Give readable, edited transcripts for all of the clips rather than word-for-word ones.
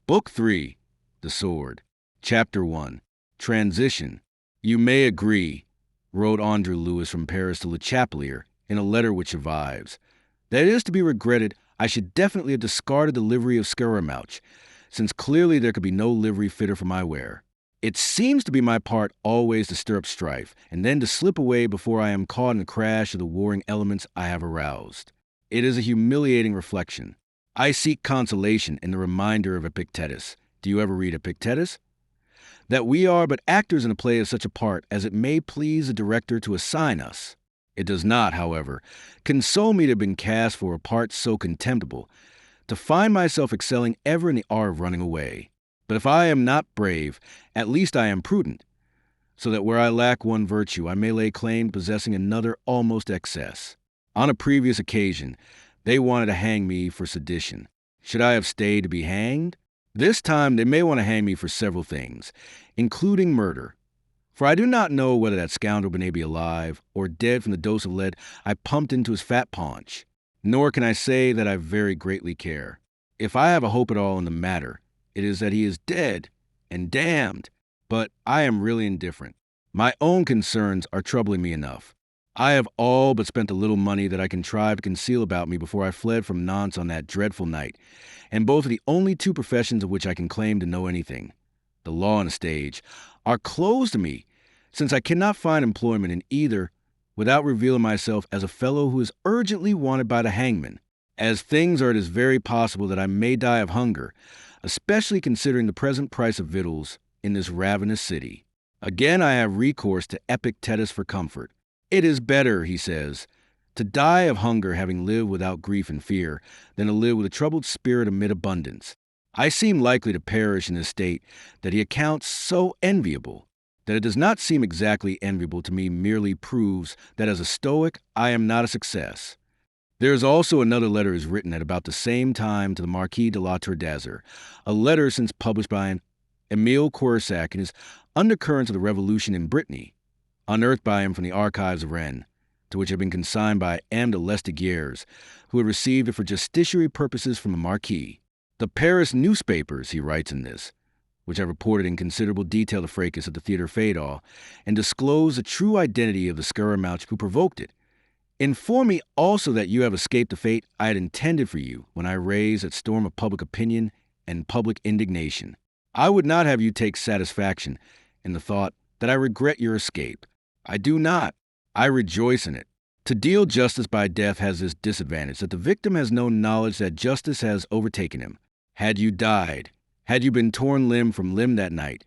Book 3, The Sword. Chapter 1, Transition. You may agree, wrote André-Louis from Paris to Le Chapelier in a letter which survives, that it is to be regretted I should definitely have discarded the livery of Scaramouche, since clearly there could be no livery fitter for my wear. It seems to be my part always to stir up strife, and then to slip away before I am caught in the crash of the warring elements I have aroused. It is a humiliating reflection. I seek consolation in the reminder of Epictetus. Do you ever read Epictetus? That we are but actors in a play of such a part as it may please the director to assign us. It does not, however, console me to have been cast for a part so contemptible, to find myself excelling ever in the art of running away. But if I am not brave, at least I am prudent, so that where I lack one virtue, I may lay claim to possessing another almost excess. On a previous occasion, they wanted to hang me for sedition. Should I have stayed to be hanged? This time they may want to hang me for several things, including murder. For I do not know whether that scoundrel may be alive or dead from the dose of lead I pumped into his fat paunch. Nor can I say that I very greatly care. If I have a hope at all in the matter, it is that he is dead and damned. But I am really indifferent. My own concerns are troubling me enough. I have all but spent the little money that I contrived to conceal about me before I fled from Nantes on that dreadful night, and both of the only two professions of which I can claim to know anything, the law and the stage, are closed to me, since I cannot find employment in either without revealing myself as a fellow who is urgently wanted by the hangman. As things are, it is very possible that I may die of hunger, especially considering the present price of victuals in this ravenous city. Again I have recourse to Epictetus for comfort. It is better, he says, to die of hunger having lived without grief and fear, than to live with a troubled spirit amid abundance. I seem likely to perish in a state that he accounts so enviable. That it does not seem exactly enviable to me merely proves that as a Stoic I am not a success. There is also another letter is written at about the same time to the Marquis de la Tour d'Azur, a letter since published by Émile Coursac in his Undercurrents of the Revolution in Brittany, unearthed by him from the archives of Rennes, to which had been consigned by M. de Lestiguières, who had received it for justiciary purposes from the Marquis. The Paris newspapers, he writes in this, which have reported in considerable detail the fracas at the Theatre Feydeau, and disclose the true identity of the Scaramouche who provoked it, inform me also that you have escaped the fate I had intended for you when I raised that storm of public opinion and public indignation. I would not have you take satisfaction in the thought that I regret your escape. I do not. I rejoice in it. To deal justice by death has this disadvantage, that the victim has no knowledge that justice has overtaken him. Had you died, had you been torn limb from limb that night,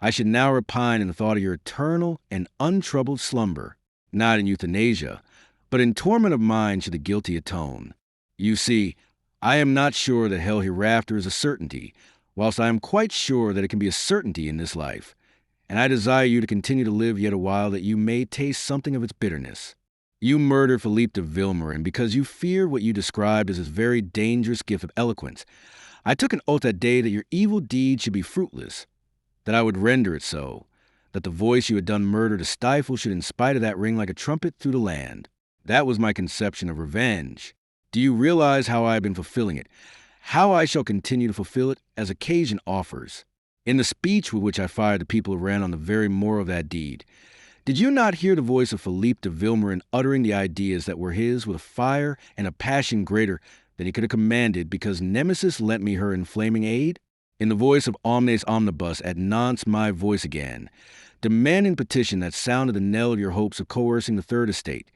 I should now repine in the thought of your eternal and untroubled slumber. Not in euthanasia, but in torment of mind should the guilty atone. You see, I am not sure that hell hereafter is a certainty, whilst I am quite sure that it can be a certainty in this life. And I desire you to continue to live yet a while that you may taste something of its bitterness. You murdered Philippe de Vilmorin because you feared what you described as his very dangerous gift of eloquence. I took an oath that day that your evil deed should be fruitless, that I would render it so, that the voice you had done murder to stifle should in spite of that ring like a trumpet through the land. That was my conception of revenge. Do you realize how I have been fulfilling it, how I shall continue to fulfill it as occasion offers? In the speech with which I fired the people of Rennes on the very morrow of that deed, did you not hear the voice of Philippe de Vilmorin uttering the ideas that were his with a fire and a passion greater than he could have commanded because Nemesis lent me her inflaming aid? In the voice of Omnes Omnibus at Nantes my voice again, demanding petition that sounded the knell of your hopes of coercing the Third Estate,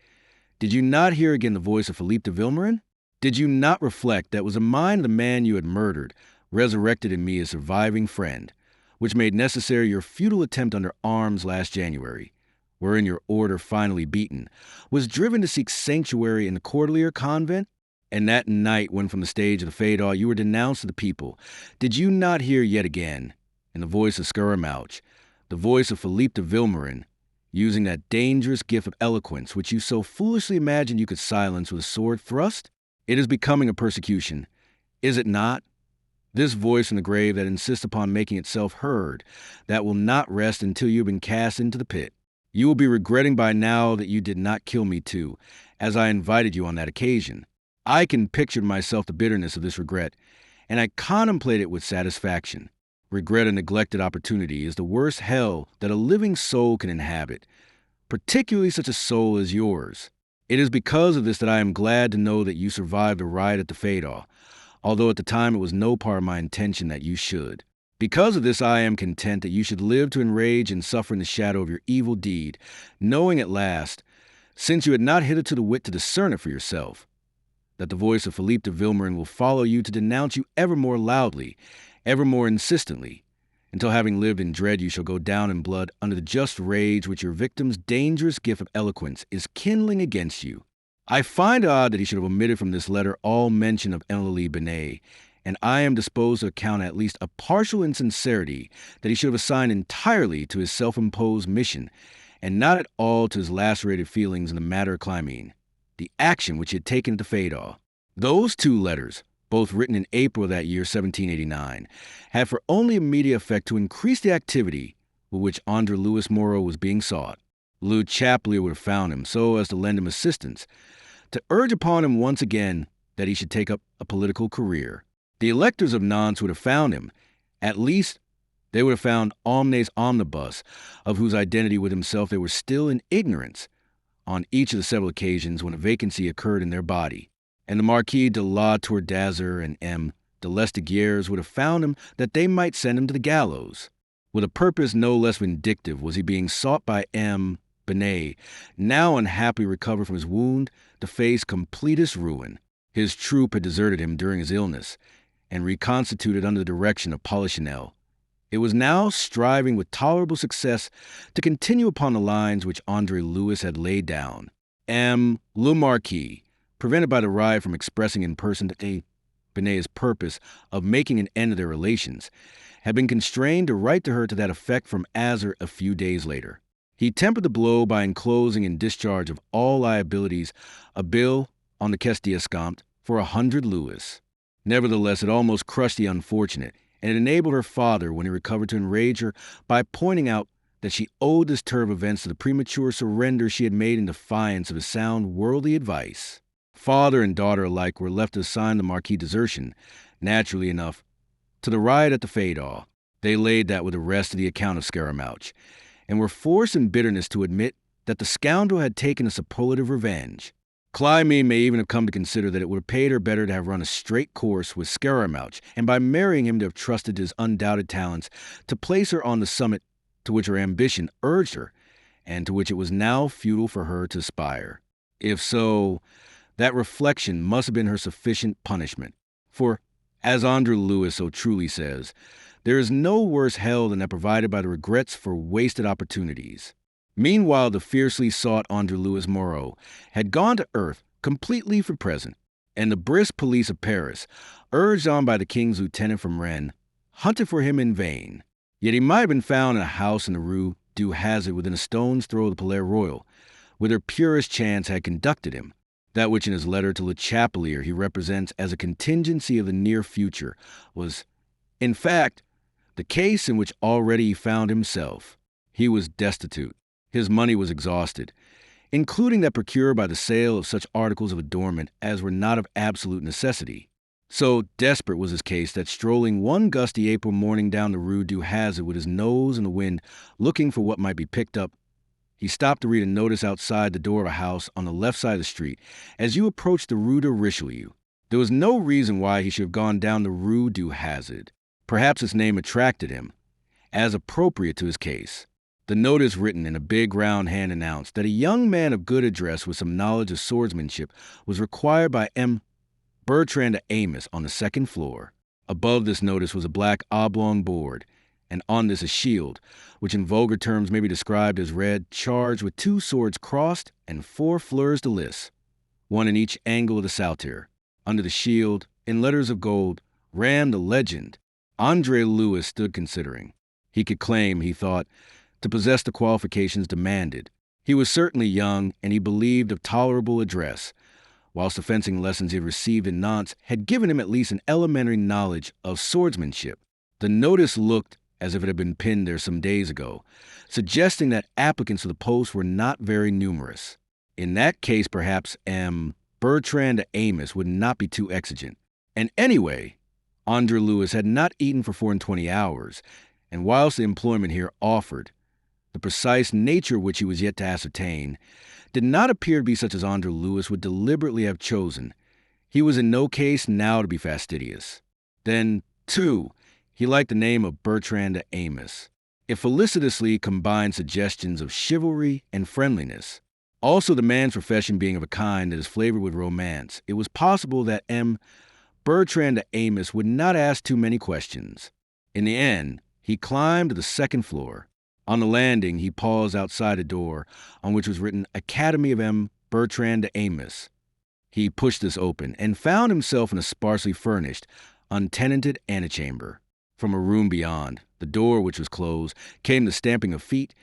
did you not hear again the voice of Philippe de Vilmorin? Did you not reflect that was the mind of the man you had murdered, resurrected in me a surviving friend, which made necessary your futile attempt under arms last January, wherein your order finally beaten, was driven to seek sanctuary in the Cordelier convent? And that night when from the stage of the Feydeau you were denounced to the people, did you not hear yet again, in the voice of Scaramouche, the voice of Philippe de Vilmorin, using that dangerous gift of eloquence which you so foolishly imagined you could silence with a sword thrust? It is becoming a persecution, is it not? This voice from the grave that insists upon making itself heard, that will not rest until you have been cast into the pit. You will be regretting by now that you did not kill me too, as I invited you on that occasion. I can picture to myself the bitterness of this regret, and I contemplate it with satisfaction. Regret a neglected opportunity is the worst hell that a living soul can inhabit, particularly such a soul as yours. It is because of this that I am glad to know that you survived the riot at the Fade-Off, although at the time it was no part of my intention that you should. Because of this, I am content that you should live to enrage and suffer in the shadow of your evil deed, knowing at last, since you had not hitherto the wit to discern it for yourself, that the voice of Philippe de Vilmorin will follow you to denounce you ever more loudly, ever more insistently, until having lived in dread you shall go down in blood under the just rage which your victim's dangerous gift of eloquence is kindling against you. I find it odd that he should have omitted from this letter all mention of André-Louis Moreau, and I am disposed to account at least a partial insincerity that he should have assigned entirely to his self-imposed mission, and not at all to his lacerated feelings in the matter of Clymene, the action which he had taken at the Fade-Off. Those two letters, both written in April of that year, 1789, had for only immediate effect to increase the activity with which André-Louis Moreau was being sought. Le Chapelier would have found him so as to lend him assistance, to urge upon him once again that he should take up a political career. The electors of Nantes would have found him. At least, they would have found Omnes Omnibus, of whose identity with himself they were still in ignorance, on each of the several occasions when a vacancy occurred in their body. And the Marquis de La Tour d'Azur and M. de Lesdiguières would have found him that they might send him to the gallows. With a purpose no less vindictive was he being sought by M. Benet, now unhappily recovered from his wound, to face completest ruin. His troop had deserted him during his illness, and reconstituted under the direction of Polichinelle. It was now striving with tolerable success to continue upon the lines which André-Louis had laid down. M. Le Marquis, prevented by the riot from expressing in person to Benet's purpose of making an end of their relations, had been constrained to write to her to that effect from Azur a few days later. He tempered the blow by enclosing in discharge of all liabilities a bill on the Caisse d'Escompte for 100 louis. Nevertheless, it almost crushed the unfortunate, and it enabled her father, when he recovered, to enrage her by pointing out that she owed this turn of events to the premature surrender she had made in defiance of his sound worldly advice. Father and daughter alike were left to assign the Marquis' desertion, naturally enough, to the riot at the Fade-Off. They laid that with the rest of the account of Scaramouche, and were forced in bitterness to admit that the scoundrel had taken a superlative revenge. Clymene may even have come to consider that it would have paid her better to have run a straight course with Scaramouche, and by marrying him to have trusted his undoubted talents to place her on the summit to which her ambition urged her, and to which it was now futile for her to aspire. If so, that reflection must have been her sufficient punishment. For, as André-Louis so truly says, there is no worse hell than that provided by the regrets for wasted opportunities. Meanwhile, the fiercely sought André-Louis Moreau had gone to earth completely for present, and the brisk police of Paris, urged on by the king's lieutenant from Rennes, hunted for him in vain. Yet he might have been found in a house in the Rue du Hazard within a stone's throw of the Palais Royal, whither purest chance had conducted him. That which in his letter to Le Chapelier he represents as a contingency of the near future was, in fact, the case in which already he found himself. He was destitute. His money was exhausted, including that procured by the sale of such articles of adornment as were not of absolute necessity. So desperate was his case that strolling one gusty April morning down the Rue du Hazard with his nose in the wind, looking for what might be picked up, he stopped to read a notice outside the door of a house on the left side of the street as you approached the Rue de Richelieu. There was no reason why he should have gone down the Rue du Hazard. Perhaps its name attracted him, as appropriate to his case. The notice, written in a big round hand, announced that a young man of good address with some knowledge of swordsmanship was required by M. Bertrand de Amos on the second floor. Above this notice was a black oblong board, and on this a shield, which in vulgar terms may be described as red, charged with 2 swords crossed and 4 fleurs de lis, one in each angle of the saltire. Under the shield, in letters of gold, ran the legend. André-Louis stood considering. He could claim, he thought, to possess the qualifications demanded. He was certainly young, and he believed of tolerable address, whilst the fencing lessons he had received in Nantes had given him at least an elementary knowledge of swordsmanship. The notice looked as if it had been pinned there some days ago, suggesting that applicants to the post were not very numerous. In that case, perhaps M. Bertrand de Amos would not be too exigent. And anyway, André-Louis had not eaten for 420 hours, and whilst the employment here offered, the precise nature which he was yet to ascertain, did not appear to be such as André-Louis would deliberately have chosen, he was in no case now to be fastidious. Then, too, he liked the name of Bertrand de Amos. It felicitously combined suggestions of chivalry and friendliness. Also, the man's profession being of a kind that is flavored with romance, it was possible that Bertrand de Amos would not ask too many questions. In the end, he climbed to the second floor. On the landing, he paused outside a door on which was written Academy of Bertrand de Amos. He pushed this open and found himself in a sparsely furnished, untenanted antechamber. From a room beyond, the door which was closed, came the stamping of feet,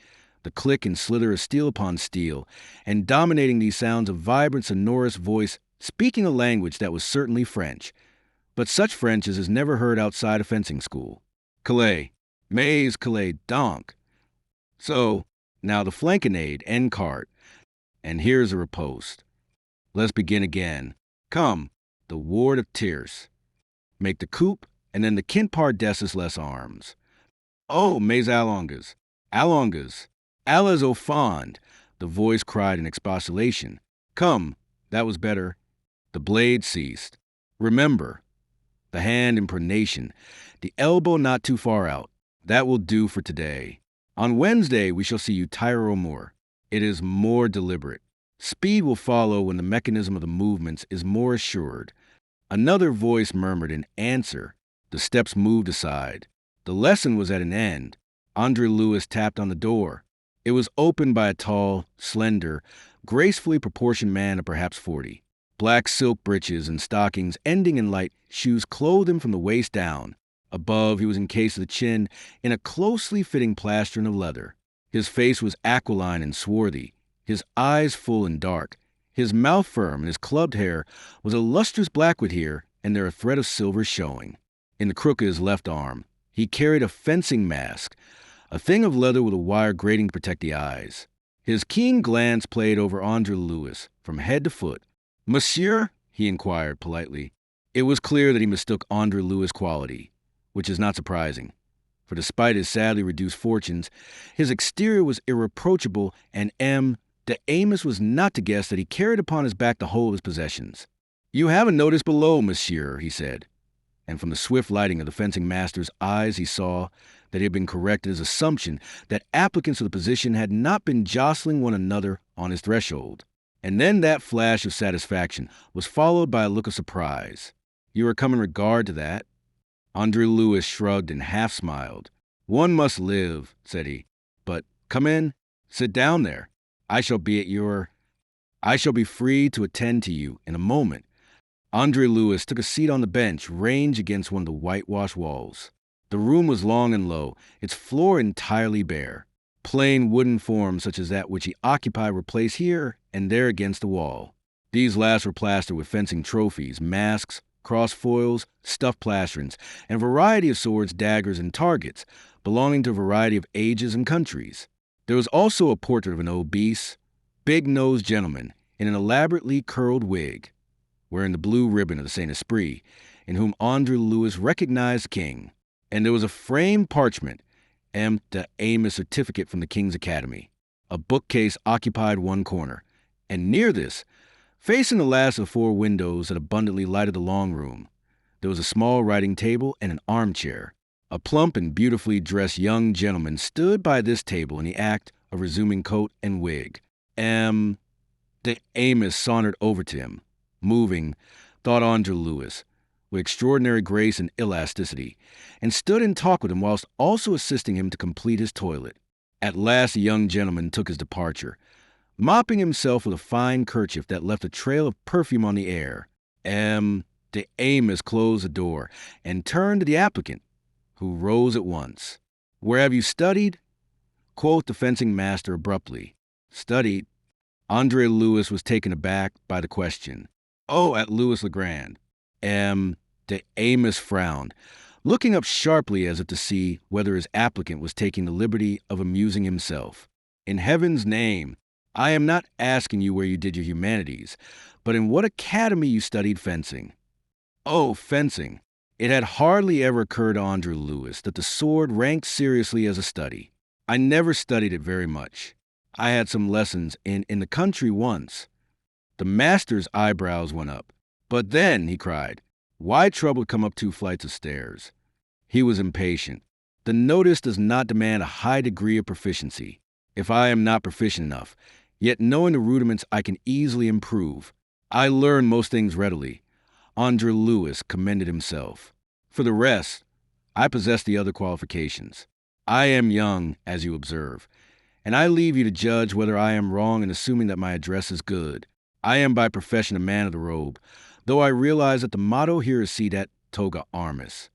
the click and slither of steel upon steel, and dominating these sounds a vibrant, sonorous voice speaking a language that was certainly French, but such French as is never heard outside a fencing school. Calais, mais Calais donc. So, now the flanconnade en carte, and here's a riposte. Let's begin again. Come, the ward of tierce. Make the coup, and then the quinte dessus les armes. Oh, mes allonges, allez au fond, the voice cried in expostulation. Come, that was better. The blade ceased. Remember, the hand in pronation, the elbow not too far out. That will do for today. On Wednesday, we shall see you tire more. It is more deliberate. Speed will follow when the mechanism of the movements is more assured. Another voice murmured in answer. The steps moved aside. The lesson was at an end. André-Louis tapped on the door. It was opened by a tall, slender, gracefully proportioned man of perhaps 40. Black silk breeches and stockings ending in light shoes clothed him from the waist down. Above, he was encased to the chin in a closely fitting plastron of leather. His face was aquiline and swarthy, his eyes full and dark, his mouth firm, and his clubbed hair was a lustrous blackwood here, and there a thread of silver showing. In the crook of his left arm, he carried a fencing mask, a thing of leather with a wire grating to protect the eyes. His keen glance played over André-Louis from head to foot. Monsieur? He inquired politely. It was clear that he mistook André-Louis' quality, which is not surprising, for despite his sadly reduced fortunes, his exterior was irreproachable, and de Amos was not to guess that he carried upon his back the whole of his possessions. You have a notice below, monsieur, he said, and from the swift lighting of the fencing master's eyes he saw that he had been correct in his assumption that applicants for the position had not been jostling one another on his threshold. And then that flash of satisfaction was followed by a look of surprise. You are come in regard to that? André-Louis shrugged and half smiled. One must live, said he. But come in, sit down there. I shall be free to attend to you in a moment. André-Louis took a seat on the bench ranged against one of the whitewashed walls. The room was long and low, its floor entirely bare. Plain wooden forms such as that which he occupied were placed here and there against the wall. These last were plastered with fencing trophies, masks, crossfoils, stuffed plastrons, and a variety of swords, daggers, and targets, belonging to a variety of ages and countries. There was also a portrait of an obese, big-nosed gentleman in an elaborately curled wig, wearing the blue ribbon of the Saint Esprit, in whom André-Louis recognized the king. And there was a framed parchment, de Amos certificate from the King's Academy. A bookcase occupied one corner, and near this, facing the last of 4 windows that abundantly lighted the long room, there was a small writing table and an armchair. A plump and beautifully dressed young gentleman stood by this table in the act of resuming coat and wig. De Amos sauntered over to him, moving, thought André-Louis, with extraordinary grace and elasticity, and stood in talk with him whilst also assisting him to complete his toilet. At last the young gentleman took his departure, mopping himself with a fine kerchief that left a trail of perfume on the air. De Amos closed the door and turned to the applicant, who rose at once. Where have you studied? Quoth the fencing master abruptly. Studied? André-Louis was taken aback by the question. Oh, at Louis-le-Grand. De Amos frowned, looking up sharply as if to see whether his applicant was taking the liberty of amusing himself. In heaven's name, I am not asking you where you did your humanities, but in what academy you studied fencing. Oh, fencing. It had hardly ever occurred to André-Louis that the sword ranked seriously as a study. I never studied it very much. I had some lessons in the country once. The master's eyebrows went up. But then, he cried, why trouble to come up 2 flights of stairs? He was impatient. The notice does not demand a high degree of proficiency. If I am not proficient enough, yet knowing the rudiments I can easily improve. I learn most things readily. André-Louis commended himself. For the rest, I possess the other qualifications. I am young, as you observe, and I leave you to judge whether I am wrong in assuming that my address is good. I am by profession a man of the robe, though I realize that the motto here is Sidat toga armis.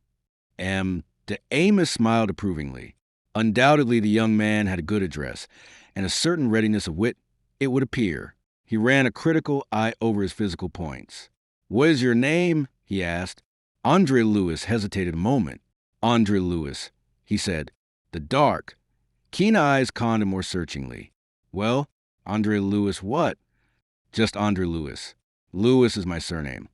De Amos smiled approvingly. Undoubtedly the young man had a good address, and a certain readiness of wit, it would appear. He ran a critical eye over his physical points. What is your name? He asked. André-Louis hesitated a moment. André-Louis, he said. The dark. Keen eyes conned him more searchingly. Well, André-Louis what? Just André-Louis. Louis is my surname.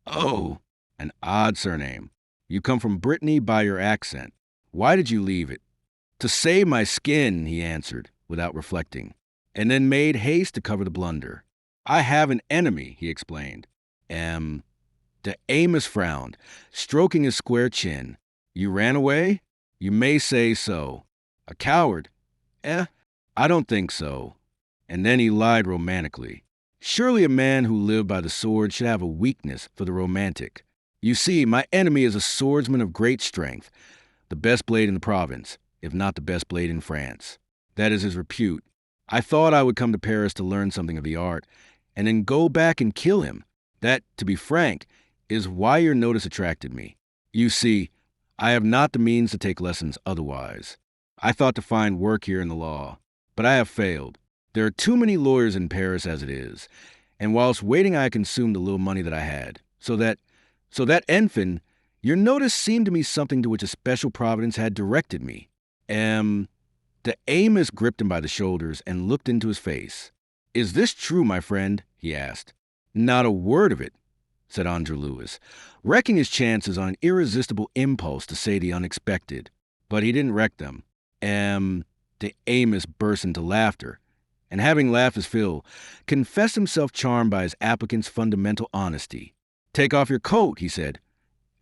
Oh, an odd surname. You come from Brittany by your accent. Why did you leave it? To save my skin, he answered, without reflecting, and then made haste to cover the blunder. I have an enemy, he explained. De Amos frowned, stroking his square chin. You ran away? You may say so. A coward? I don't think so. And then he lied romantically. Surely a man who lived by the sword should have a weakness for the romantic. You see, my enemy is a swordsman of great strength, the best blade in the province, if not the best blade in France. That is his repute. I thought I would come to Paris to learn something of the art, and then go back and kill him. That, to be frank, is why your notice attracted me. You see, I have not the means to take lessons otherwise. I thought to find work here in the law, but I have failed. There are too many lawyers in Paris as it is, and whilst waiting I consumed the little money that I had, so that, enfin, your notice seemed to me something to which a special providence had directed me. The Amos gripped him by the shoulders and looked into his face. Is this true, my friend? He asked. Not a word of it, said André-Louis, wrecking his chances on an irresistible impulse to say the unexpected. But he didn't wreck them. The Amos burst into laughter, and having laughed his fill, confessed himself charmed by his applicant's fundamental honesty. Take off your coat, he said,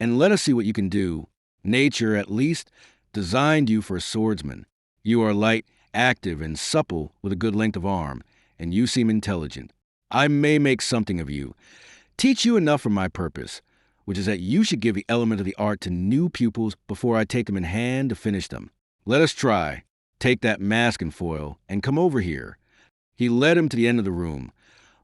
and let us see what you can do. Nature, at least, designed you for a swordsman. You are light, active, and supple with a good length of arm, and you seem intelligent. I may make something of you, teach you enough for my purpose, which is that you should give the element of the art to new pupils before I take them in hand to finish them. Let us try. Take that mask and foil, and come over here. He led him to the end of the room,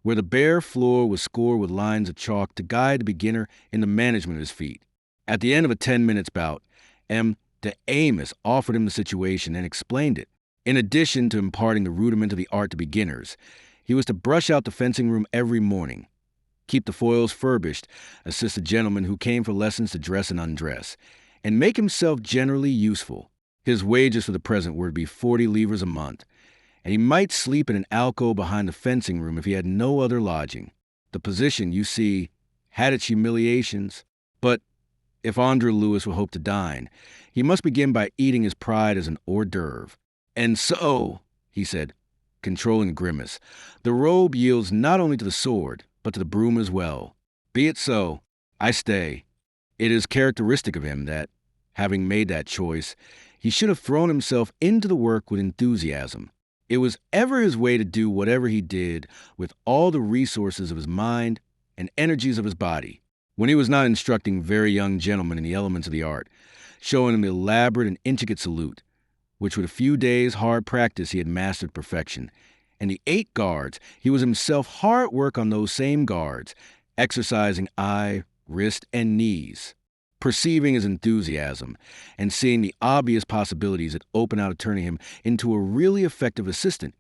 where the bare floor was scored with lines of chalk to guide the beginner in the management of his feet. At the end of a 10-minute bout, de Amos offered him the situation and explained it. In addition to imparting the rudiment of the art to beginners, he was to brush out the fencing room every morning, keep the foils furbished, assist a gentleman who came for lessons to dress and undress, and make himself generally useful. His wages for the present were to be 40 livres a month, and he might sleep in an alcove behind the fencing room if he had no other lodging. The position, you see, had its humiliations, but if André-Louis will hope to dine, he must begin by eating his pride as an hors d'oeuvre. And so, he said, controlling a grimace, the robe yields not only to the sword, but to the broom as well. Be it so. I stay. It is characteristic of him that, having made that choice, he should have thrown himself into the work with enthusiasm. It was ever his way to do whatever he did with all the resources of his mind and energies of his body. When he was not instructing very young gentlemen in the elements of the art, showing them the elaborate and intricate salute, which with a few days' hard practice he had mastered perfection, and the 8 guards, he was himself hard at work on those same guards, exercising eye, wrist, and knees. Perceiving his enthusiasm and seeing the obvious possibilities that opened out of turning him into a really effective assistant,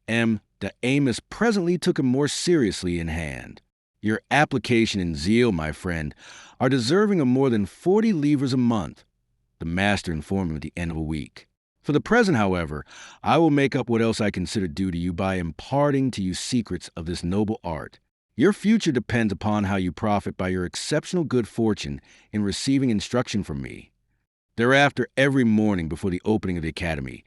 de Amos presently took him more seriously in hand. Your application and zeal, my friend, are deserving of more than 40 livres a month, the master informed him at the end of a week. For the present, however, I will make up what else I consider due to you by imparting to you secrets of this noble art. Your future depends upon how you profit by your exceptional good fortune in receiving instruction from me. Thereafter, every morning before the opening of the academy,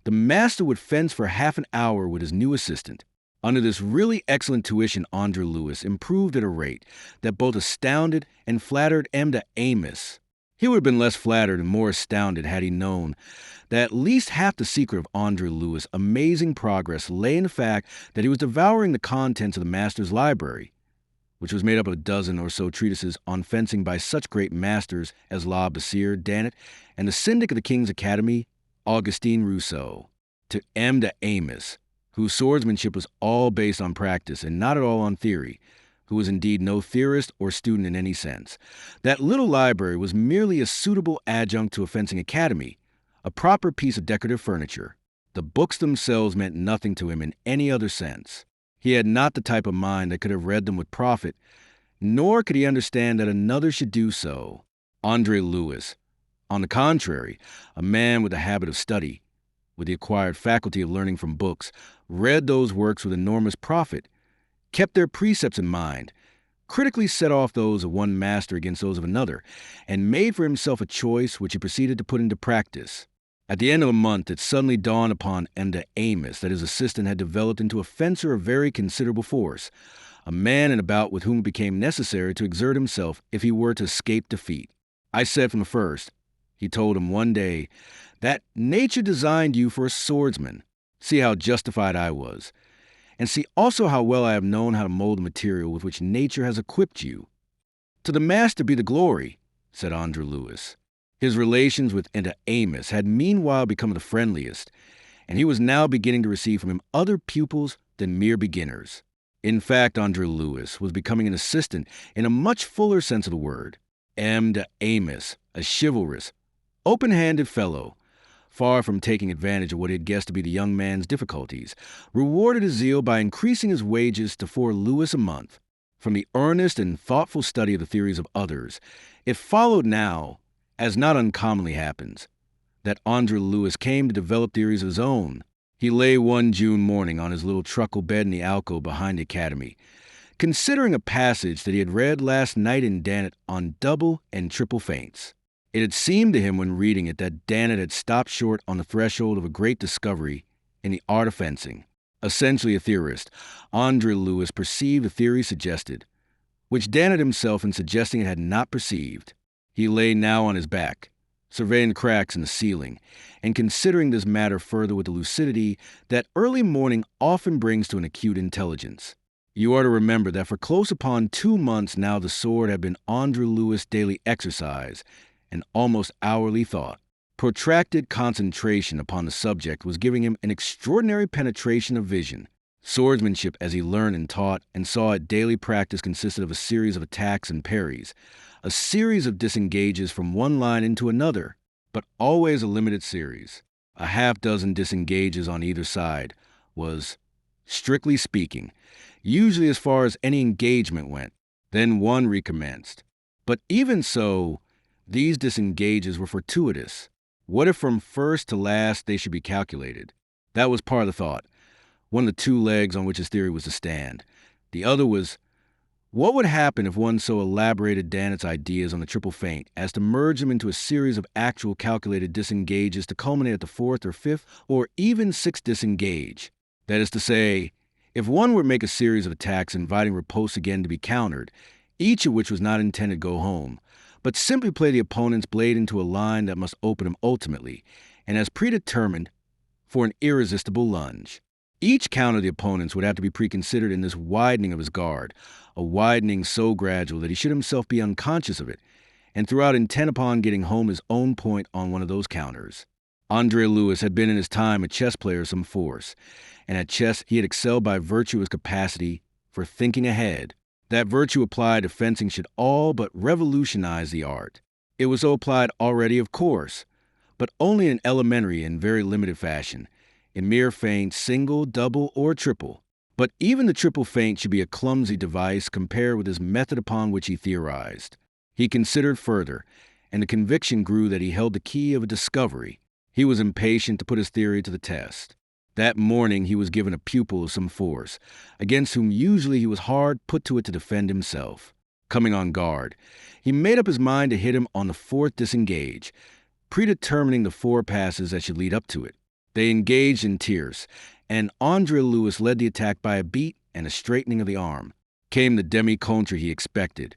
the master would fence for half an hour with his new assistant. Under this really excellent tuition, André-Louis improved at a rate that both astounded and flattered M. de Amos. He would have been less flattered and more astounded had he known that at least half the secret of André-Louis' amazing progress lay in the fact that he was devouring the contents of the master's library, which was made up of a dozen or so treatises on fencing by such great masters as La Bessire, Danet, and the syndic of the King's Academy, Augustin Rousseau. To M. de Amos, whose swordsmanship was all based on practice and not at all on theory, who was indeed no theorist or student in any sense, that little library was merely a suitable adjunct to a fencing academy, a proper piece of decorative furniture. The books themselves meant nothing to him in any other sense. He had not the type of mind that could have read them with profit, nor could he understand that another should do so. André-Louis, on the contrary, a man with a habit of study, with the acquired faculty of learning from books, read those works with enormous profit, kept their precepts in mind, critically set off those of one master against those of another, and made for himself a choice which he proceeded to put into practice. At the end of a month, it suddenly dawned upon M. de Amos that his assistant had developed into a fencer of very considerable force, a man in a bout with whom it became necessary to exert himself if he were to escape defeat. I said from the first, he told him one day, that nature designed you for a swordsman. See how justified I was. And see also how well I have known how to mold the material with which nature has equipped you. To the master be the glory, said André-Louis. His relations with M. de Amos had meanwhile become the friendliest, and he was now beginning to receive from him other pupils than mere beginners. In fact, André-Louis was becoming an assistant in a much fuller sense of the word. M. de Amos, a chivalrous, open-handed fellow, far from taking advantage of what he had guessed to be the young man's difficulties, rewarded his zeal by increasing his wages to 4 louis a month. From the earnest and thoughtful study of the theories of others, it followed now, as not uncommonly happens, that André-Louis came to develop theories of his own. He lay one June morning on his little truckle bed in the alcove behind the academy, considering a passage that he had read last night in Danet on double and triple feints. It had seemed to him when reading it that Danet had stopped short on the threshold of a great discovery in the art of fencing. Essentially a theorist, André-Louis perceived the theory suggested, which Danet himself in suggesting it had not perceived. He lay now on his back, surveying the cracks in the ceiling, and considering this matter further with the lucidity that early morning often brings to an acute intelligence. You are to remember that for close upon 2 months now the sword had been André-Louis' daily exercise, and almost hourly thought. Protracted concentration upon the subject was giving him an extraordinary penetration of vision. Swordsmanship, as he learned and taught and saw it daily practice, consisted of a series of attacks and parries, a series of disengages from one line into another, but always a limited series. A half-dozen disengages on either side was, strictly speaking, usually as far as any engagement went. Then one recommenced. But even so, these disengages were fortuitous. What if from first to last they should be calculated? That was part of the thought, one of the 2 legs on which his theory was to stand. The other was, what would happen if one so elaborated Danet's ideas on the triple feint as to merge them into a series of actual calculated disengages to culminate at the 4th or 5th or even 6th disengage? That is to say, if one were to make a series of attacks inviting riposte again to be countered, each of which was not intended to go home, but simply play the opponent's blade into a line that must open him ultimately, and as predetermined for an irresistible lunge. Each counter of the opponent's would have to be preconsidered in this widening of his guard, a widening so gradual that he should himself be unconscious of it, and throughout intent upon getting home his own point on one of those counters. André-Louis had been in his time a chess player of some force, and at chess he had excelled by virtue of his capacity for thinking ahead. That virtue applied to fencing should all but revolutionize the art. It was so applied already, of course, but only in elementary and very limited fashion, in mere feint, single, double, or triple. But even the triple feint should be a clumsy device compared with his method upon which he theorized. He considered further, and the conviction grew that he held the key of a discovery. He was impatient to put his theory to the test. That morning he was given a pupil of some force, against whom usually he was hard put to it to defend himself. Coming on guard, he made up his mind to hit him on the fourth disengage, predetermining the 4 passes that should lead up to it. They engaged in tierce, and André-Louis led the attack by a beat and a straightening of the arm. Came the demi-contre he expected,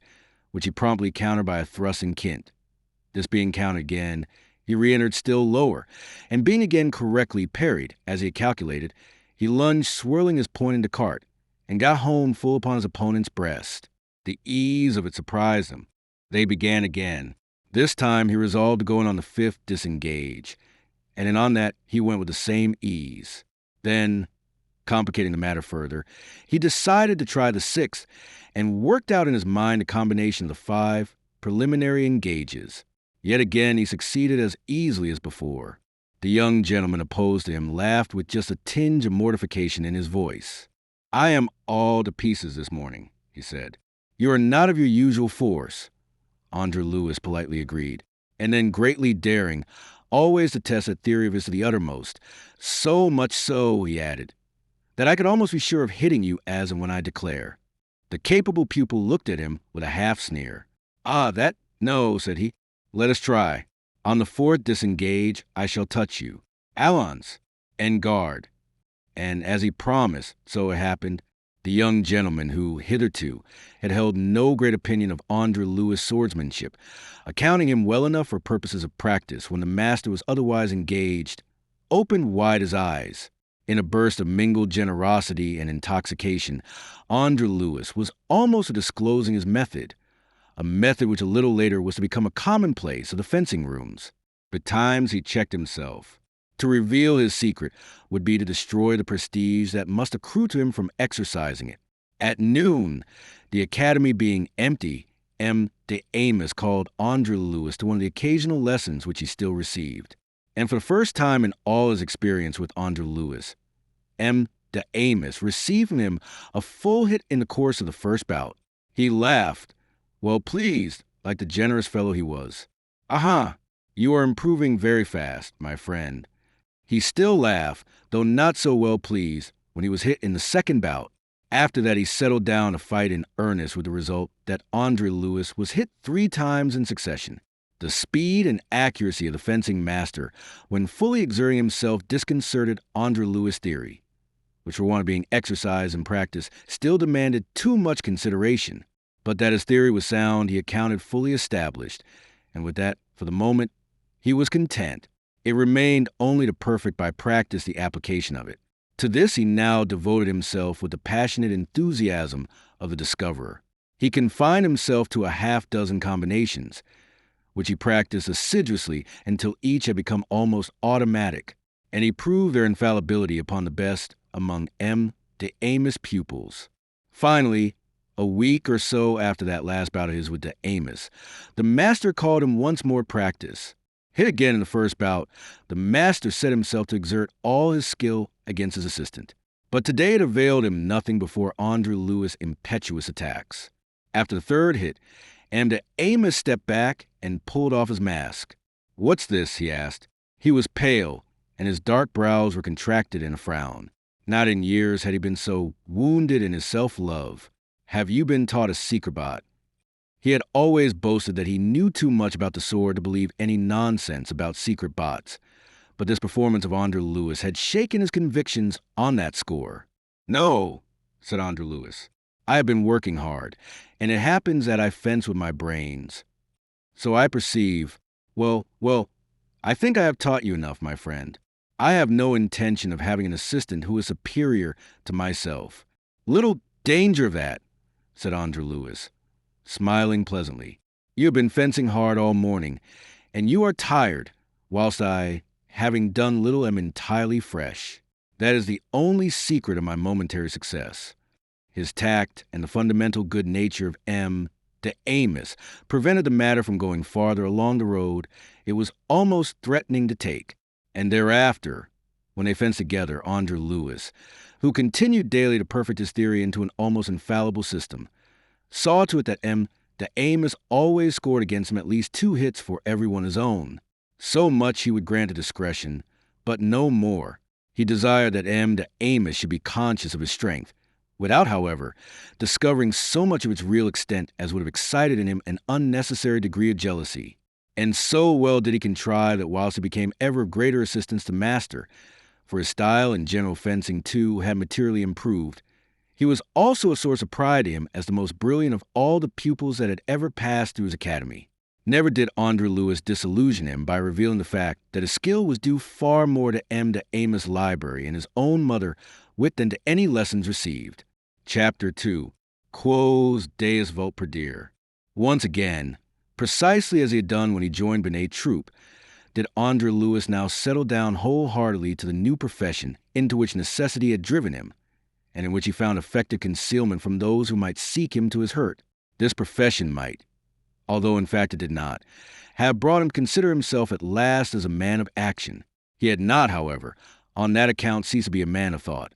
which he promptly countered by a thrust and quinte. This being countered again, he re-entered still lower, and being again correctly parried, as he had calculated, he lunged swirling his point into cart, and got home full upon his opponent's breast. The ease of it surprised him. They began again. This time he resolved to go in on the 5th disengage, and then on that he went with the same ease. Then, complicating the matter further, he decided to try the 6th, and worked out in his mind a combination of the 5 preliminary engages. Yet again he succeeded as easily as before. The young gentleman opposed to him laughed with just a tinge of mortification in his voice. "I am all to pieces this morning," he said. "You are not of your usual force," André-Louis politely agreed, and then greatly daring, always to test a theory of his to the uttermost. "So much so," he added, "that I could almost be sure of hitting you as and when I declare." The capable pupil looked at him with a half sneer. "No," said he. "Let us try. On the 4th disengage, I shall touch you. Allons, en garde." And as he promised, so it happened, the young gentleman who, hitherto, had held no great opinion of André-Louis' swordsmanship, accounting him well enough for purposes of practice when the master was otherwise engaged, opened wide his eyes. In a burst of mingled generosity and intoxication, André-Louis was almost disclosing his method, a method which a little later was to become a commonplace of the fencing rooms. Betimes he checked himself. To reveal his secret would be to destroy the prestige that must accrue to him from exercising it. At noon, the academy being empty, M. de Amos called André-Louis to one of the occasional lessons which he still received. And for the first time in all his experience with André-Louis, M. de Amos received from him a full hit in the course of the first bout. He laughed, well pleased, like the generous fellow he was. "Aha! You are improving very fast, my friend." He still laughed, though not so well pleased, when he was hit in the second bout. After that he settled down to fight in earnest, with the result that André-Louis was hit 3 times in succession. The speed and accuracy of the fencing master, when fully exerting himself, disconcerted André-Louis' theory, which for want of being exercised and practiced, still demanded too much consideration. But that his theory was sound, he accounted fully established, and with that, for the moment, he was content. It remained only to perfect by practice the application of it. To this he now devoted himself with the passionate enthusiasm of the discoverer. He confined himself to a half-dozen combinations, which he practiced assiduously until each had become almost automatic, and he proved their infallibility upon the best among M. de Amos' pupils. Finally, a week or so after that last bout of his with de Amos, the master called him once more practice. Hit again in the first bout, the master set himself to exert all his skill against his assistant. But today it availed him nothing before André-Louis' impetuous attacks. After the third hit, M. de Amos stepped back and pulled off his mask. "What's this?" he asked. He was pale, and his dark brows were contracted in a frown. Not in years had he been so wounded in his self-love. "Have you been taught a secret bot?" He had always boasted that he knew too much about the sword to believe any nonsense about secret bots, but this performance of André-Louis had shaken his convictions on that score. "No," said André-Louis. "I have been working hard, and it happens that I fence with my brains. So I perceive, well, I think I have taught you enough, my friend. I have no intention of having an assistant who is superior to myself." "Little danger of that," said André-Louis, smiling pleasantly. "You have been fencing hard all morning, and you are tired, whilst I, having done little, am entirely fresh. That is the only secret of my momentary success." His tact and the fundamental good nature of M. de Amos prevented the matter from going farther along the road it was almost threatening to take. And thereafter, when they fenced together, André-Louis, who continued daily to perfect his theory into an almost infallible system, saw to it that M. de Amos always scored against him at least 2 hits for every one his own. So much he would grant a discretion, but no more. He desired that M. de Amos should be conscious of his strength, without, however, discovering so much of its real extent as would have excited in him an unnecessary degree of jealousy. And so well did he contrive that whilst he became ever of greater assistance to master, for his style and general fencing, too, had materially improved, he was also a source of pride to him as the most brilliant of all the pupils that had ever passed through his academy. Never did André-Louis disillusion him by revealing the fact that his skill was due far more to M. de Amos' library and his own mother wit than to any lessons received. Chapter 2. Quos Deus vult perdere. Once again, precisely as he had done when he joined Benet's troupe, did André-Louis now settle down wholeheartedly to the new profession into which necessity had driven him, and in which he found effective concealment from those who might seek him to his hurt. This profession might, although in fact it did not, have brought him to consider himself at last as a man of action. He had not, however, on that account ceased to be a man of thought,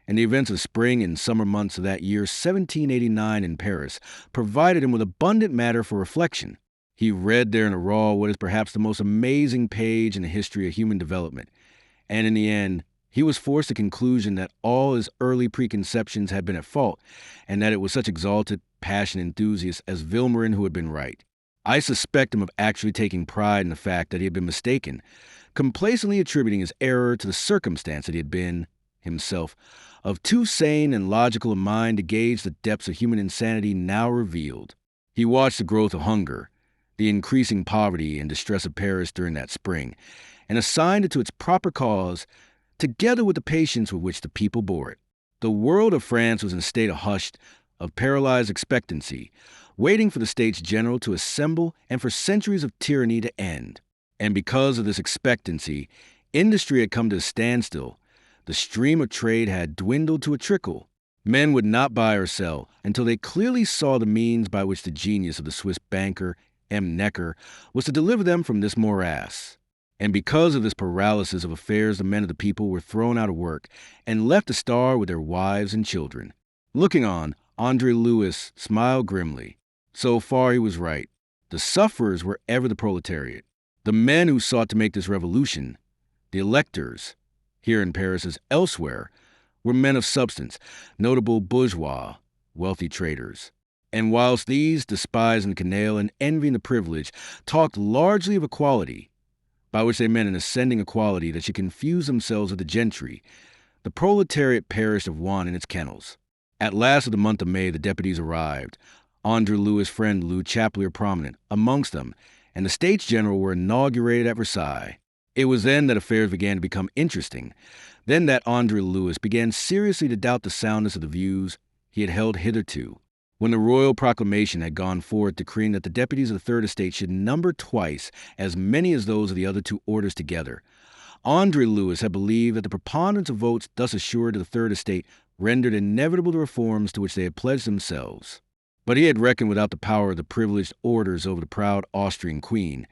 and the events of spring and summer months of that year 1789 in Paris provided him with abundant matter for reflection. He read there in a raw what is perhaps the most amazing page in the history of human development, and in the end, he was forced to the conclusion that all his early preconceptions had been at fault, and that it was such exalted, passionate enthusiasts as Vilmorin who had been right. I suspect him of actually taking pride in the fact that he had been mistaken, complacently attributing his error to the circumstance that he had been, himself, of too sane and logical a mind to gauge the depths of human insanity now revealed. He watched the growth of hunger, the increasing poverty and distress of Paris during that spring, and assigned it to its proper cause, together with the patience with which the people bore it. The world of France was in a state of hushed, of paralyzed expectancy, waiting for the States General to assemble and for centuries of tyranny to end. And because of this expectancy, industry had come to a standstill. The stream of trade had dwindled to a trickle. Men would not buy or sell until they clearly saw the means by which the genius of the Swiss banker, M. Necker, was to deliver them from this morass. And because of this paralysis of affairs, the men of the people were thrown out of work and left to starve with their wives and children. Looking on, André-Louis smiled grimly. So far he was right. The sufferers were ever the proletariat. The men who sought to make this revolution, the electors, here in Paris as elsewhere, were men of substance, notable bourgeois, wealthy traders. And whilst these, despising the canaille and envying the privilege, talked largely of equality, by which they meant an ascending equality that should confuse themselves with the gentry, the proletariat perished of want in its kennels. At last of the month of May, the deputies arrived, André-Louis' friend Le Chapelier prominent amongst them, and the States General were inaugurated at Versailles. It was then that affairs began to become interesting, then that André-Louis began seriously to doubt the soundness of the views he had held hitherto. When the royal proclamation had gone forth decreeing that the deputies of the Third Estate should number twice as many as those of the other two orders together, André-Louis had believed that the preponderance of votes thus assured to the Third Estate rendered inevitable the reforms to which they had pledged themselves. But he had reckoned without the power of the privileged orders over the proud Austrian queen,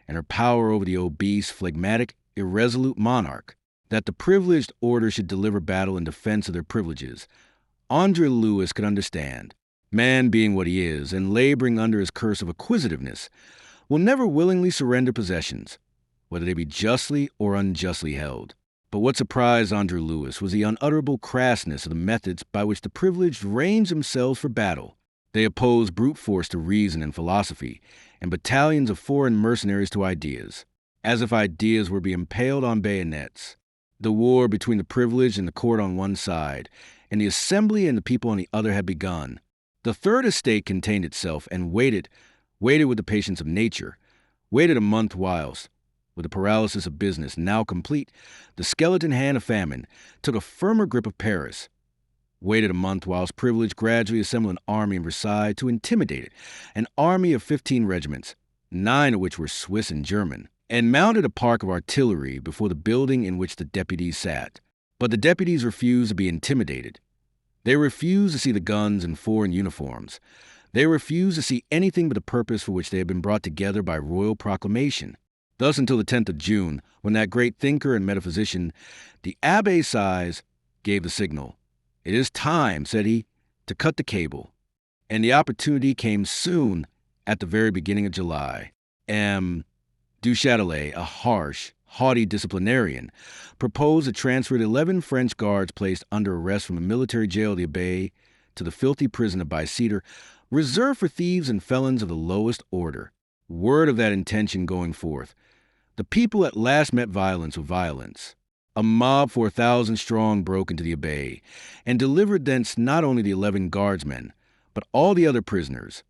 and her power over the obese, phlegmatic, irresolute monarch. That the privileged order should deliver battle in defense of their privileges, André-Louis could understand. Man being what he is, and laboring under his curse of acquisitiveness, will never willingly surrender possessions, whether they be justly or unjustly held. But what surprised André-Louis was the unutterable crassness of the methods by which the privileged ranged themselves for battle. They opposed brute force to reason and philosophy, and battalions of foreign mercenaries to ideas, as if ideas were to be impaled on bayonets. The war between the privileged and the court on one side, and the assembly and the people on the other had begun. The Third Estate contained itself and waited with the patience of nature, waited a month whilst, with the paralysis of business now complete, the skeleton hand of famine took a firmer grip of Paris, waited a month whilst privilege gradually assembled an army in Versailles to intimidate it, an army of 15 regiments, 9 of which were Swiss and German, and mounted a park of artillery before the building in which the deputies sat. But the deputies refused to be intimidated. They refused to see the guns and foreign uniforms. They refused to see anything but the purpose for which they had been brought together by royal proclamation. Thus until the 10th of June, when that great thinker and metaphysician, the Abbé Sieyes, gave the signal. "It is time," said he, "to cut the cable." And the opportunity came soon, at the very beginning of July. M. du Châtelet, a harsh, haughty disciplinarian, proposed to transfer the 11 French guards placed under arrest from a military jail of the Abbaye to the filthy prison of Bicêtre, reserved for thieves and felons of the lowest order. Word of that intention going forth. The people at last met violence with violence. A mob 4,000 strong broke into the Abbaye and delivered thence not only the 11 guardsmen, but all the other prisoners,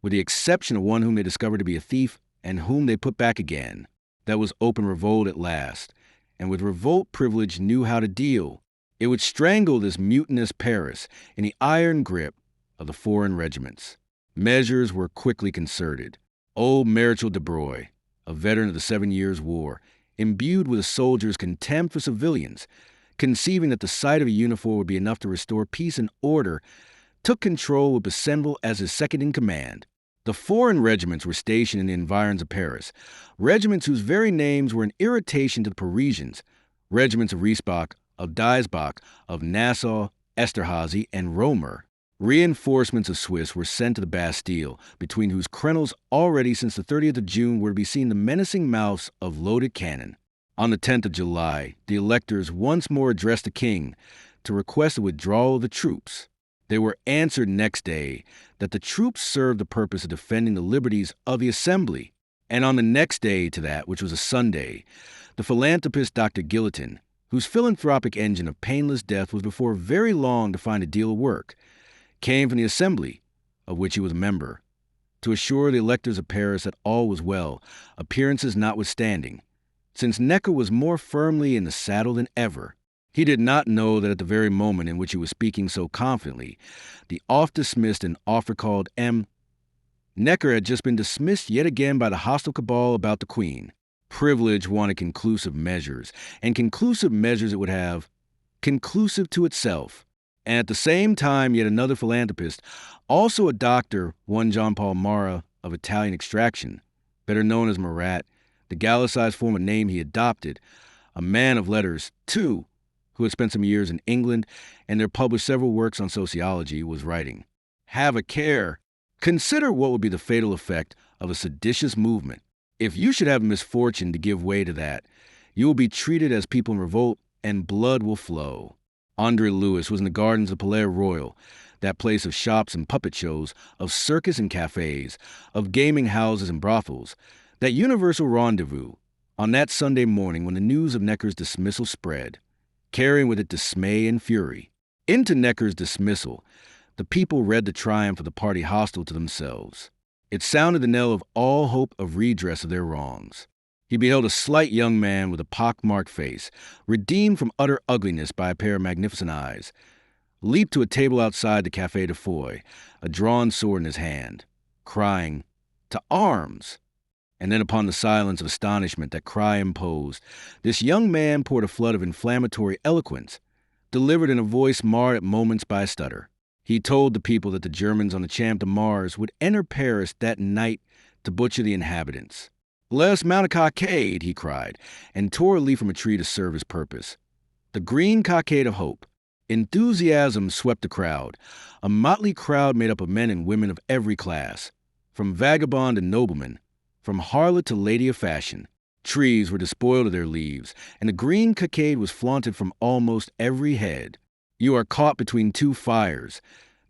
with the exception of one whom they discovered to be a thief and whom they put back again. That was open revolt at last, and with revolt privilege knew how to deal. It would strangle this mutinous Paris in the iron grip of the foreign regiments. Measures were quickly concerted. Old Marechal de Broglie, a veteran of the 7 Years' War, imbued with a soldier's contempt for civilians, conceiving that the sight of a uniform would be enough to restore peace and order, took control with Besenval as his second-in-command. The foreign regiments were stationed in the environs of Paris, regiments whose very names were an irritation to the Parisians, regiments of Riesbach, of Diesbach, of Nassau, Esterhazy, and Romer. Reinforcements of Swiss were sent to the Bastille, between whose crenels already since the 30th of June were to be seen the menacing mouths of loaded cannon. On the 10th of July, the electors once more addressed the king to request a withdrawal of the troops. They were answered next day that the troops served the purpose of defending the liberties of the Assembly. And on the next day to that, which was a Sunday, the philanthropist Dr. Guillotin, whose philanthropic engine of painless death was before very long to find a deal of work, came from the Assembly, of which he was a member, to assure the electors of Paris that all was well, appearances notwithstanding, since Necker was more firmly in the saddle than ever. He did not know that at the very moment in which he was speaking so confidently, the oft-dismissed and oft-recalled M. Necker had just been dismissed yet again by the hostile cabal about the Queen. Privilege wanted conclusive measures, and conclusive measures it would have, conclusive to itself. And at the same time, yet another philanthropist, also a doctor, one Jean-Paul Marat of Italian extraction, better known as Marat, the gallicized form of name he adopted, a man of letters, too, who had spent some years in England and there published several works on sociology, was writing, "Have a care. Consider what would be the fatal effect of a seditious movement. If you should have the misfortune to give way to that, you will be treated as people in revolt and blood will flow." André-Louis was in the gardens of Palais Royal, that place of shops and puppet shows, of circus and cafes, of gaming houses and brothels, that universal rendezvous, on that Sunday morning when the news of Necker's dismissal spread, carrying with it dismay and fury. Into Necker's dismissal, the people read the triumph of the party hostile to themselves. It sounded the knell of all hope of redress of their wrongs. He beheld a slight young man with a pock-marked face, redeemed from utter ugliness by a pair of magnificent eyes, leap to a table outside the Café de Foy, a drawn sword in his hand, crying, "To arms!" And then upon the silence of astonishment that cry imposed, this young man poured a flood of inflammatory eloquence, delivered in a voice marred at moments by a stutter. He told the people that the Germans on the Champ de Mars would enter Paris that night to butcher the inhabitants. "Let us mount a cockade," he cried, and tore a leaf from a tree to serve his purpose. The green cockade of hope. Enthusiasm swept the crowd, a motley crowd made up of men and women of every class, from vagabond to nobleman, from harlot to lady of fashion. Trees were despoiled of their leaves, and the green cockade was flaunted from almost every head. "You are caught between two fires,"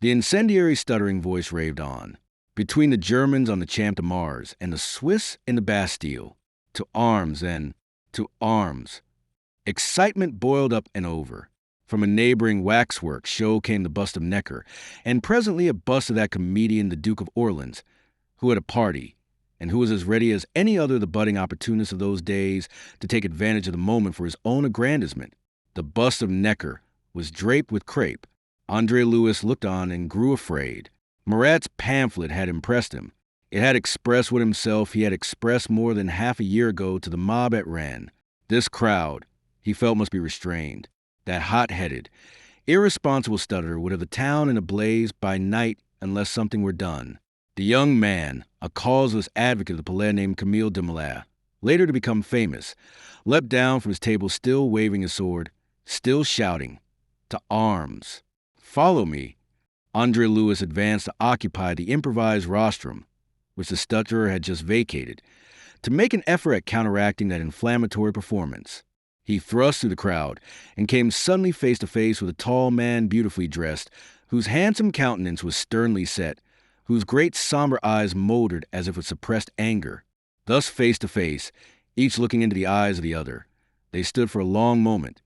the incendiary stuttering voice raved on. "Between the Germans on the Champ de Mars and the Swiss in the Bastille. To arms, then, to arms." Excitement boiled up and over. From a neighboring waxwork show came the bust of Necker, and presently a bust of that comedian, the Duke of Orleans, who had a party, and who was as ready as any other the budding opportunist of those days to take advantage of the moment for his own aggrandizement. The bust of Necker was draped with crape. André-Louis looked on and grew afraid. Marat's pamphlet had impressed him. It had expressed what himself he had expressed more than half a year ago to the mob at Rennes. This crowd, he felt, must be restrained. That hot-headed, irresponsible stutterer would have the town in a blaze by night unless something were done. The young man, a causeless advocate of the Palais named Camille Desmoulins, later to become famous, leapt down from his table still waving his sword, still shouting, "To arms! Follow me." André-Louis advanced to occupy the improvised rostrum, which the stutterer had just vacated. to make an effort at counteracting that inflammatory performance. He thrust through the crowd and came suddenly face to face with a tall man beautifully dressed, whose handsome countenance was sternly set, whose great somber eyes moldered as if with suppressed anger. Thus face to face, each looking into the eyes of the other, they stood for a long moment,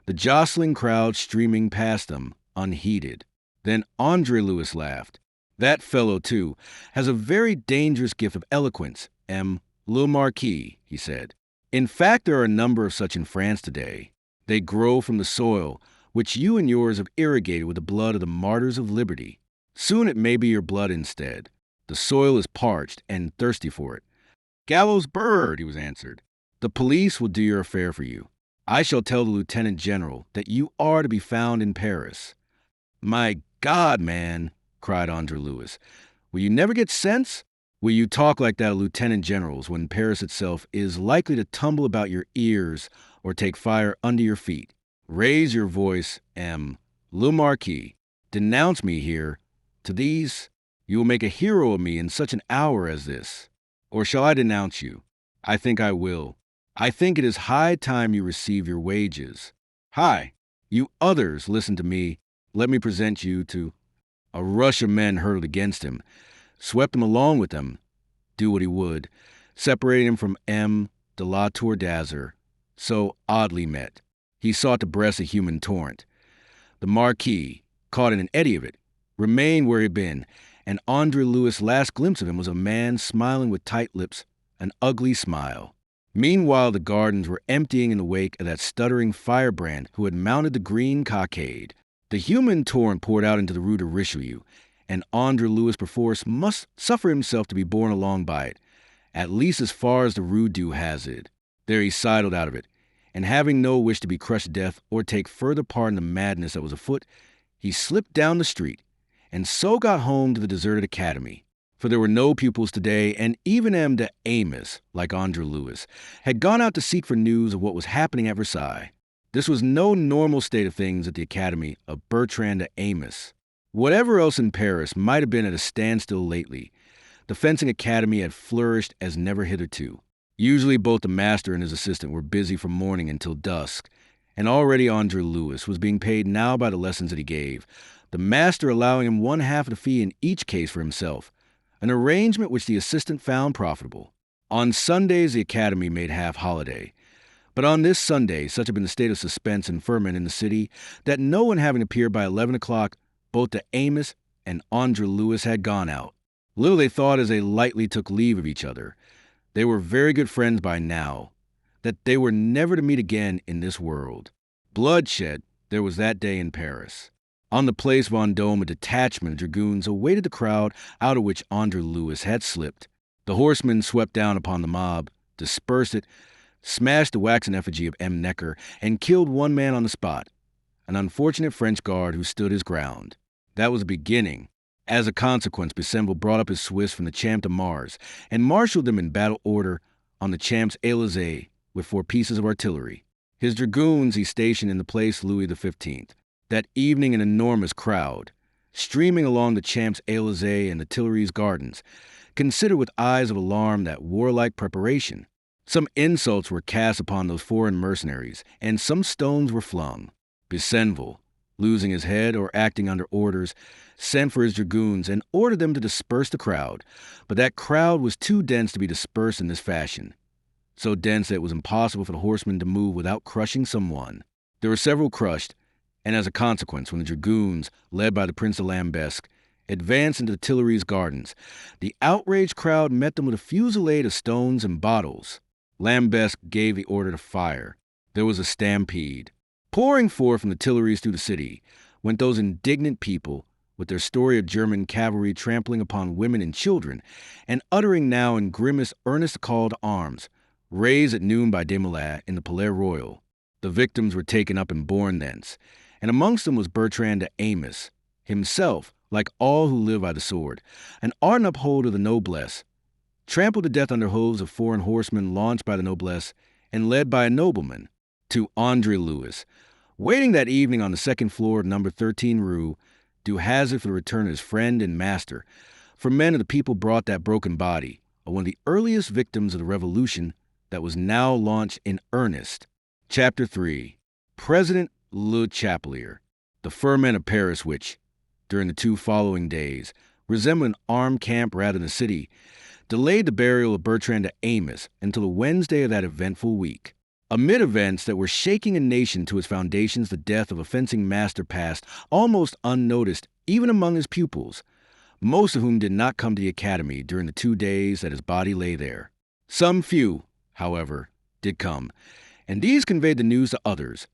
the jostling crowd streaming past them, unheeded. Then André-Louis laughed. That fellow, too, has a very dangerous gift of eloquence, Le Marquis, he said. In fact, there are a number of such in France today. They grow from the soil, which you and yours have irrigated with the blood of the martyrs of liberty. Soon it may be your blood instead. The soil is parched and thirsty for it. Gallows bird, he was answered. The police will do your affair for you. I shall tell the lieutenant general that you are to be found in Paris. My God, man, cried André-Louis. Will you never get sense? Will you talk like that of lieutenant generals when Paris itself is likely to tumble about your ears or take fire under your feet? Raise your voice, Le Marquis. Denounce me here. To these, you will make a hero of me in such an hour as this. Or shall I denounce you? I think I will. I think it is high time you receive your wages. Hi, you others, listen to me. Let me present you to... A rush of men hurtled against him, swept him along with them, do what he would, separating him from M. de la Tour d'Azur, so oddly met. He sought to breast a human torrent. The Marquis, caught in an eddy of it, remained where he had been, and André-Louis' last glimpse of him was a man smiling with tight lips, an ugly smile. Meanwhile, the gardens were emptying in the wake of that stuttering firebrand who had mounted the green cockade. The human torrent poured out into the Rue de Richelieu, and André-Louis perforce must suffer himself to be borne along by it, at least as far as the Rue du Hazard. There he sidled out of it, and having no wish to be crushed to death or take further part in the madness that was afoot, he slipped down the street, and so got home to the deserted academy. For there were no pupils today, and even M. de Amos, like André-Louis, had gone out to seek for news of what was happening at Versailles. This was no normal state of things at the academy of Bertrand de Amos. Whatever else in Paris might have been at a standstill lately, the fencing academy had flourished as never hitherto. Usually both the master and his assistant were busy from morning until dusk, and already André-Louis was being paid now by the lessons that he gave, the master allowing him one half of the fee in each case for himself, an arrangement which the assistant found profitable. On Sundays the academy made half holiday, but on this Sunday such had been the state of suspense and ferment in the city that no one having appeared by 11 o'clock, both de Amos and André-Louis had gone out. Little they thought as they lightly took leave of each other. They were very good friends by now, that they were never to meet again in this world. Bloodshed there was that day in Paris. On the Place Vendôme, a detachment of dragoons awaited the crowd out of which André-Louis had slipped. The horsemen swept down upon the mob, dispersed it, smashed the waxen effigy of M. Necker, and killed one man on the spot, an unfortunate French guard who stood his ground. That was the beginning. As a consequence, Besenval brought up his Swiss from the Champ de Mars and marshaled them in battle order on the Champs-Élysées with 4 pieces of artillery. His dragoons he stationed in the Place Louis XV. That evening an enormous crowd, streaming along the Champs-Élysées and the Tuileries gardens, considered with eyes of alarm that warlike preparation. Some insults were cast upon those foreign mercenaries, and some stones were flung. Besenval, losing his head or acting under orders, sent for his dragoons and ordered them to disperse the crowd, but that crowd was too dense to be dispersed in this fashion, so dense that it was impossible for the horsemen to move without crushing someone. There were several crushed, and as a consequence, when the dragoons, led by the Prince de Lambesc, advanced into the Tuileries gardens, the outraged crowd met them with a fusillade of stones and bottles. Lambesc gave the order to fire. There was a stampede. Pouring forth from the Tuileries through the city went those indignant people, with their story of German cavalry trampling upon women and children, and uttering now in grimmest earnest call to arms, raised at noon by Desmoulins in the Palais Royal. The victims were taken up and borne thence, and amongst them was Bertrand de Amos, himself, like all who live by the sword, an ardent upholder of the noblesse, trampled to death under hooves of foreign horsemen launched by the noblesse and led by a nobleman. To André-Louis, waiting that evening on the second floor of number 13 Rue, du Hazard for the return of his friend and master, for men of the people brought that broken body, one of the earliest victims of the revolution that was now launched in earnest. Chapter 3. President Le Chapelier, the ferment of Paris which, during the 2 following days, resembled an armed camp rather than a city, delayed the burial of Bertrand de Amos until the Wednesday of that eventful week. Amid events that were shaking a nation to its foundations, the death of a fencing master passed almost unnoticed even among his pupils, most of whom did not come to the academy during the 2 days that his body lay there. Some few, however, did come, and these conveyed the news to others,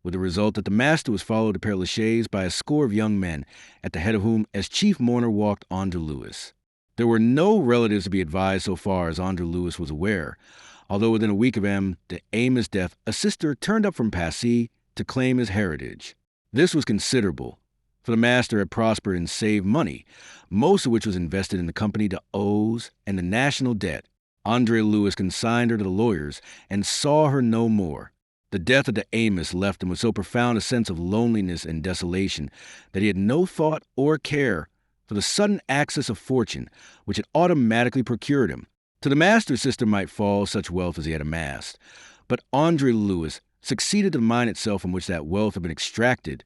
with the result that the master was followed to Père Lachaise by a score of young men, at the head of whom, as chief mourner, walked André-Louis. There were no relatives to be advised so far as André-Louis was aware, although within a week of M. de Amos' death, a sister turned up from Passy to claim his heritage. This was considerable, for the master had prospered and saved money, most of which was invested in the company de O's and the national debt. André-Louis consigned her to the lawyers and saw her no more. The death of de Amos left him with so profound a sense of loneliness and desolation that he had no thought or care for the sudden access of fortune which had automatically procured him. To the master's sister might fall such wealth as he had amassed, but André-Louis succeeded to the mine itself from which that wealth had been extracted,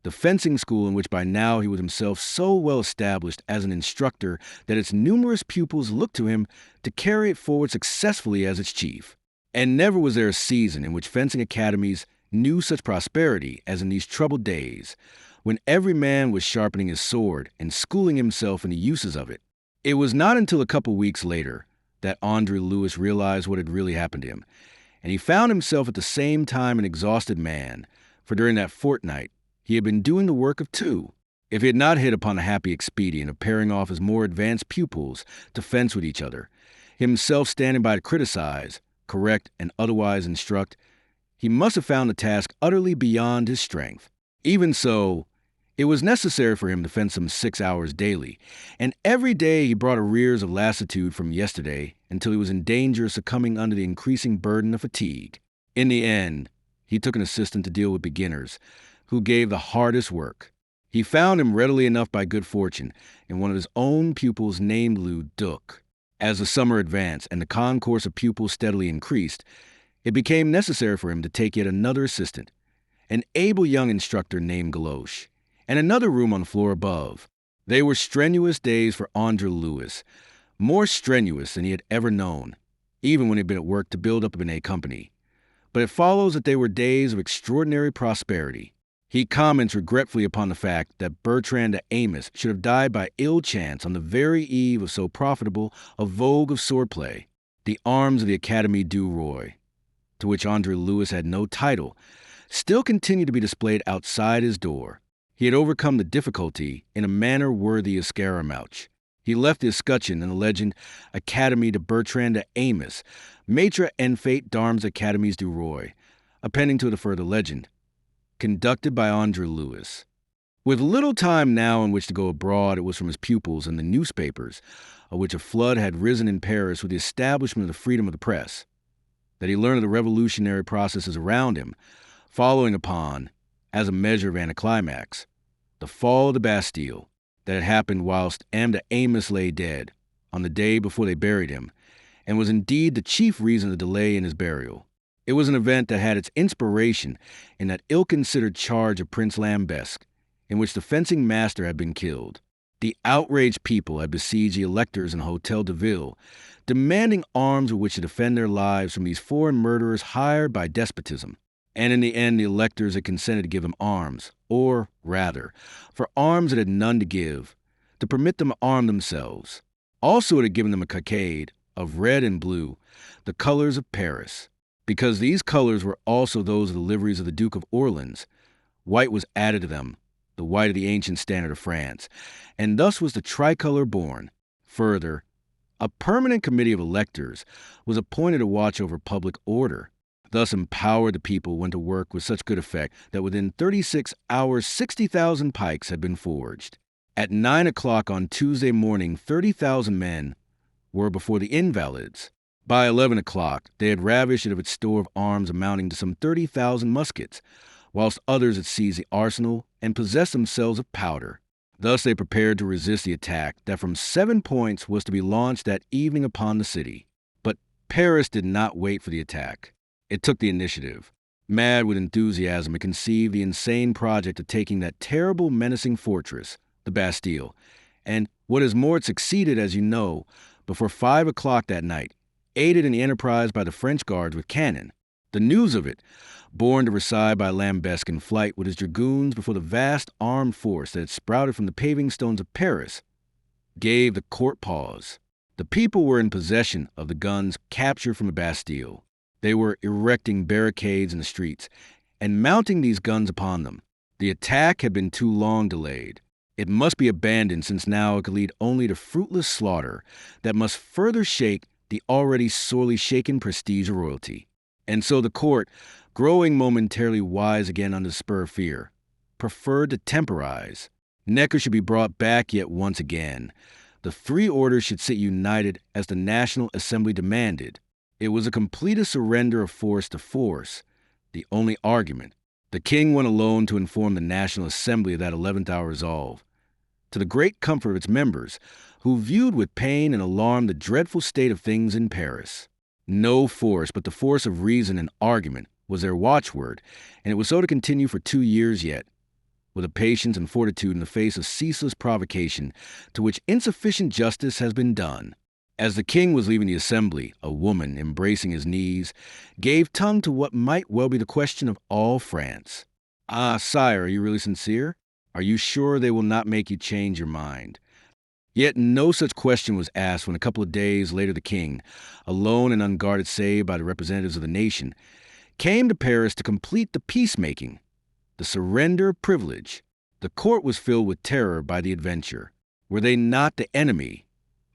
the fencing school in which by now he was himself so well established as an instructor that its numerous pupils looked to him to carry it forward successfully as its chief. And never was there a season in which fencing academies knew such prosperity as in these troubled days, when every man was sharpening his sword and schooling himself in the uses of it. It was not until a couple weeks later that André-Louis realized what had really happened to him, and he found himself at the same time an exhausted man, for during that fortnight he had been doing the work of 2. If he had not hit upon the happy expedient of pairing off his more advanced pupils to fence with each other, himself standing by to criticize, correct, and otherwise instruct, he must have found the task utterly beyond his strength. Even so, it was necessary for him to fence some 6 hours daily, and every day he brought arrears of lassitude from yesterday until he was in danger of succumbing under the increasing burden of fatigue. In the end, he took an assistant to deal with beginners, who gave the hardest work. He found him readily enough by good fortune in one of his own pupils named Duc. As the summer advanced and the concourse of pupils steadily increased, it became necessary for him to take yet another assistant, an able young instructor named Galoche, and another room on the floor above. They were strenuous days for André-Louis, more strenuous than he had ever known, even when he had been at work to build up a Binet company. But it follows that they were days of extraordinary prosperity. He comments regretfully upon the fact that Bertrand de Amos should have died by ill chance on the very eve of so profitable a vogue of swordplay. The arms of the Académie du Roi, to which André-Louis had no title, still continued to be displayed outside his door. He had overcome the difficulty in a manner worthy of Scaramouche. He left the escutcheon and the legend Académie de Bertrand de Amos, Maître en fait d'armes Académies du Roi, appending to the further legend, conducted by André-Louis. With little time now in which to go abroad, it was from his pupils and the newspapers, of which a flood had risen in Paris with the establishment of the freedom of the press, that he learned of the revolutionary processes around him, following upon, as a measure of anticlimax, the fall of the Bastille that had happened whilst M. de Amos lay dead, on the day before they buried him, and was indeed the chief reason of the delay in his burial. It was an event that had its inspiration in that ill-considered charge of Prince Lambesc, in which the fencing master had been killed. The outraged people had besieged the electors in the Hôtel de Ville, demanding arms with which to defend their lives from these foreign murderers hired by despotism. And in the end, the electors had consented to give them arms, or, rather, for arms that had none to give, to permit them to arm themselves. Also it had given them a cockade of red and blue, the colors of Paris. Because these colors were also those of the liveries of the Duke of Orleans, white was added to them, the white of the ancient standard of France, and thus was the tricolor born. Further, a permanent committee of electors was appointed to watch over public order. Thus empowered, the people went to work with such good effect that within 36 hours 60,000 pikes had been forged. At 9 o'clock on Tuesday morning, 30,000 men were before the Invalides. By 11 o'clock, they had ravished it of its store of arms amounting to some 30,000 muskets, whilst others had seized the arsenal and possessed themselves of powder. Thus they prepared to resist the attack that from 7 points was to be launched that evening upon the city. But Paris did not wait for the attack. It took the initiative. Mad with enthusiasm, it conceived the insane project of taking that terrible, menacing fortress, the Bastille. And what is more, it succeeded, as you know, before 5 o'clock that night, aided in the enterprise by the French guards with cannon. The news of it, borne to Versailles by Lambesc in flight with his dragoons before the vast armed force that had sprouted from the paving stones of Paris, gave the court pause. The people were in possession of the guns captured from the Bastille. They were erecting barricades in the streets and mounting these guns upon them. The attack had been too long delayed. It must be abandoned, since now it could lead only to fruitless slaughter that must further shake the already sorely shaken prestige of royalty. And so the court, growing momentarily wise again under the spur of fear, preferred to temporize. Necker should be brought back yet once again. The 3 orders should sit united as the National Assembly demanded. It was a complete surrender of force to force, the only argument. The king went alone to inform the National Assembly of that 11th hour resolve, to the great comfort of its members, who viewed with pain and alarm the dreadful state of things in Paris. No force but the force of reason and argument was their watchword, and it was so to continue for 2 years yet, with a patience and fortitude in the face of ceaseless provocation to which insufficient justice has been done. As the king was leaving the assembly, a woman, embracing his knees, gave tongue to what might well be the question of all France. "Ah, sire, are you really sincere? Are you sure they will not make you change your mind?" Yet no such question was asked when a couple of days later the king, alone and unguarded save by the representatives of the nation, came to Paris to complete the peacemaking, the surrender of privilege. The court was filled with terror by the adventure. Were they not the enemy,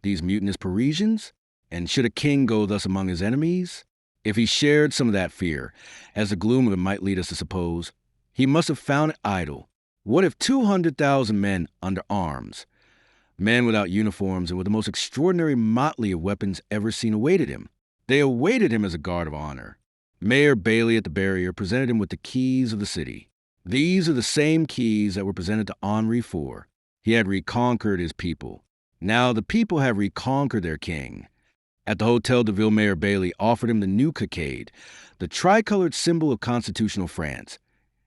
these mutinous Parisians? And should a king go thus among his enemies? If he shared some of that fear, as the gloom of it might lead us to suppose, he must have found it idle. What if 200,000 men under arms, men without uniforms and with the most extraordinary motley of weapons ever seen, awaited him? They awaited him as a guard of honor. Mayor Bailey at the barrier presented him with the keys of the city. These are the same keys that were presented to Henri IV. He had reconquered his people. Now the people have reconquered their king. At the Hotel de Ville, Mayor Bailey offered him the new cockade, the tricolored symbol of constitutional France.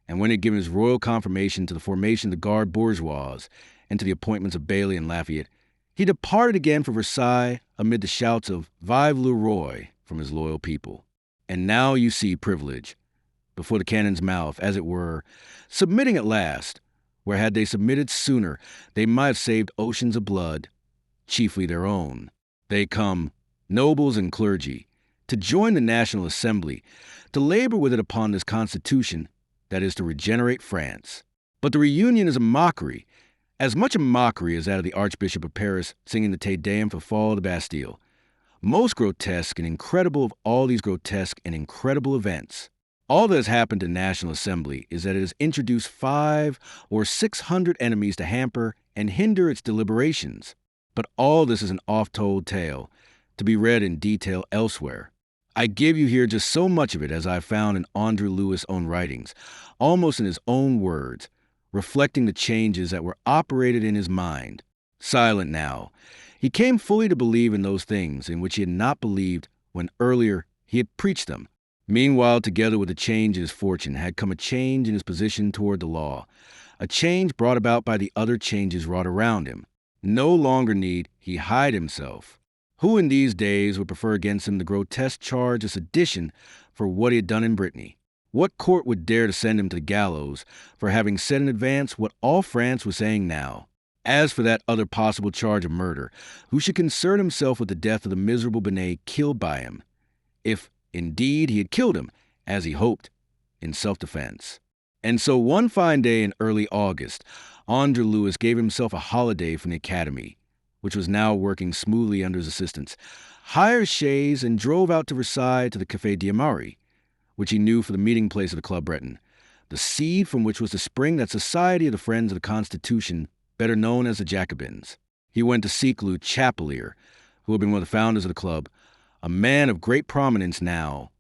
And when he had given his royal confirmation to the formation of the Garde Bourgeois and to the appointments of Bailey and Lafayette, he departed again for Versailles amid the shouts of "Vive le Roi" from his loyal people. And now you see privilege, before the cannon's mouth, as it were, submitting at last, where had they submitted sooner, they might have saved oceans of blood, chiefly their own. They come, nobles and clergy, to join the National Assembly, to labor with it upon this Constitution that is to regenerate France. But the reunion is a mockery, as much a mockery as that of the Archbishop of Paris singing the Te Deum for fall of the Bastille. Most grotesque and incredible of all these grotesque and incredible events, all that has happened to the National Assembly is that it has introduced 500 or 600 enemies to hamper and hinder its deliberations. But all this is an oft-told tale, to be read in detail elsewhere. I give you here just so much of it as I found in André-Louis' own writings, almost in his own words, reflecting the changes that were operated in his mind. Silent now, he came fully to believe in those things in which he had not believed when earlier he had preached them. Meanwhile, together with the change in his fortune had come a change in his position toward the law, a change brought about by the other changes wrought around him. No longer need he hide himself. Who in these days would prefer against him the grotesque charge of sedition for what he had done in Brittany? What court would dare to send him to the gallows for having said in advance what all France was saying now? As for that other possible charge of murder, who should concern himself with the death of the miserable Benet killed by him, if indeed he had killed him, as he hoped, in self-defense? And so one fine day in early August, André-Louis gave himself a holiday from the academy, which was now working smoothly under his assistance, hired a chaise and drove out to Versailles to the Café d'Amaury, which he knew for the meeting place of the Club Breton, the seed from which was to spring that society of the Friends of the Constitution, better known as the Jacobins. He went to seek Le Chapelier, who had been one of the founders of the club, a man of great prominence now,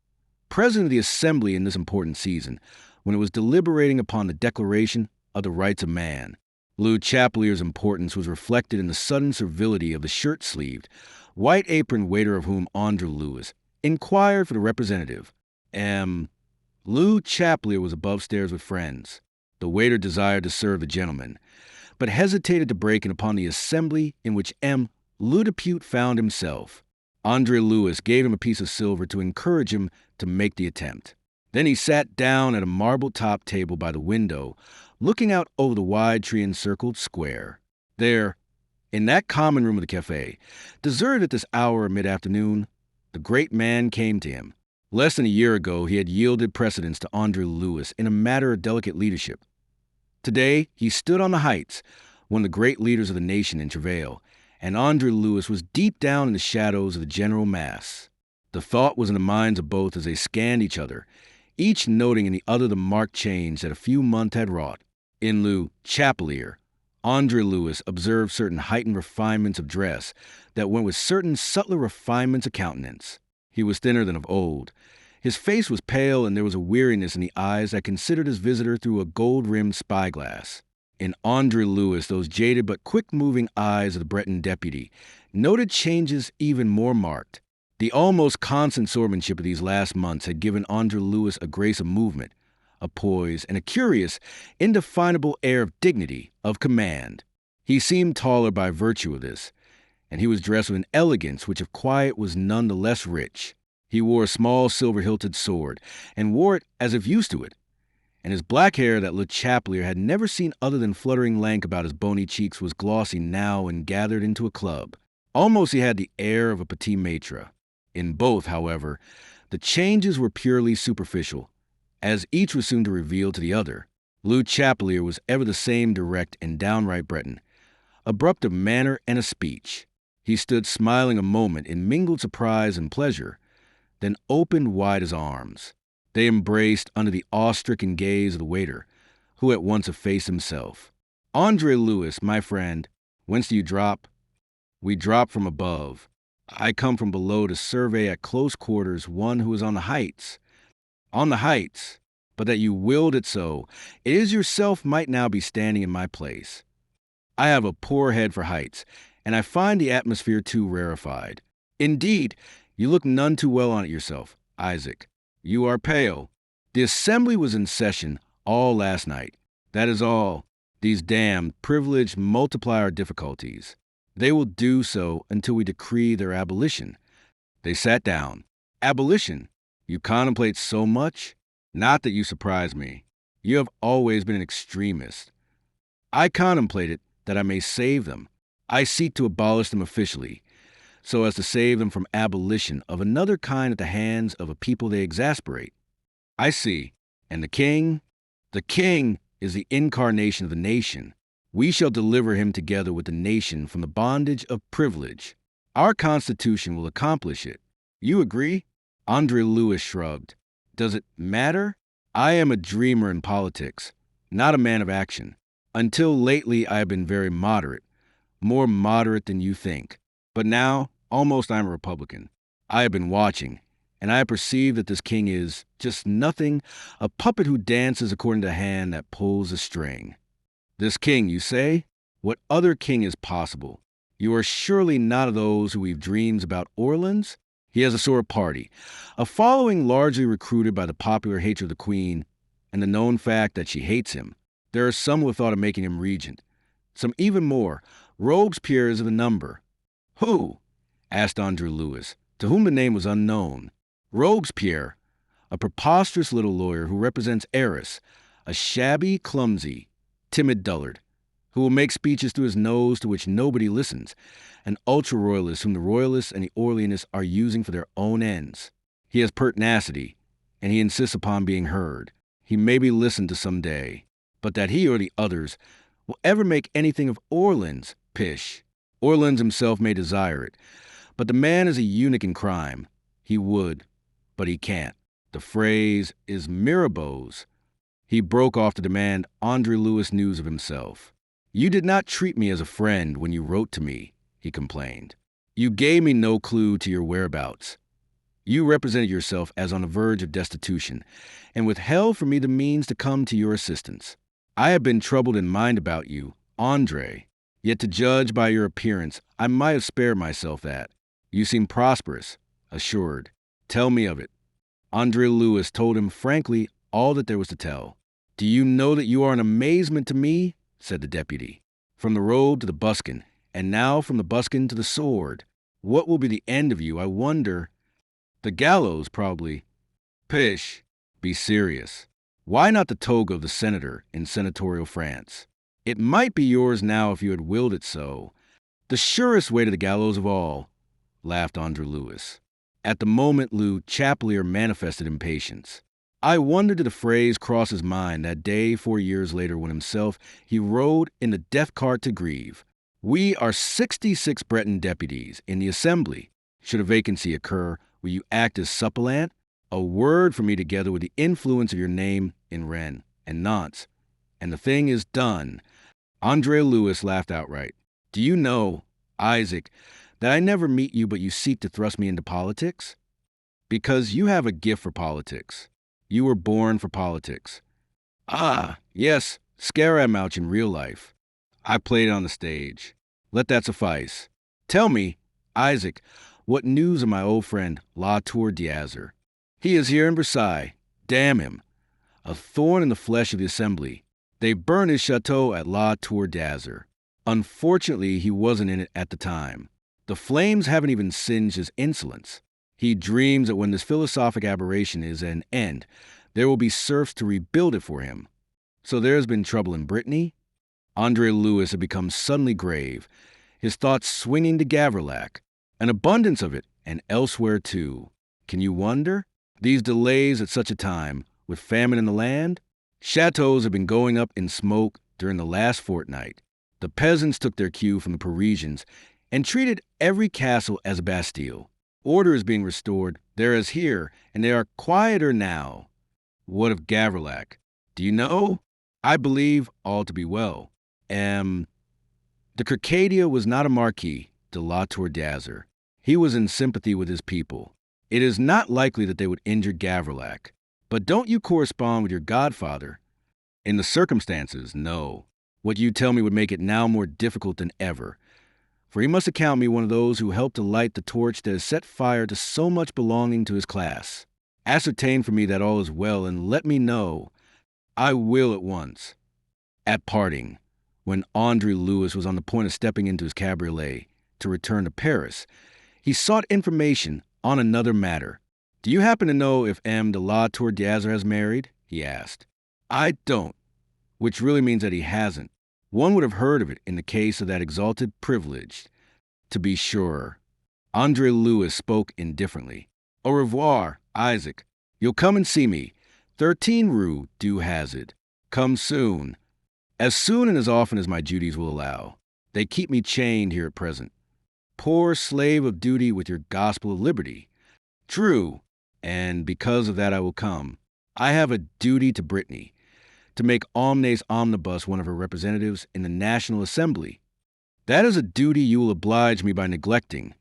president of the Assembly in this important season, when it was deliberating upon the Declaration of the Rights of Man. Lou Chaplier's importance was reflected in the sudden servility of the shirt-sleeved, white-aproned waiter of whom André-Louis inquired for the representative. Lou Chaplier was above stairs with friends. The waiter desired to serve the gentleman, but hesitated to break in upon the assembly in which Lou Depute found himself. André-Louis gave him a piece of silver to encourage him to make the attempt. Then he sat down at a marble-topped table by the window, looking out over the wide tree-encircled square. There, in that common room of the cafe, deserted at this hour of mid-afternoon, the great man came to him. Less than a year ago, he had yielded precedence to André-Louis in a matter of delicate leadership. Today, he stood on the heights, one of the great leaders of the nation in travail, and André-Louis was deep down in the shadows of the general mass. The thought was in the minds of both as they scanned each other, each noting in the other the marked change that a few months had wrought. In Lou Chaplier, André-Louis observed certain heightened refinements of dress that went with certain subtler refinements of countenance. He was thinner than of old. His face was pale, and there was a weariness in the eyes that considered his visitor through a gold-rimmed spyglass. In André-Louis, those jaded but quick-moving eyes of the Breton deputy noted changes even more marked. The almost constant swordsmanship of these last months had given André-Louis a grace of movement, a poise, and a curious, indefinable air of dignity, of command. He seemed taller by virtue of this, and he was dressed with an elegance which if quiet was none the less rich. He wore a small silver-hilted sword, and wore it as if used to it, and his black hair that Le Chaplier had never seen other than fluttering lank about his bony cheeks was glossy now and gathered into a club. Almost he had the air of a petit maître. In both, however, the changes were purely superficial, as each was soon to reveal to the other. Lou Chaplier was ever the same direct and downright Breton, abrupt of manner and of speech. He stood smiling a moment in mingled surprise and pleasure, then opened wide his arms. They embraced under the awe-stricken gaze of the waiter, who at once effaced himself. André-Louis, my friend, whence do you drop? We drop from above. I come from below to survey at close quarters one who is on the heights. On the heights, but that you willed it so, it is yourself might now be standing in my place. I have a poor head for heights, and I find the atmosphere too rarefied. Indeed, you look none too well on it yourself, Isaac. You are pale. The assembly was in session all last night. That is all. These damned, privileged multiply our difficulties. They will do so until we decree their abolition. They sat down. Abolition? You contemplate so much? Not that you surprise me. You have always been an extremist. I contemplate it that I may save them. I seek to abolish them officially, so as to save them from abolition of another kind at the hands of a people they exasperate. I see. And the king? The king is the incarnation of the nation. We shall deliver him together with the nation from the bondage of privilege. Our Constitution will accomplish it. You agree? André-Louis shrugged. Does it matter? I am a dreamer in politics, not a man of action. Until lately, I have been very moderate, more moderate than you think. But now, almost I am a Republican. I have been watching, and I have perceived that this king is just nothing, a puppet who dances according to the hand that pulls the string. This king, you say? What other king is possible? You are surely not of those who weave dreams about Orleans? He has a sort of party, a following largely recruited by the popular hatred of the queen and the known fact that she hates him. There are some who have thought of making him regent. Some even more. Robespierre is of the number. Who? Asked André-Louis, to whom the name was unknown. Robespierre, a preposterous little lawyer who represents Eris, a shabby, clumsy, timid dullard, who will make speeches through his nose to which nobody listens, an ultra-royalist whom the royalists and the Orleanists are using for their own ends. He has pertinacity, and he insists upon being heard. He may be listened to some day, but that he or the others will ever make anything of Orleans, pish. Orleans himself may desire it, but the man is a eunuch in crime. He would, but he can't. The phrase is Mirabeau's. He broke off to demand André-Louis news of himself. You did not treat me as a friend when you wrote to me, he complained. You gave me no clue to your whereabouts. You represented yourself as on the verge of destitution, and withheld from me the means to come to your assistance. I have been troubled in mind about you André, yet to judge by your appearance, I might have spared myself that. You seem prosperous, assured. Tell me of it. André-Louis told him frankly all that there was to tell. Do you know that you are an amazement to me? Said the deputy. From the robe to the buskin, and now from the buskin to the sword. What will be the end of you, I wonder? The gallows, probably. Pish. Be serious. Why not the toga of the senator in senatorial France? It might be yours now if you had willed it so. The surest way to the gallows of all, laughed André-Louis. At the moment, Le Chapelier manifested impatience. I wonder did the phrase cross his mind that day 4 years later when himself he rode in the death cart to grieve. We are 66 Breton deputies in the assembly. Should a vacancy occur, will you act as suppleant? A word for me together with the influence of your name in Rennes and Nantes, and the thing is done. André-Louis laughed outright. Do you know, Isaac, that I never meet you but you seek to thrust me into politics? Because you have a gift for politics. You were born for politics. Ah, yes, Scaramouche in real life. I played it on the stage. Let that suffice. Tell me, Isaac, what news of my old friend La Tour d'Azur? He is here in Versailles. Damn him. A thorn in the flesh of the assembly. They burned his chateau at La Tour d'Azur. Unfortunately, he wasn't in it at the time. The flames haven't even singed his insolence. He dreams that when this philosophic aberration is at an end, there will be serfs to rebuild it for him. So there has been trouble in Brittany? André-Louis had become suddenly grave, his thoughts swinging to Gavrillac. An abundance of it, and elsewhere too. Can you wonder? These delays at such a time, with famine in the land? Chateaus have been going up in smoke during the last fortnight. The peasants took their cue from the Parisians and treated every castle as a Bastille. Order is being restored there as here, and they are quieter now. What of Gavrillac? Do you know? I believe all to be well. The Circadia was not a Marquis de La Tour d'Azur. He was in sympathy with his people. It is not likely that they would injure Gavrillac. But don't you correspond with your godfather? In the circumstances, no. What you tell me would make it now more difficult than ever. For he must account me one of those who helped to light the torch that has set fire to so much belonging to his class. Ascertain for me that all is well, and let me know. I will at once. At parting, when André-Louis was on the point of stepping into his cabriolet to return to Paris, he sought information on another matter. Do you happen to know if M. de La Tour d'Azur has married? He asked. I don't, which really means that he hasn't. One would have heard of it in the case of that exalted privileged. To be sure. André-Louis spoke indifferently. Au revoir, Isaac. You'll come and see me. 13 Rue du Hazard. Come soon. As soon and as often as my duties will allow. They keep me chained here at present. Poor slave of duty with your gospel of liberty. True, and because of that I will come. I have a duty to Brittany, to make Omnes Omnibus one of her representatives in the National Assembly. That is a duty you will oblige me by neglecting,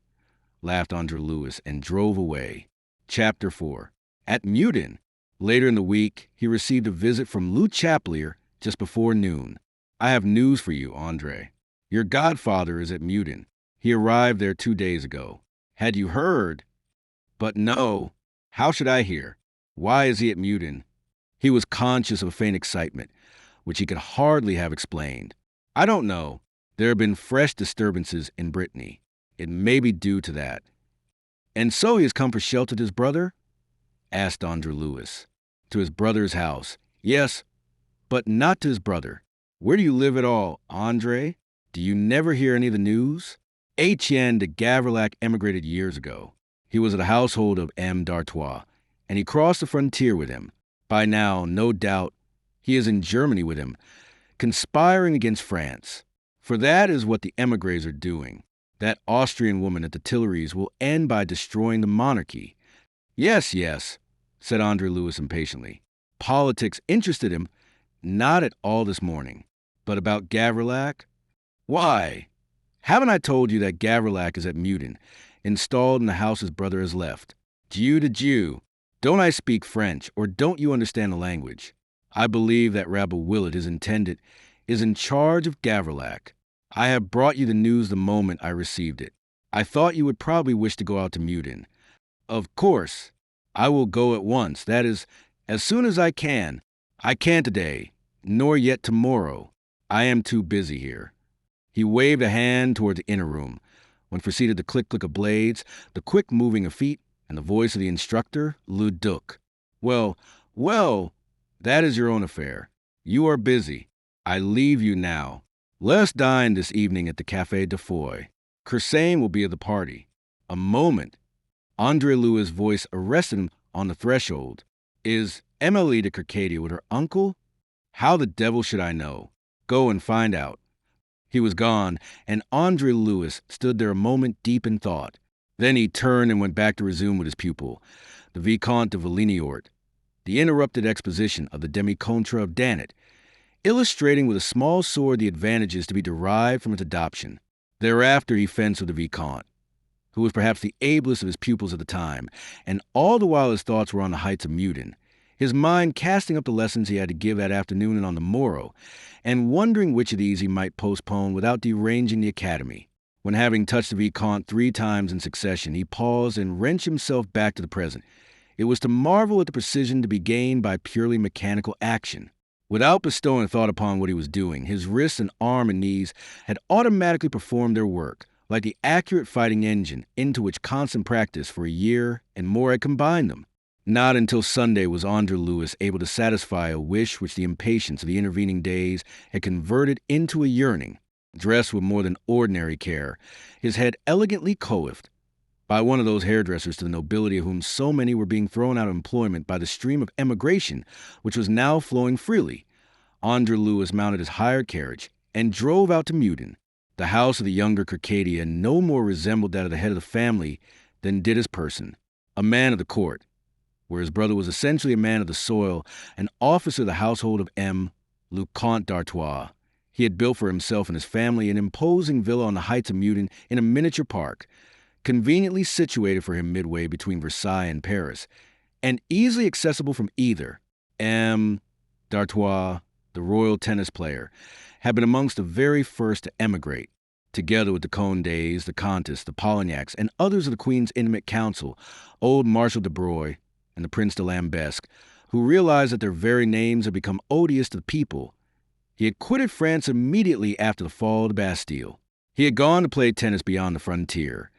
laughed André-Louis and drove away. Chapter 4. At Meudon, later in the week, he received a visit from Le Chapelier just before noon. I have news for you, André. Your godfather is at Meudon. He arrived there 2 days ago. Had you heard? But no. How should I hear? Why is he at Meudon? He was conscious of a faint excitement, which he could hardly have explained. I don't know. There have been fresh disturbances in Brittany. It may be due to that. And so he has come for shelter to his brother? Asked André-Louis. To his brother's house. Yes, but not to his brother. Where do you live at all, André? Do you never hear any of the news? Etienne de Gavrillac emigrated years ago. He was of the household of M. d'Artois, and he crossed the frontier with him. By now, no doubt, he is in Germany with him, conspiring against France. For that is what the émigrés are doing. That Austrian woman at the Tuileries will end by destroying the monarchy. Yes, yes, said André-Louis impatiently. Politics interested him, not at all this morning. But about Gavrillac? Why? Haven't I told you that Gavrillac is at Meudon, installed in the house his brother has left? Dieu de Dieu. Don't I speak French, or don't you understand the language? I believe that Rabbi Willett is intended is in charge of Gavrilac. I have brought you the news the moment I received it. I thought you would probably wish to go out to Mudin. Of course, I will go at once, that is, as soon as I can. I can't today, nor yet tomorrow. I am too busy here." He waved a hand toward the inner room, when proceeded the click-click of blades, the quick moving of feet, and the voice of the instructor, Le Duc. Well, that is your own affair. You are busy. I leave you now. Let us dine this evening at the Café de Foy. Cursain will be at the party." A moment. André-Louis' voice arrested him on the threshold. "Is Emily de Circadia with her uncle? How the devil should I know? Go and find out." He was gone, and André-Louis stood there a moment deep in thought. Then he turned and went back to resume with his pupil, the Vicomte de Villeniort, the interrupted exposition of the demi-contre of Danet, illustrating with a small sword the advantages to be derived from its adoption. Thereafter he fenced with the Vicomte, who was perhaps the ablest of his pupils at the time, and all the while his thoughts were on the heights of Mudin, his mind casting up the lessons he had to give that afternoon and on the morrow, and wondering which of these he might postpone without deranging the academy. When, having touched the Vicomte 3 times in succession, he paused and wrenched himself back to the present, it was to marvel at the precision to be gained by purely mechanical action. Without bestowing thought upon what he was doing, his wrists and arm and knees had automatically performed their work, like the accurate fighting engine into which constant practice for a year and more had combined them. Not until Sunday was André-Louis able to satisfy a wish which the impatience of the intervening days had converted into a yearning. Dressed with more than ordinary care, his head elegantly coiffed, by one of those hairdressers to the nobility of whom so many were being thrown out of employment by the stream of emigration which was now flowing freely, André-Louis mounted his hired carriage and drove out to Mudin. The house of the younger Circadia no more resembled that of the head of the family than did his person, a man of the court, where his brother was essentially a man of the soil, an officer of the household of Le Comte d'Artois. He had built for himself and his family an imposing villa on the heights of Mudin in a miniature park, conveniently situated for him midway between Versailles and Paris, and easily accessible from either. D'Artois, the royal tennis player, had been amongst the very first to emigrate, together with the Condés, the Comtesse, the Polignacs, and others of the Queen's intimate council, old Marshal de Broglie and the Prince de Lambesc, who realized that their very names had become odious to the people. He had quitted France immediately after the fall of the Bastille. He had gone to play tennis beyond the frontier,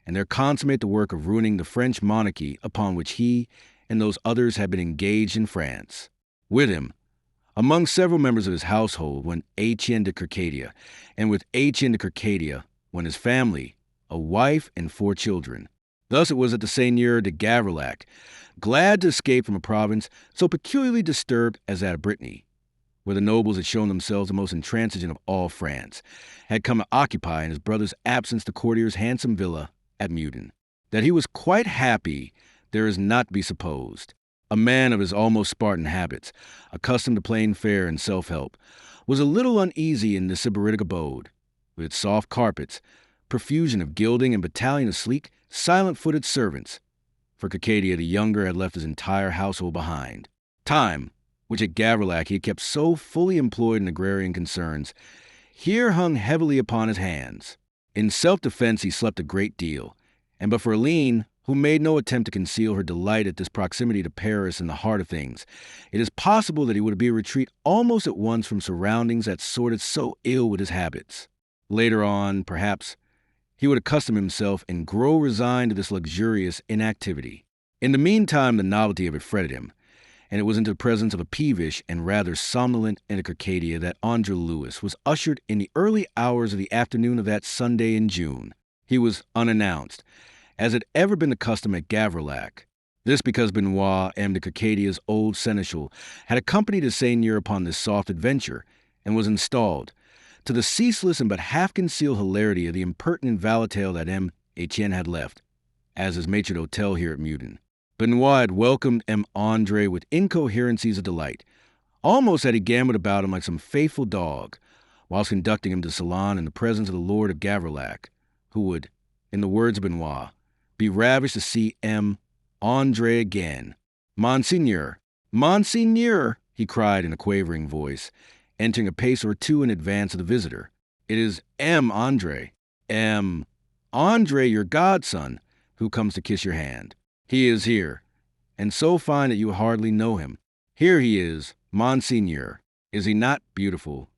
and there consummated the work of ruining the French monarchy upon which he and those others had been engaged in France. With him, among several members of his household, went Etienne de Circadia, and with Etienne de Circadia went his family, a wife and 4 children. Thus it was that the Seigneur de Gavrilac, glad to escape from a province so peculiarly disturbed as that of Brittany, where the nobles had shown themselves the most intransigent of all France, had come to occupy in his brother's absence the courtier's handsome villa at Mudin. That he was quite happy there is not to be supposed. A man of his almost Spartan habits, accustomed to plain fare and self-help, was a little uneasy in the sybaritic abode, with its soft carpets, profusion of gilding, and battalion of sleek, silent-footed servants. For Circadia the younger had left his entire household behind. Time, which at Gavrilac he had kept so fully employed in agrarian concerns, here hung heavily upon his hands. In self-defense he slept a great deal, and but for Aline, who made no attempt to conceal her delight at this proximity to Paris and the heart of things, it is possible that he would be a retreat almost at once from surroundings that sorted so ill with his habits. Later on, perhaps, he would accustom himself and grow resigned to this luxurious inactivity. In the meantime, the novelty of it fretted him, and it was into the presence of a peevish and rather somnolent Circadia that André-Louis was ushered in the early hours of the afternoon of that Sunday in June. He was unannounced, as had ever been the custom at Gavrilac. This because Benoit, M. de Circadia's old seneschal, had accompanied his seigneur upon this soft adventure, and was installed, to the ceaseless and but half-concealed hilarity of the impertinent valetale that M. Etienne had left, as his maitre d'hotel here at Mudin. Benoit had welcomed M. André with incoherencies of delight, almost had he gamboled about him like some faithful dog, whilst conducting him to the salon in the presence of the lord of Gavrilac, who would, in the words of Benoit, be ravished to see M. André again. Monseigneur, he cried in a quavering voice, entering a pace or two in advance of the visitor. "It is André. André, your godson, who comes to kiss your hand. He is here, and so fine that you hardly know him. Here he is, Monseigneur. Is he not beautiful?"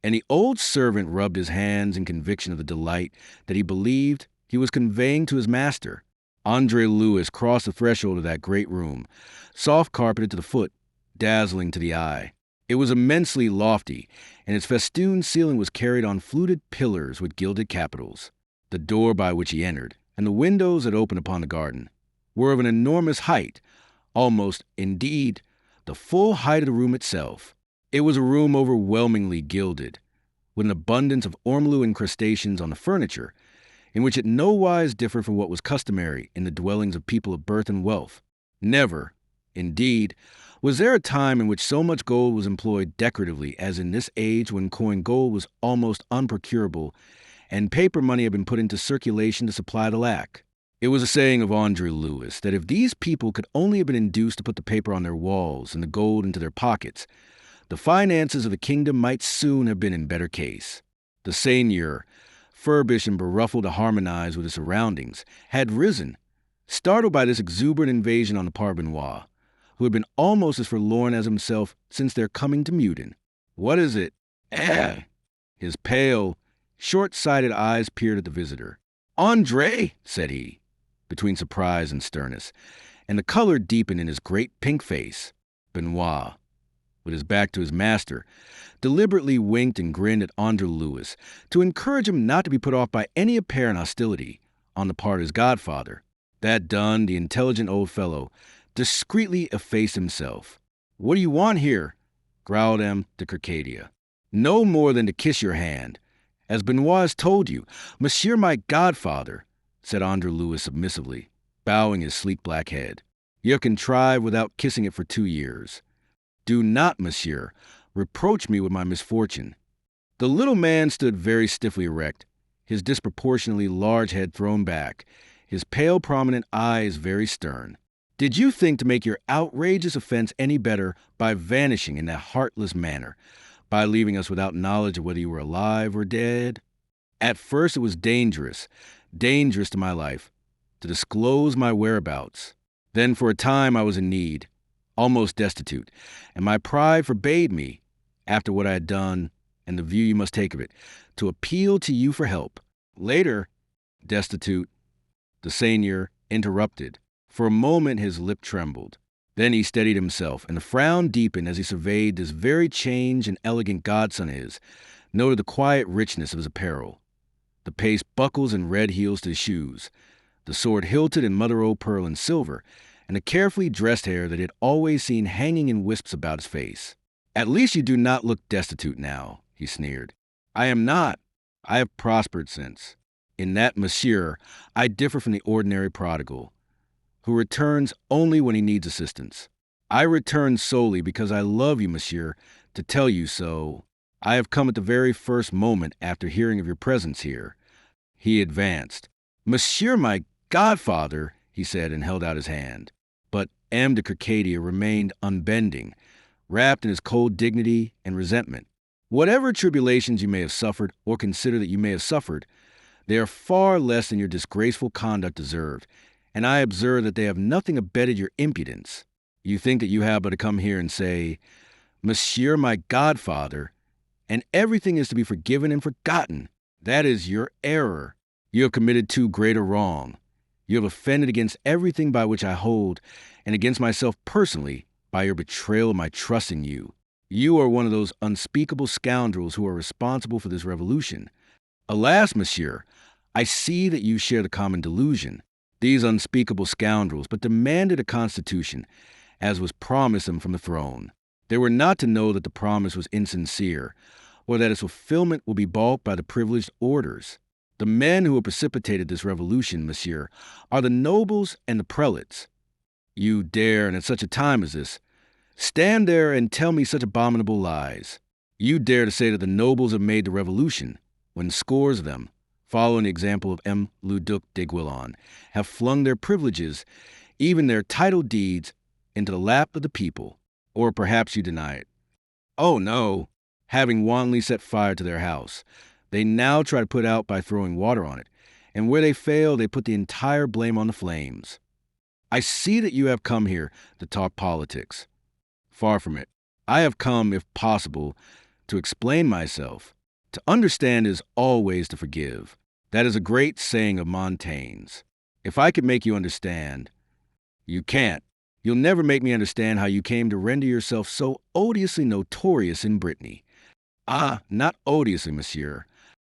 And the old servant rubbed his hands in conviction of the delight that he believed he was conveying to his master. André-Louis crossed the threshold of that great room, soft carpeted to the foot, dazzling to the eye. It was immensely lofty, and its festooned ceiling was carried on fluted pillars with gilded capitals. The door by which he entered, and the windows that opened upon the garden, were of an enormous height, almost, indeed, the full height of the room itself. It was a room overwhelmingly gilded, with an abundance of ormolu incrustations on the furniture, in which it nowise differed from what was customary in the dwellings of people of birth and wealth. Never, indeed, was there a time in which so much gold was employed decoratively as in this age when coined gold was almost unprocurable, and paper money had been put into circulation to supply the lack. It was a saying of André-Louis that if these people could only have been induced to put the paper on their walls and the gold into their pockets, the finances of the kingdom might soon have been in better case. The seigneur, furbished and beruffled to harmonize with his surroundings, had risen, startled by this exuberant invasion on the part of Benoit, who had been almost as forlorn as himself since their coming to Meudon. "What is it?" His pale, short-sighted eyes peered at the visitor. "André," said he, between surprise and sternness, and the color deepened in his great pink face. Benoit, with his back to his master, deliberately winked and grinned at André-Louis to encourage him not to be put off by any apparent hostility on the part of his godfather. That done, the intelligent old fellow discreetly effaced himself. "What do you want here?" growled M. de Circadia. "No more than to kiss your hand, as Benoit has told you. Monsieur my godfather," said André-Louis submissively, bowing his sleek black head. "You have contrived without kissing it for 2 years. Do not, monsieur, reproach me with my misfortune." The little man stood very stiffly erect, his disproportionately large head thrown back, his pale prominent eyes very stern. "Did you think to make your outrageous offense any better by vanishing in that heartless manner, by leaving us without knowledge of whether you were alive or dead? At first it was dangerous to my life, to disclose my whereabouts. Then for a time I was in need, almost destitute, and my pride forbade me, after what I had done and the view you must take of it, to appeal to you for help. Later, destitute," the seigneur interrupted. For a moment his lip trembled. Then he steadied himself, and the frown deepened as he surveyed this very changed and elegant godson of his, noted the quiet richness of his apparel, the paste buckles and red heels to his shoes, the sword hilted in mother-o'-pearl and silver, and the carefully dressed hair that he had always seen hanging in wisps about his face. "At least you do not look destitute now," he sneered. "I am not. I have prospered since. In that, monsieur, I differ from the ordinary prodigal, who returns only when he needs assistance. I return solely because I love you, monsieur, to tell you so. I have come at the very first moment after hearing of your presence here." He advanced. "Monsieur, my godfather," he said, and held out his hand. But M. de Circadia remained unbending, wrapped in his cold dignity and resentment. "Whatever tribulations you may have suffered, or consider that you may have suffered, they are far less than your disgraceful conduct deserved, and I observe that they have nothing abetted your impudence. You think that you have but to come here and say, 'Monsieur, my godfather,' and everything is to be forgiven and forgotten. That is your error. You have committed too great a wrong. You have offended against everything by which I hold, and against myself personally, by your betrayal of my trust in you. You are one of those unspeakable scoundrels who are responsible for this revolution. Alas, monsieur, I see that you share the common delusion. These unspeakable scoundrels but demanded a constitution, as was promised them from the throne. They were not to know that the promise was insincere, or that its fulfillment will be balked by the privileged orders. The men who have precipitated this revolution, monsieur, are the nobles and the prelates. You dare, and at such a time as this, stand there and tell me such abominable lies. You dare to say that the nobles have made the revolution, when scores of them, following the example of M. le Duc d'Aiguillon, have flung their privileges, even their title deeds, into the lap of the people. Or perhaps you deny it." "Oh, no. having wantonly set fire to their house. They now try to put out by throwing water on it, and where they fail, they put the entire blame on the flames. I see that you have come here to talk politics. Far from it. I have come, if possible, to explain myself. To understand is always to forgive. That is a great saying of Montaigne's. If I could make you understand, you can't. You'll never make me understand how you came to render yourself so odiously notorious in Brittany. Ah, not odiously, monsieur.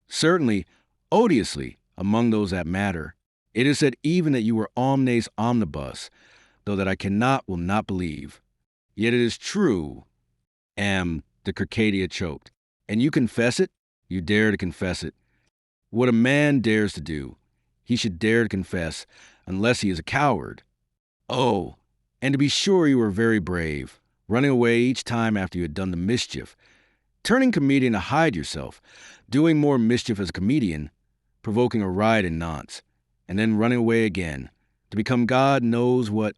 Certainly, odiously, among those that matter. It is said even that you were omnes omnibus, though that I will not believe. Yet it is true. The Circadia choked. And you confess it? You dare to confess it. What a man dares to do, he should dare to confess, unless he is a coward. Oh, and to be sure you were very brave, running away each time after you had done the mischief, turning comedian to hide yourself, doing more mischief as a comedian, provoking a riot in Nantes, and then running away again, to become God knows what,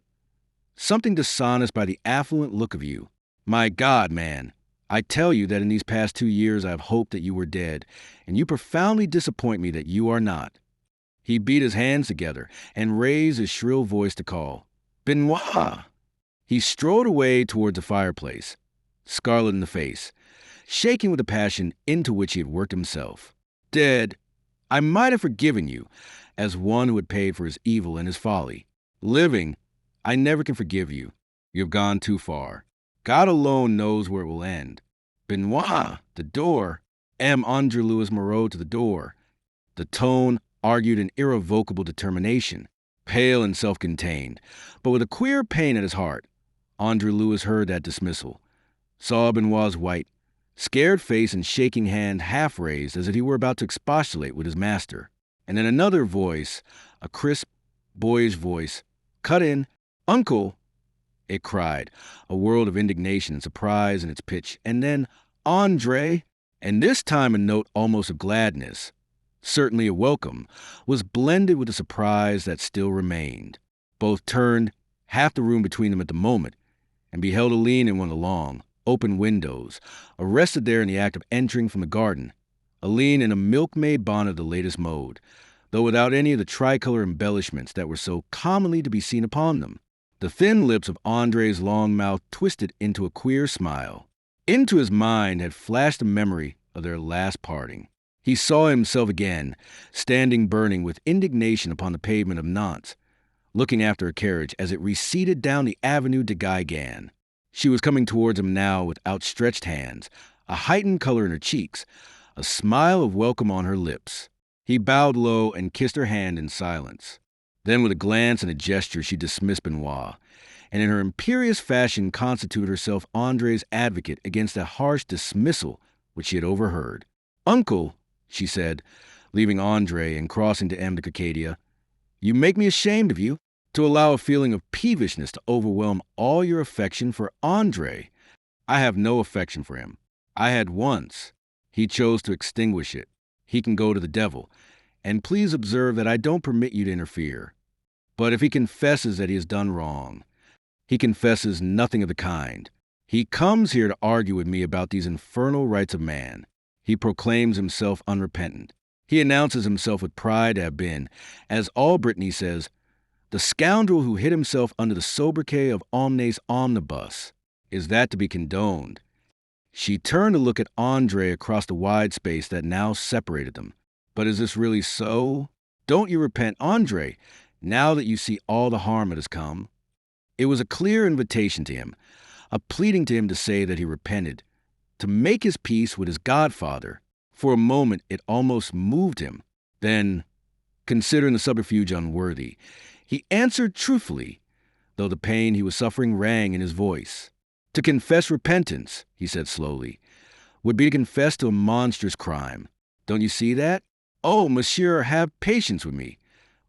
something dishonest by the affluent look of you. My God, man, I tell you that in these past 2 years I have hoped that you were dead, and you profoundly disappoint me that you are not. He beat his hands together and raised his shrill voice to call, Benoit! He strode away towards the fireplace, scarlet in the face, shaking with the passion into which he had worked himself. Dead, I might have forgiven you, as one who had paid for his evil and his folly. Living, I never can forgive you. You have gone too far. God alone knows where it will end. Benoit, the door. André-Louis Moreau to the door. The tone argued an irrevocable determination, pale and self-contained, but with a queer pain at his heart. André-Louis heard that dismissal, saw Benoit's white, scared face and shaking hand half raised as if he were about to expostulate with his master. And then another voice, a crisp, boyish voice, cut in, Uncle, it cried, a world of indignation and surprise in its pitch, and then, André, and this time a note almost of gladness, certainly a welcome, was blended with the surprise that still remained. Both turned, half the room between them at the moment, and beheld Aline in one of the long, open windows, arrested there in the act of entering from the garden, Aline in a milkmaid bonnet of the latest mode, though without any of the tricolor embellishments that were so commonly to be seen upon them. The thin lips of André's long mouth twisted into a queer smile. Into his mind had flashed the memory of their last parting. He saw himself again, standing burning with indignation upon the pavement of Nantes, looking after a carriage as it receded down the Avenue de Guygan. She was coming towards him now with outstretched hands, a heightened color in her cheeks, a smile of welcome on her lips. He bowed low and kissed her hand in silence. Then with a glance and a gesture she dismissed Benoit, and in her imperious fashion constituted herself André's advocate against that harsh dismissal which she had overheard. Uncle, she said, leaving André and crossing to M. de Circadia, you make me ashamed of you, to allow a feeling of peevishness to overwhelm all your affection for André. I have no affection for him. I had once. He chose to extinguish it. He can go to the devil. And please observe that I don't permit you to interfere. But if he confesses that he has done wrong, he confesses nothing of the kind. He comes here to argue with me about these infernal rights of man. He proclaims himself unrepentant. He announces himself with pride to have been, as all Brittany says, the scoundrel who hid himself under the sobriquet of omnes omnibus. Is that to be condoned? She turned to look at André across the wide space that now separated them. But is this really so? Don't you repent, André, now that you see all the harm that has come? It was a clear invitation to him, a pleading to him to say that he repented, to make his peace with his godfather. For a moment it almost moved him. Then, considering the subterfuge unworthy, he answered truthfully, though the pain he was suffering rang in his voice. To confess repentance, he said slowly, would be to confess to a monstrous crime. Don't you see that? Oh, monsieur, have patience with me.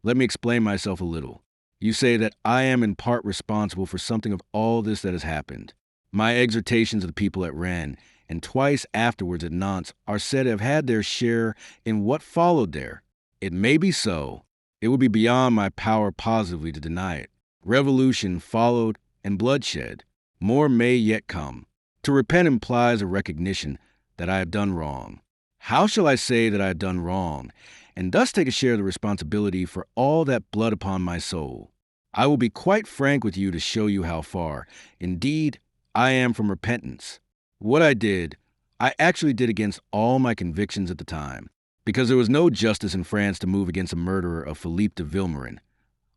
Let me explain myself a little. You say that I am in part responsible for something of all this that has happened. My exhortations of the people at Rennes, and twice afterwards at Nantes, are said to have had their share in what followed there. It may be so. It would be beyond my power positively to deny it. Revolution followed and bloodshed. More may yet come. To repent implies a recognition that I have done wrong. How shall I say that I have done wrong, and thus take a share of the responsibility for all that blood upon my soul? I will be quite frank with you to show you how far, indeed, I am from repentance. What I did, I actually did against all my convictions at the time, because there was no justice in France to move against a murderer of Philippe de Vilmorin.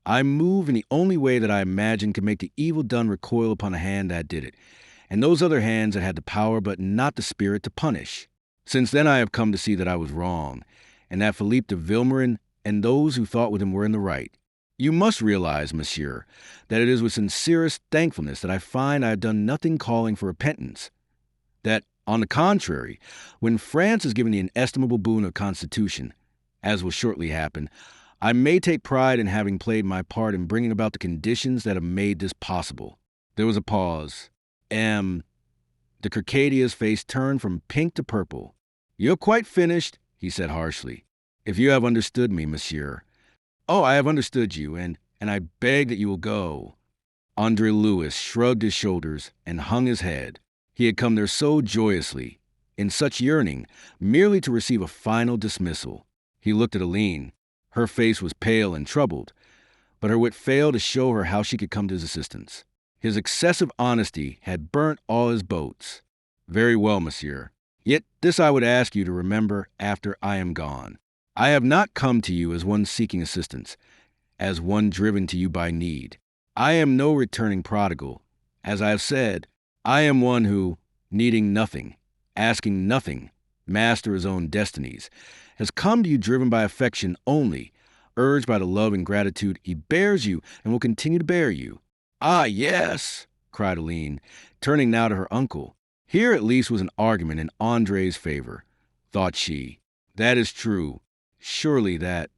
I move in the only way that I imagined could make the evil done recoil upon a hand that did it, and those other hands that had the power but not the spirit to punish. Since then I have come to see that I was wrong, and that Philippe de Vilmorin and those who thought with him were in the right. You must realize, monsieur, that it is with sincerest thankfulness that I find I have done nothing calling for repentance. That, on the contrary, when France is given the inestimable boon of constitution, as will shortly happen, I may take pride in having played my part in bringing about the conditions that have made this possible. There was a pause. De Circadia's face turned from pink to purple. You're quite finished, he said harshly. If you have understood me, monsieur. Oh, I have understood you, and I beg that you will go. André-Louis shrugged his shoulders and hung his head. He had come there so joyously, in such yearning, merely to receive a final dismissal. He looked at Aline. Her face was pale and troubled, but her wit failed to show her how she could come to his assistance. His excessive honesty had burnt all his boats. Very well, monsieur. Yet this I would ask you to remember after I am gone. I have not come to you as one seeking assistance, as one driven to you by need. I am no returning prodigal. As I have said, I am one who, needing nothing, asking nothing, master his own destinies, has come to you driven by affection only, urged by the love and gratitude he bears you and will continue to bear you. Ah, yes, cried Aline, turning now to her uncle. Here at least was an argument in André's favor, thought she. That is true. Surely that.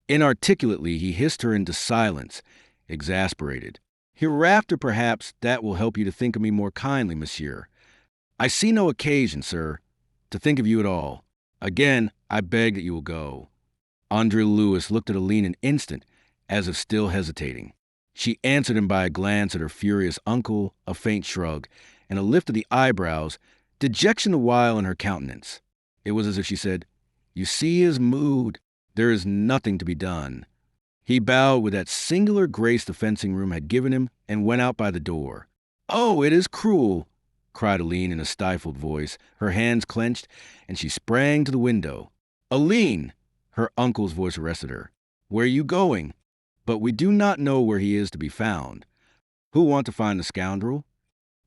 Inarticulately he hissed her into silence, exasperated. Hereafter, perhaps, that will help you to think of me more kindly, monsieur. I see no occasion, sir, to think of you at all. Again, I beg that you will go. André-Louis looked at Aline an instant, as if still hesitating. She answered him by a glance at her furious uncle, a faint shrug, and a lift of the eyebrows, dejection the while in her countenance. It was as if she said, You see his mood. There is nothing to be done. He bowed with that singular grace the fencing room had given him and went out by the door. Oh, it is cruel, cried Aline in a stifled voice, her hands clenched, and she sprang to the window. Aline! Her uncle's voice arrested her. Where are you going? But we do not know where he is to be found. Who want to find the scoundrel?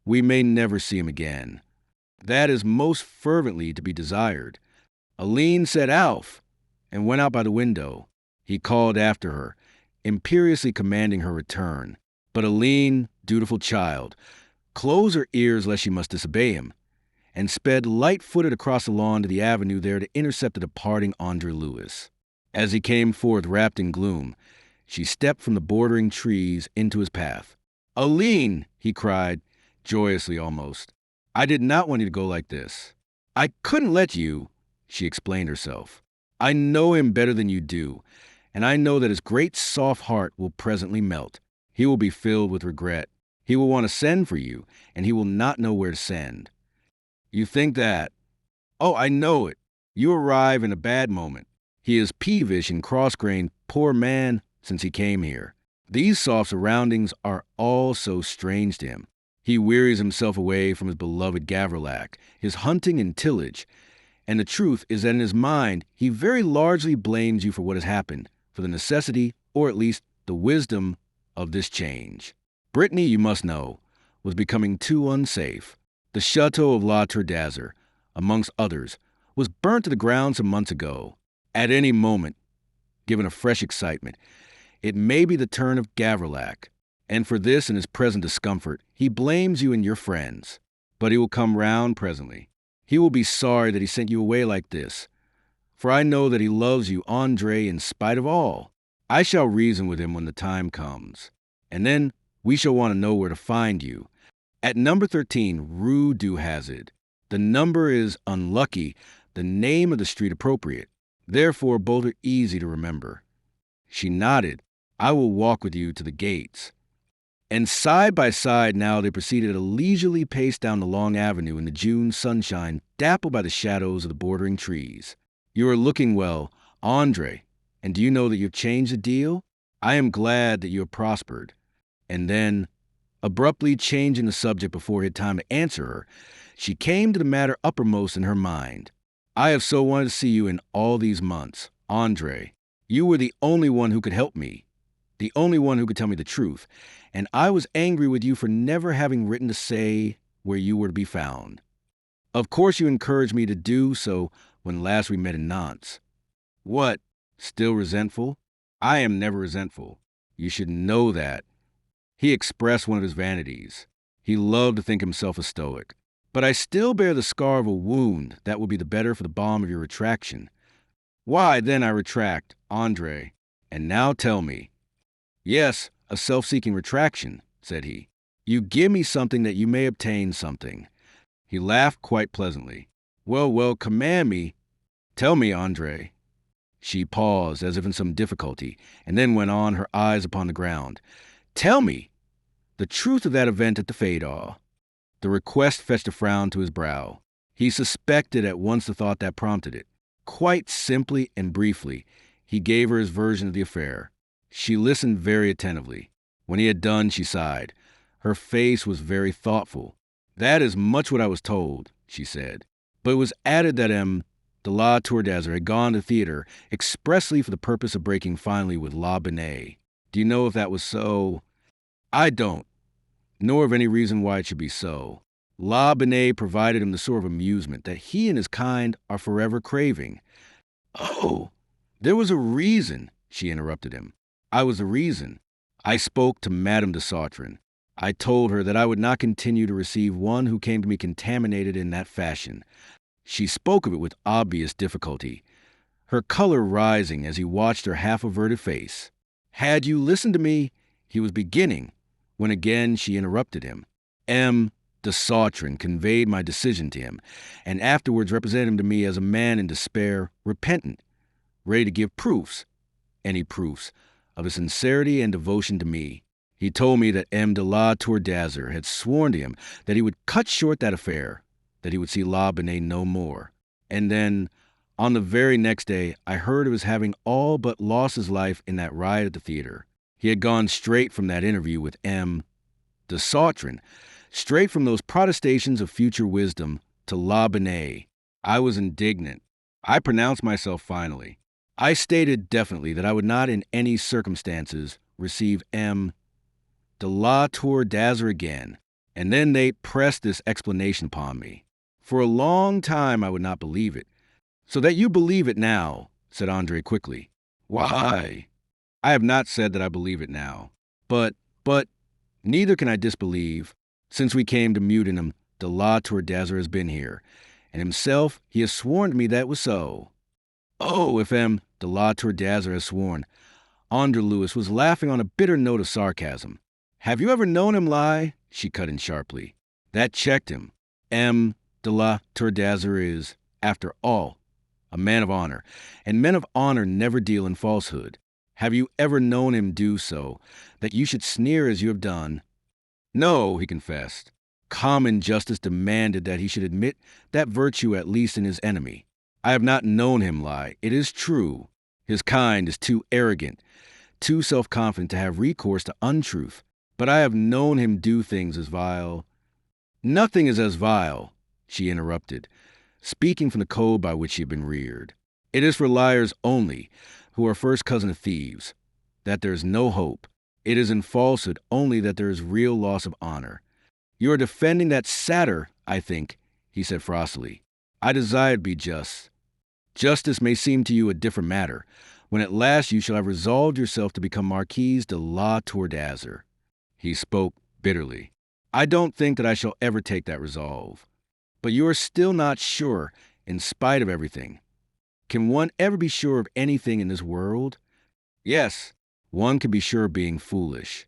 We may never see him again. That is most fervently to be desired. Aline said Alf, and went out by the window. He called after her, imperiously commanding her return. But Aline, dutiful child, closed her ears lest she must disobey him, and sped light-footed across the lawn to the avenue there to intercept the departing André-Louis. As he came forth wrapped in gloom, she stepped from the bordering trees into his path. Aline, he cried, joyously almost. I did not want you to go like this. I couldn't let you, she explained herself. I know him better than you do, and I know that his great soft heart will presently melt. He will be filled with regret. He will want to send for you, and he will not know where to send. You think that? Oh, I know it. You arrive in a bad moment. He is peevish and cross-grained, poor man, since he came here. These soft surroundings are all so strange to him. He wearies himself away from his beloved Gavrillac, his hunting and tillage, and the truth is that in his mind he very largely blames you for what has happened, for the necessity, or at least the wisdom, of this change. Brittany, you must know, was becoming too unsafe. The chateau of La Tour d'Azur, amongst others, was burnt to the ground some months ago. At any moment, given a fresh excitement, it may be the turn of Gavrillac, and for this and his present discomfort, he blames you and your friends. But he will come round presently. He will be sorry that he sent you away like this, for I know that he loves you, André, in spite of all. I shall reason with him when the time comes, and then we shall want to know where to find you. At number 13, Rue du Hazard. The number is unlucky, the name of the street appropriate. Therefore, both are easy to remember. She nodded. I will walk with you to the gates. And side by side now they proceeded at a leisurely pace down the long avenue in the June sunshine, dappled by the shadows of the bordering trees. "You are looking well, Andre, and do you know that you've changed the deal? I am glad that you have prospered." And then, abruptly changing the subject before he had time to answer her, she came to the matter uppermost in her mind. "I have so wanted to see you in all these months, Andre. You were the only one who could help me, the only one who could tell me the truth, and I was angry with you for never having written to say where you were to be found. Of course you encouraged me to do so when last we met in Nantes." "What? Still resentful?" "I am never resentful. You should know that." He expressed one of his vanities. He loved to think himself a stoic. "But I still bear the scar of a wound that will be the better for the balm of your retraction." "Why, then I retract, Andre. And now tell me." "Yes, a self-seeking retraction," said he. "You give me something that you may obtain something." He laughed quite pleasantly. "Well, well, command me. Tell me, Andre." She paused, as if in some difficulty, and then went on, her eyes upon the ground. "Tell me the truth of that event at the Fedor." The request fetched a frown to his brow. He suspected at once the thought that prompted it. Quite simply and briefly, he gave her his version of the affair. She listened very attentively. When he had done, she sighed. Her face was very thoughtful. "That is much what I was told," she said. "But it was added that M. de la Tour d'Azur had gone to theater expressly for the purpose of breaking finally with La Binet. Do you know if that was so?" "I don't, nor of any reason why it should be so. La Binet provided him the sort of amusement that he and his kind are forever craving." "Oh, there was a reason," she interrupted him. "I was the reason. I spoke to Madame de Sautrin. I told her that I would not continue to receive one who came to me contaminated in that fashion." She spoke of it with obvious difficulty, her color rising as he watched her half-averted face. "Had you listened to me," he was beginning, when again she interrupted him. "M. de Sautrin conveyed my decision to him, and afterwards represented him to me as a man in despair, repentant, ready to give proofs, any proofs, of his sincerity and devotion to me. He told me that M. de la Tour d'Azur had sworn to him that he would cut short that affair, that he would see La Binet no more. And then, on the very next day, I heard of his having all but lost his life in that riot at the theater. He had gone straight from that interview with M. de Sautrin, straight from those protestations of future wisdom, to La Binet. I was indignant. I pronounced myself finally. I stated definitely that I would not in any circumstances receive M. de la Tour d'Azur again, and then they pressed this explanation upon me. For a long time I would not believe it. "So that you believe it now," said Andre quickly. "Why?" "I have not said that I believe it now. But, neither can I disbelieve. Since we came to Mudenham, de la Tour d'Azur has been here, and himself he has sworn to me that it was so." "Oh, if M. de la Tour d'Azur has sworn." André-Louis was laughing on a bitter note of sarcasm. "Have you ever known him lie?" she cut in sharply. That checked him. M. de la Tour d'Azur is, after all, a man of honor, and men of honor never deal in falsehood. Have you ever known him do so, that you should sneer as you have done?" "No," he confessed. Common justice demanded that he should admit that virtue at least in his enemy. "I have not known him lie, it is true. His kind is too arrogant, too self-confident to have recourse to untruth. But I have known him do things as vile." "Nothing is as vile," she interrupted, speaking from the code by which she had been reared. "It is for liars only, who are first cousin of thieves, that there is no hope. It is in falsehood only that there is real loss of honor." "You are defending that satyr, I think," he said frostily. "I desire to be just. Justice may seem to you a different matter, when at last you shall have resolved yourself to become Marquise de la Tour d'Azur." He spoke bitterly. "I don't think that I shall ever take that resolve. But you are still not sure, in spite of everything. Can one ever be sure of anything in this world?" "Yes, one can be sure of being foolish."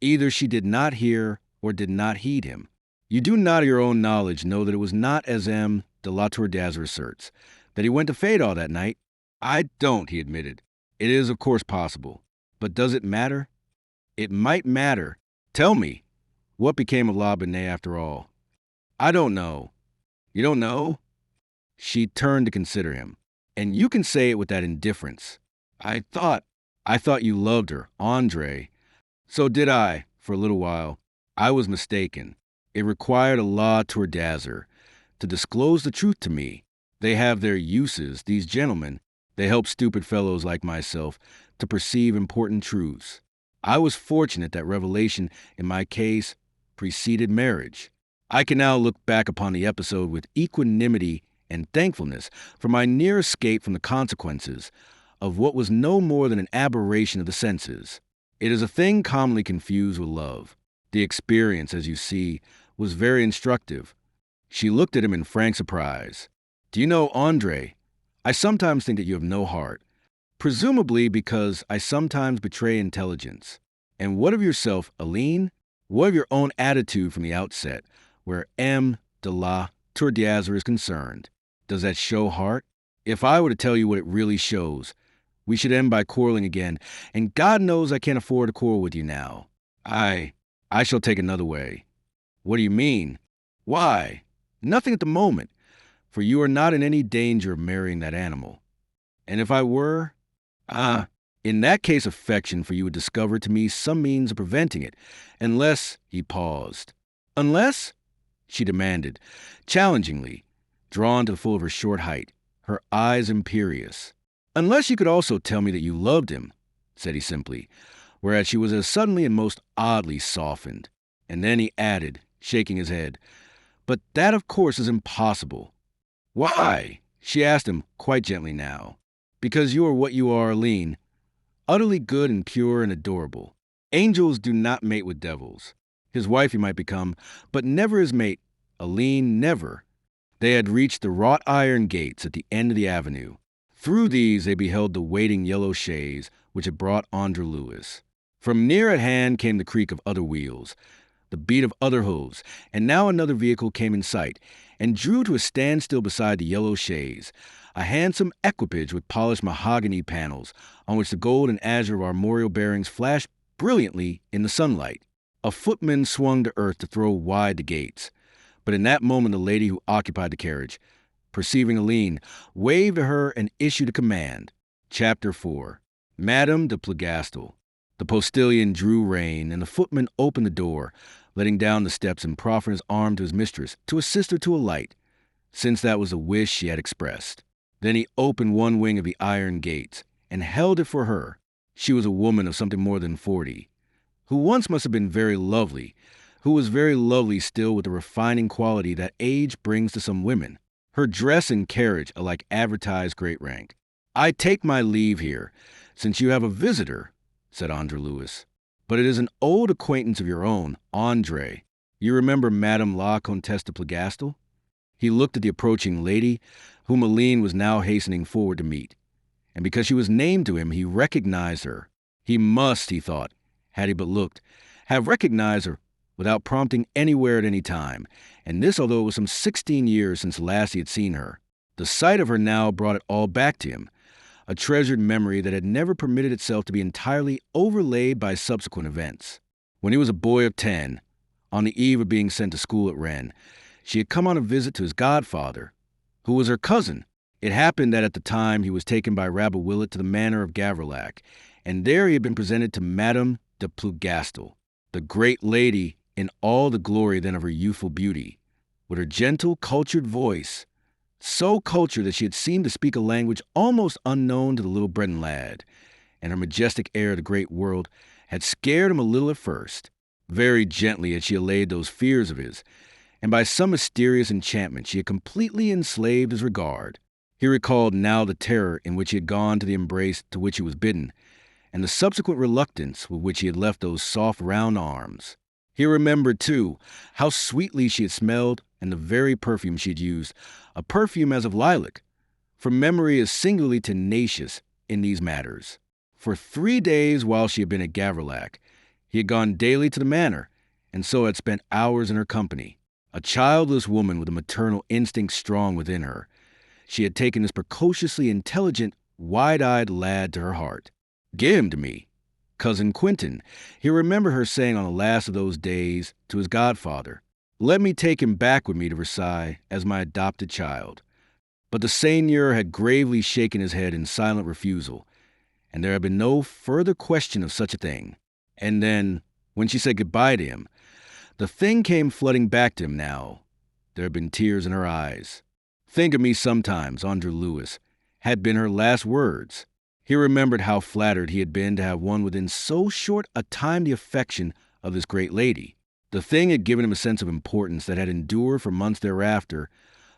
Either she did not hear or did not heed him. "You do not of your own knowledge know that it was not as M. de la Tour d'Azur asserts, that he went to Fedor that night?" "I don't," he admitted. "It is of course possible. But does it matter?" "It might matter Tell me, what became of La Binet after all? I don't know. You don't know? She turned to consider him. And you can say it with that indifference. I thought, I thought you loved her, André. So did I, for a little while. I was mistaken. It required a la tourdazer to disclose the truth to me. They have their uses, these gentlemen. They help stupid fellows like myself to perceive important truths. I was fortunate that revelation, in my case, preceded marriage. I can now look back upon the episode with equanimity and thankfulness for my near escape from the consequences of what was no more than an aberration of the senses. It is a thing commonly confused with love. The experience, as you see, was very instructive. She looked at him in frank surprise. Do you know, André, I sometimes think that you have no heart, presumably because I sometimes betray intelligence. And what of yourself, Aline? What of your own attitude from the outset, where M. de la Tourdazer is concerned? Does that show heart? If I were to tell you what it really shows, we should end by quarreling again, and God knows I can't afford to quarrel with you now. I shall take another way. What do you mean? Why? Nothing at the moment, for you are not in any danger of marrying that animal. And if I were, in that case affection for you would discover to me some means of preventing it, unless, he paused. Unless? She demanded, challengingly, drawn to the full of her short height, her eyes imperious. Unless you could also tell me that you loved him, said he simply, whereat she was as suddenly and most oddly softened. And then he added, shaking his head, but that of course is impossible. Why? She asked him, quite gently now. Because you are what you are, Aline, utterly good and pure and adorable. Angels do not mate with devils. His wife he might become, but never his mate. Aline, never. They had reached the wrought iron gates at the end of the avenue. Through these they beheld the waiting yellow chaise which had brought André-Louis. From near at hand came the creak of other wheels, the beat of other hoofs, and now another vehicle came in sight and drew to a standstill beside the yellow chaise, a handsome equipage with polished mahogany panels on which the gold and azure of armorial bearings flashed brilliantly in the sunlight. A footman swung to earth to throw wide the gates, but in that moment the lady who occupied the carriage, perceiving Aline, waved to her and issued a command. Chapter 4. Madame de Plougastel. The postilion drew rein, and the footman opened the door, letting down the steps and proffering his arm to his mistress to assist her to alight, since that was a wish she had expressed. Then he opened one wing of the iron gates and held it for her. She was a woman of something more than 40, who once must have been very lovely, who was very lovely still with the refining quality that age brings to some women. Her dress and carriage alike advertised great rank. I take my leave here, since you have a visitor, said André-Louis. But it is an old acquaintance of your own, André. You remember Madame la Comtesse de Plougastel? He looked at the approaching lady, whom Aline was now hastening forward to meet. And because she was named to him, he recognized her. He must, he thought, had he but looked, have recognized her without prompting anywhere at any time, and this although it was some 16 years since last he had seen her. The sight of her now brought it all back to him, a treasured memory that had never permitted itself to be entirely overlaid by subsequent events. When he was a boy of 10, on the eve of being sent to school at Rennes, she had come on a visit to his godfather, who was her cousin. It happened that at the time he was taken by Rabbi Willet to the manor of Gavrillac, and there he had been presented to Madame de Plougastel, the great lady in all the glory then of her youthful beauty, with her gentle, cultured voice, so cultured that she had seemed to speak a language almost unknown to the little Breton lad, and her majestic air of the great world had scared him a little at first. Very gently had she allayed those fears of his, and by some mysterious enchantment she had completely enslaved his regard. He recalled now the terror in which he had gone to the embrace to which he was bidden, and the subsequent reluctance with which he had left those soft round arms. He remembered, too, how sweetly she had smelled and the very perfume she had used, a perfume as of lilac, for memory is singularly tenacious in these matters. For 3 days while she had been at Gavrillac, he had gone daily to the manor, and so had spent hours in her company. A childless woman with a maternal instinct strong within her, she had taken this precociously intelligent, wide-eyed lad to her heart. Give him to me, Cousin Quentin. He remembered her saying on the last of those days to his godfather, "Let me take him back with me to Versailles as my adopted child." But the seigneur had gravely shaken his head in silent refusal, and there had been no further question of such a thing. And then, when she said goodbye to him, the thing came flooding back to him now. There had been tears in her eyes. "Think of me sometimes, André-Louis," had been her last words. He remembered how flattered he had been to have won within so short a time the affection of this great lady. The thing had given him a sense of importance that had endured for months thereafter,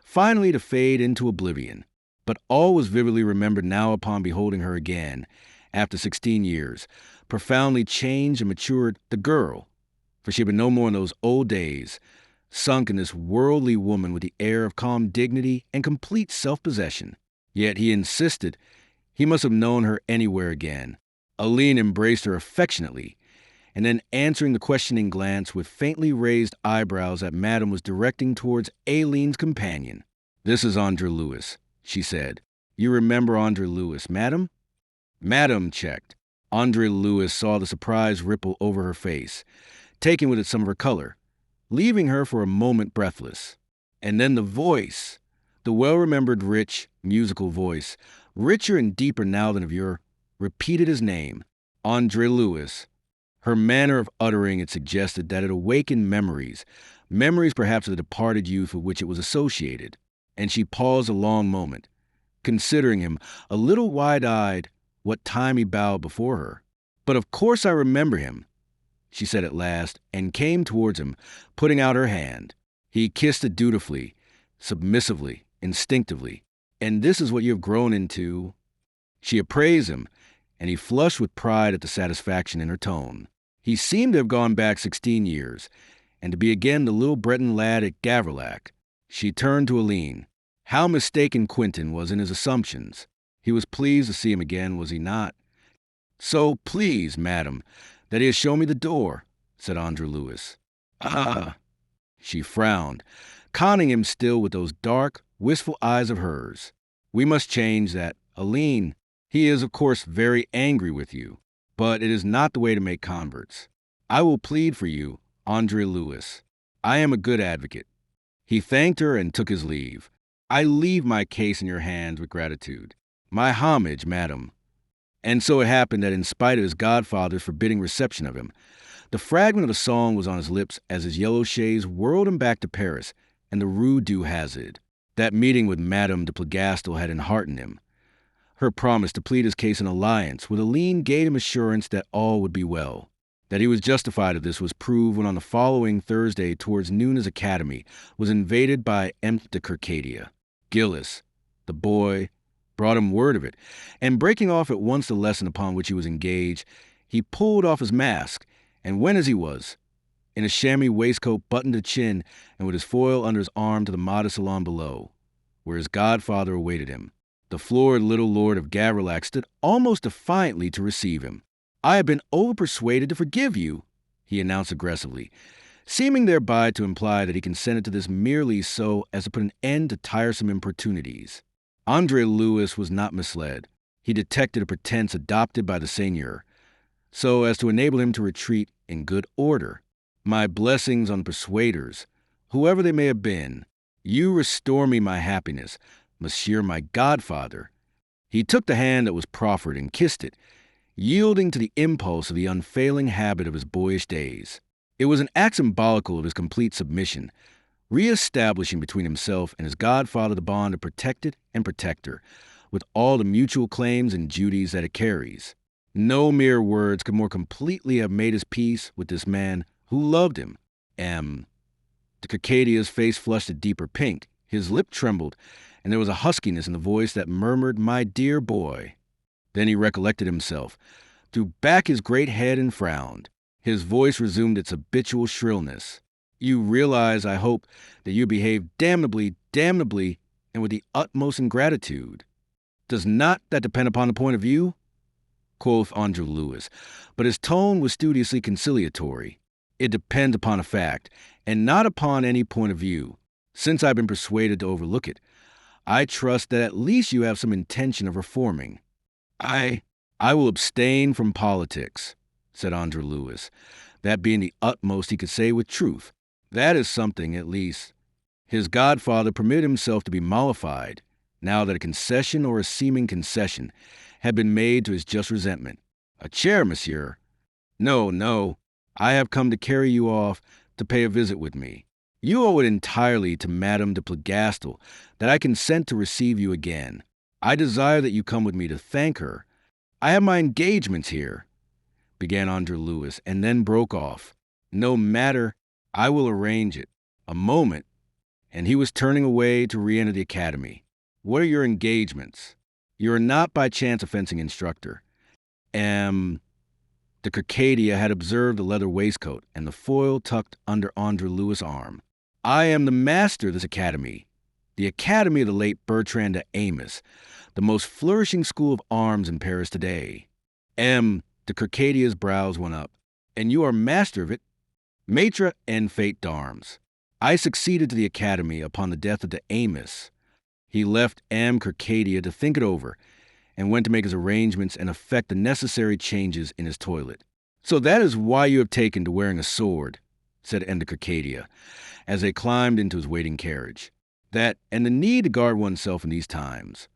finally to fade into oblivion. But all was vividly remembered now upon beholding her again, after 16 years, profoundly changed and matured, the girl, for she had been no more in those old days, sunk in this worldly woman with the air of calm dignity and complete self-possession. Yet he insisted he must have known her anywhere again. Aline embraced her affectionately, and then answering the questioning glance with faintly raised eyebrows that Madame was directing towards Aline's companion. "This is André-Louis," she said. "You remember André-Louis, Madame?" Madame checked. André-Louis saw the surprise ripple over her face, taking with it some of her color, leaving her for a moment breathless. And then the voice, the well-remembered rich, musical voice, richer and deeper now than of yore, repeated his name, André-Louis. Her manner of uttering it suggested that it awakened memories perhaps of the departed youth with which it was associated, and she paused a long moment, considering him, a little wide-eyed, what time he bowed before her. "But of course I remember him," she said at last, and came towards him, putting out her hand. He kissed it dutifully, submissively, instinctively. "And this is what you have grown into." She appraised him, and he flushed with pride at the satisfaction in her tone. He seemed to have gone back 16 years, and to be again the little Breton lad at Gavrillac. She turned to Aline. How mistaken Quentin was in his assumptions. He was pleased to see him again, was he not? "So pleased, madam, that he has shown me the door," said André-Louis. "Ah!" She frowned, conning him still with those dark, wistful eyes of hers. "We must change that. Aline, he is, of course, very angry with you, but it is not the way to make converts. I will plead for you, André-Louis. I am a good advocate." He thanked her and took his leave. "I leave my case in your hands with gratitude. My homage, madam." And so it happened that in spite of his godfather's forbidding reception of him, the fragment of a song was on his lips as his yellow chaise whirled him back to Paris and the Rue du Hazard. That meeting with Madame de Plougastel had enheartened him. Her promise to plead his case in alliance with Aline gave him assurance that all would be well. That he was justified of this was proved when on the following Thursday towards noon his academy was invaded by M. de Kercadia. Gillis, the boy, brought him word of it, and breaking off at once the lesson upon which he was engaged, he pulled off his mask, and went as he was, in a chamois waistcoat buttoned to chin and with his foil under his arm to the modest salon below, where his godfather awaited him. The florid little lord of Gavrillac stood almost defiantly to receive him. "I have been over-persuaded to forgive you," he announced aggressively, seeming thereby to imply that he consented to this merely so as to put an end to tiresome importunities. André-Louis was not misled. He detected a pretense adopted by the seigneur, so as to enable him to retreat in good order. "My blessings on the persuaders, whoever they may have been. You restore me my happiness, monsieur my godfather." He took the hand that was proffered and kissed it, yielding to the impulse of the unfailing habit of his boyish days. It was an act symbolical of his complete submission, re-establishing between himself and his godfather the bond of protected and protector, with all the mutual claims and duties that it carries. No mere words could more completely have made his peace with this man who loved him. De Kercadia's face flushed a deeper pink, his lip trembled, and there was a huskiness in the voice that murmured, "My dear boy." Then he recollected himself, threw back his great head and frowned. His voice resumed its habitual shrillness. "You realize, I hope, that you behaved damnably, and with the utmost ingratitude." "Does not that depend upon the point of view?" quoth André-Louis, but his tone was studiously conciliatory. "It depends upon a fact, and not upon any point of view. Since I've been persuaded to overlook it, I trust that at least you have some intention of reforming." I will abstain from politics." said André-Louis, that being the utmost he could say with truth. That is something, at least. His godfather permitted himself to be mollified, now that a concession or a seeming concession had been made to his just resentment. A chair, monsieur. No, no. I have come to carry you off to pay a visit with me. You owe it entirely to Madame de Plougastel that I consent to receive you again. I desire that you come with me to thank her. I have my engagements here, began André-Louis, and then broke off. No matter, I will arrange it. A moment, and he was turning away to re-enter the academy. What are your engagements? You are not by chance a fencing instructor. The Circadia had observed the leather waistcoat and the foil tucked under André-Louis' arm. I am the master of this academy, the academy of the late Bertrand de Amos, the most flourishing school of arms in Paris today. The Circadia's brows went up. And you are master of it? Maître en fait d'armes. I succeeded to the academy upon the death of de Amos. He left Circadia to think it over, and went to make his arrangements and effect the necessary changes in his toilet. So that is why you have taken to wearing a sword, said M. de Circadia, as they climbed into his waiting carriage. That, and the need to guard oneself in these times.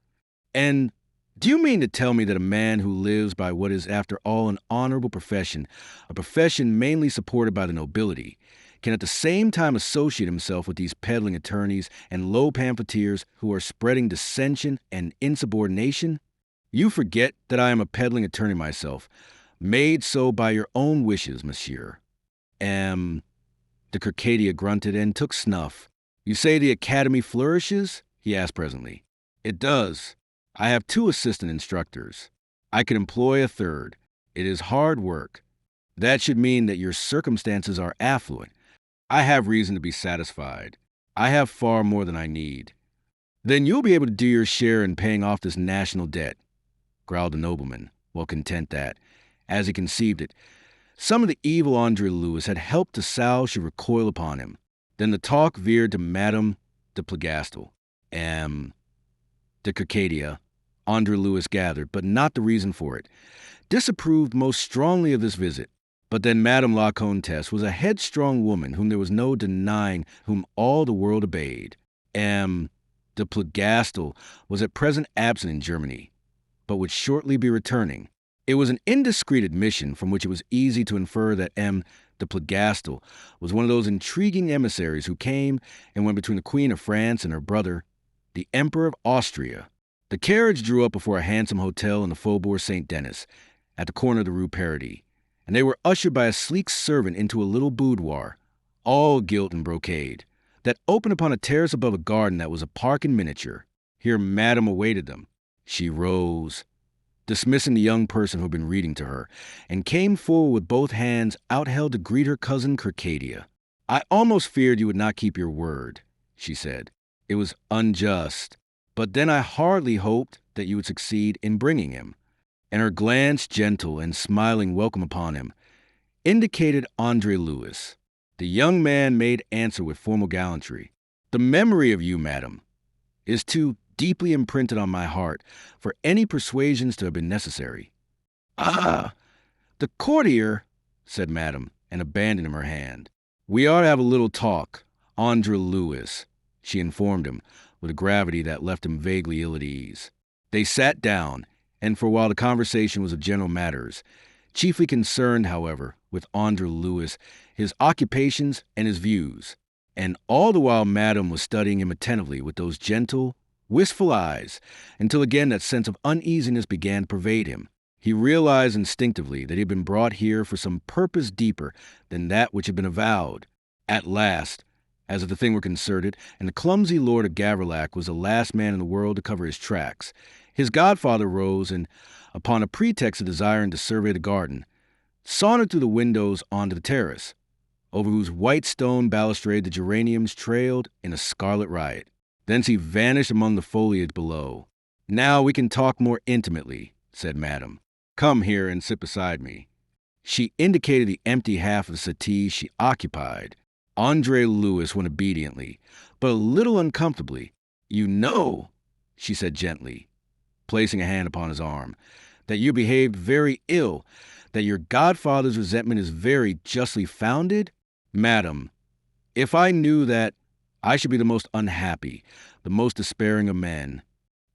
And do you mean to tell me that a man who lives by what is after all an honorable profession, a profession mainly supported by the nobility, can at the same time associate himself with these peddling attorneys and low pamphleteers who are spreading dissension and insubordination? You forget that I am a peddling attorney myself, made so by your own wishes, monsieur. The Circadia grunted and took snuff. You say the academy flourishes? He asked presently. It does. I have 2 assistant instructors. I could employ a 3rd. It is hard work. That should mean that your circumstances are affluent. I have reason to be satisfied. I have far more than I need. Then you'll be able to do your share in paying off this national debt, growled the nobleman, well content that, as he conceived it, some of the evil André-Louis had helped the sow should recoil upon him. Then the talk veered to Madame de Plougastel. De Circadia, André-Louis gathered, but not the reason for it, disapproved most strongly of this visit. But then Madame la Comtesse was a headstrong woman whom there was no denying, whom all the world obeyed. De Plougastel was at present absent in Germany, but would shortly be returning. It was an indiscreet admission from which it was easy to infer that de Plougastel was one of those intriguing emissaries who came and went between the Queen of France and her brother, the Emperor of Austria. The carriage drew up before a handsome hotel in the Faubourg Saint-Denis, at the corner of the Rue Paradis, and they were ushered by a sleek servant into a little boudoir, all gilt and brocade, that opened upon a terrace above a garden that was a park in miniature. Here Madame awaited them. She rose, dismissing the young person who had been reading to her, and came forward with both hands outheld to greet her cousin Circadia. I almost feared you would not keep your word, she said. It was unjust, but then I hardly hoped that you would succeed in bringing him. And her glance, gentle and smiling welcome upon him, indicated André-Louis. The young man made answer with formal gallantry. The memory of you, madam, is too deeply imprinted on my heart for any persuasions to have been necessary. Ah, the courtier, said madam, and abandoned him her hand. We ought to have a little talk, André-Louis, she informed him, with a gravity that left him vaguely ill at ease. They sat down, and for a while the conversation was of general matters, chiefly concerned, however, with André-Louis, his occupations and his views. And all the while Madame was studying him attentively with those gentle, wistful eyes, until again that sense of uneasiness began to pervade him. He realized instinctively that he had been brought here for some purpose deeper than that which had been avowed. At last, as if the thing were concerted, and the clumsy Lord of Gavrillac was the last man in the world to cover his tracks, his godfather rose and, upon a pretext of desiring to survey the garden, sauntered through the windows onto the terrace, over whose white stone balustrade the geraniums trailed in a scarlet riot. Thence he vanished among the foliage below. Now we can talk more intimately, said Madame. Come here and sit beside me. She indicated the empty half of the settee she occupied. André-Louis went obediently, but a little uncomfortably. You know, she said gently, placing a hand upon his arm, that you behaved very ill, that your godfather's resentment is very justly founded? Madam, if I knew that, I should be the most unhappy, the most despairing of men.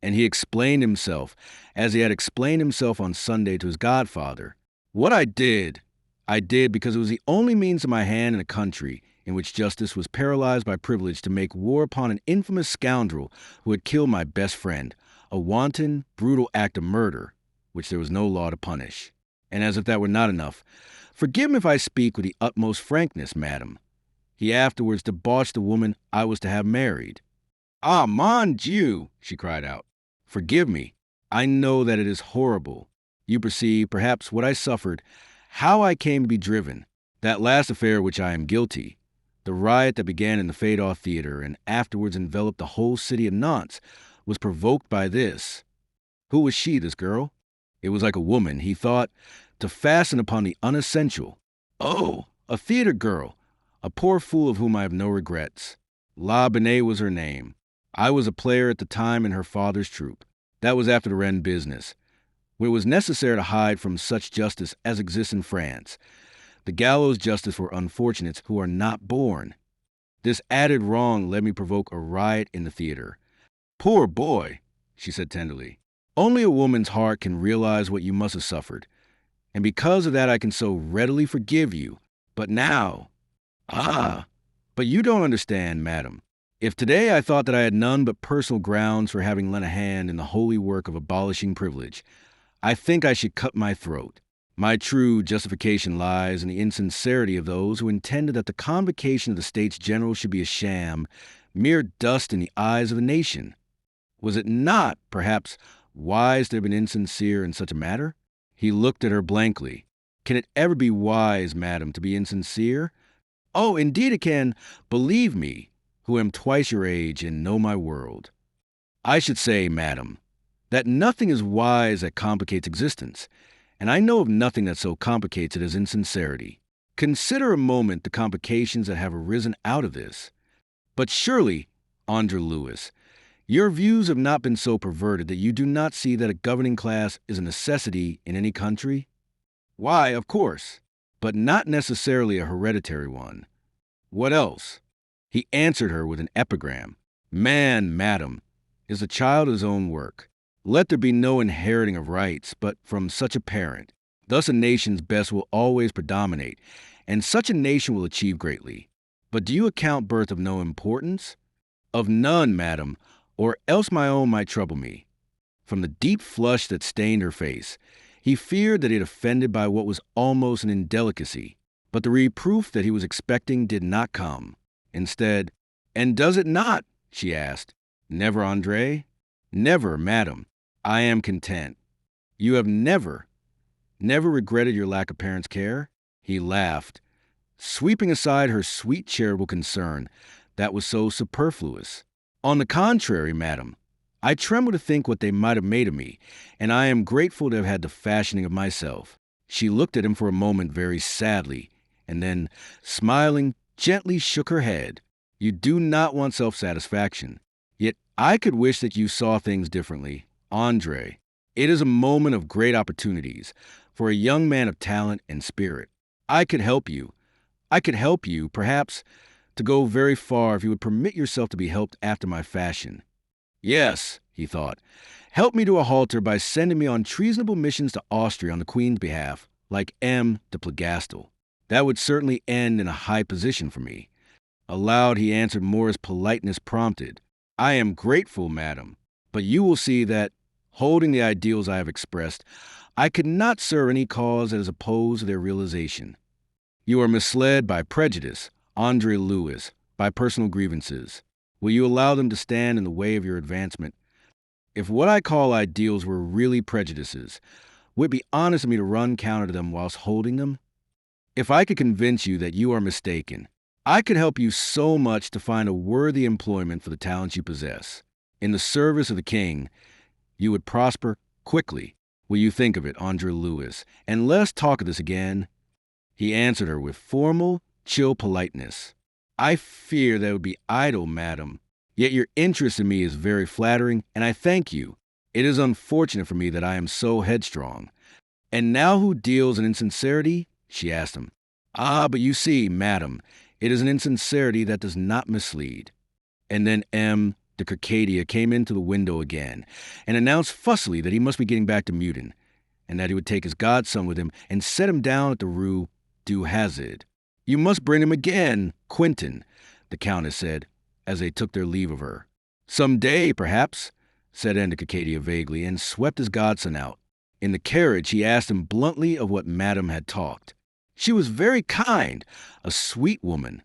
And he explained himself, as he had explained himself on Sunday to his godfather. What I did because it was the only means to my hand in a country in which justice was paralyzed by privilege to make war upon an infamous scoundrel who had killed my best friend, a wanton, brutal act of murder, which there was no law to punish. And as if that were not enough, forgive me if I speak with the utmost frankness, madam. He afterwards debauched the woman I was to have married. Ah, mon Dieu, she cried out. Forgive me. I know that it is horrible. You perceive, perhaps, what I suffered, how I came to be driven, that last affair which I am guilty, the riot that began in the Fedor Theater and afterwards enveloped the whole city of Nantes, was provoked by this. Who was she, this girl? It was like a woman, he thought, to fasten upon the unessential. Oh, a theater girl, a poor fool of whom I have no regrets. La Binet was her name. I was a player at the time in her father's troupe. That was after the Rennes business, where it was necessary to hide from such justice as exists in France, the gallows justice for unfortunates who are not born. This added wrong led me to provoke a riot in the theater. Poor boy, she said tenderly. Only a woman's heart can realize what you must have suffered, and because of that I can so readily forgive you. But now, but you don't understand, madam. If today I thought that I had none but personal grounds for having lent a hand in the holy work of abolishing privilege, I think I should cut my throat. My true justification lies in the insincerity of those who intended that the convocation of the States General should be a sham, mere dust in the eyes of the nation. Was it not, perhaps, wise to have been insincere in such a matter? He looked at her blankly. Can it ever be wise, madam, to be insincere? Oh, indeed it can, believe me, who am twice your age and know my world. I should say, madam, that nothing is wise that complicates existence, and I know of nothing that so complicates it as insincerity. Consider a moment the complications that have arisen out of this. But surely, André-Louis, your views have not been so perverted that you do not see that a governing class is a necessity in any country? Why, of course, but not necessarily a hereditary one. What else? He answered her with an epigram. Man, madam, is the child of his own work. Let there be no inheriting of rights, but from such a parent. Thus a nation's best will always predominate, and such a nation will achieve greatly. But do you account birth of no importance? Of none, madam, or else my own might trouble me. From the deep flush that stained her face, he feared that he had offended by what was almost an indelicacy, but the reproof that he was expecting did not come. Instead, and does it not? She asked. Never, André? Never, madam. I am content. You have never regretted your lack of parents' care? He laughed, sweeping aside her sweet charitable concern that was so superfluous. On the contrary, madam, I tremble to think what they might have made of me, and I am grateful to have had the fashioning of myself. She looked at him for a moment very sadly, and then, smiling, gently shook her head. You do not want self-satisfaction. Yet I could wish that you saw things differently. André, it is a moment of great opportunities for a young man of talent and spirit. I could help you. Perhaps, to go very far if you would permit yourself to be helped after my fashion. Yes, he thought, help me to a halter by sending me on treasonable missions to Austria on the Queen's behalf, like M. de Plougastel. That would certainly end in a high position for me. Aloud he answered more as politeness prompted. I am grateful, madam, but you will see that, holding the ideals I have expressed, I could not serve any cause that is opposed to their realization. You are misled by prejudice, André-Louis, by personal grievances. Will you allow them to stand in the way of your advancement? If what I call ideals were really prejudices, would it be honest of me to run counter to them whilst holding them? If I could convince you that you are mistaken, I could help you so much to find a worthy employment for the talents you possess. In the service of the king, you would prosper quickly. Will you think of it, André-Louis, and let us talk of this again? He answered her with formal, chill politeness. I fear that it would be idle, madam. Yet your interest in me is very flattering, and I thank you. It is unfortunate for me that I am so headstrong. And now who deals in insincerity? She asked him. Ah, but you see, madam, it is an insincerity that does not mislead. And then M. de Circadia came into the window again and announced fussily that he must be getting back to Meudon, and that he would take his godson with him and set him down at the Rue du Hazard. You must bring him again, Quentin, the Countess said, as they took their leave of her. Some day, perhaps, said M. de Circadia vaguely, and swept his godson out. In the carriage, he asked him bluntly of what Madame had talked. She was very kind, a sweet woman,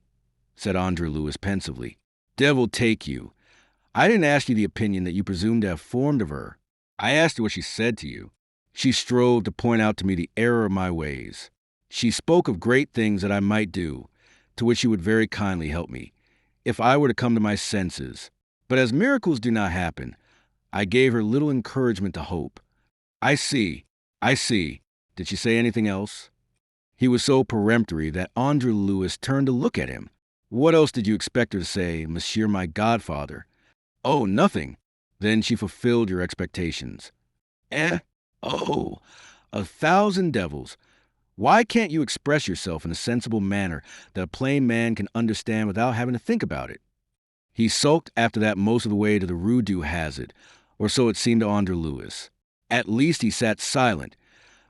said André-Louis pensively. Devil take you. I didn't ask you the opinion that you presumed to have formed of her. I asked you what she said to you. She strove to point out to me the error of my ways. She spoke of great things that I might do, to which she would very kindly help me, if I were to come to my senses. But as miracles do not happen, I gave her little encouragement to hope. I see. Did she say anything else? He was so peremptory that André-Louis turned to look at him. What else did you expect her to say, monsieur my godfather? Oh, nothing. Then she fulfilled your expectations. Oh, 1,000 devils. Why can't you express yourself in a sensible manner that a plain man can understand without having to think about it? He sulked after that most of the way to the Rue du Hazard, or so it seemed to André-Louis. At least he sat silent,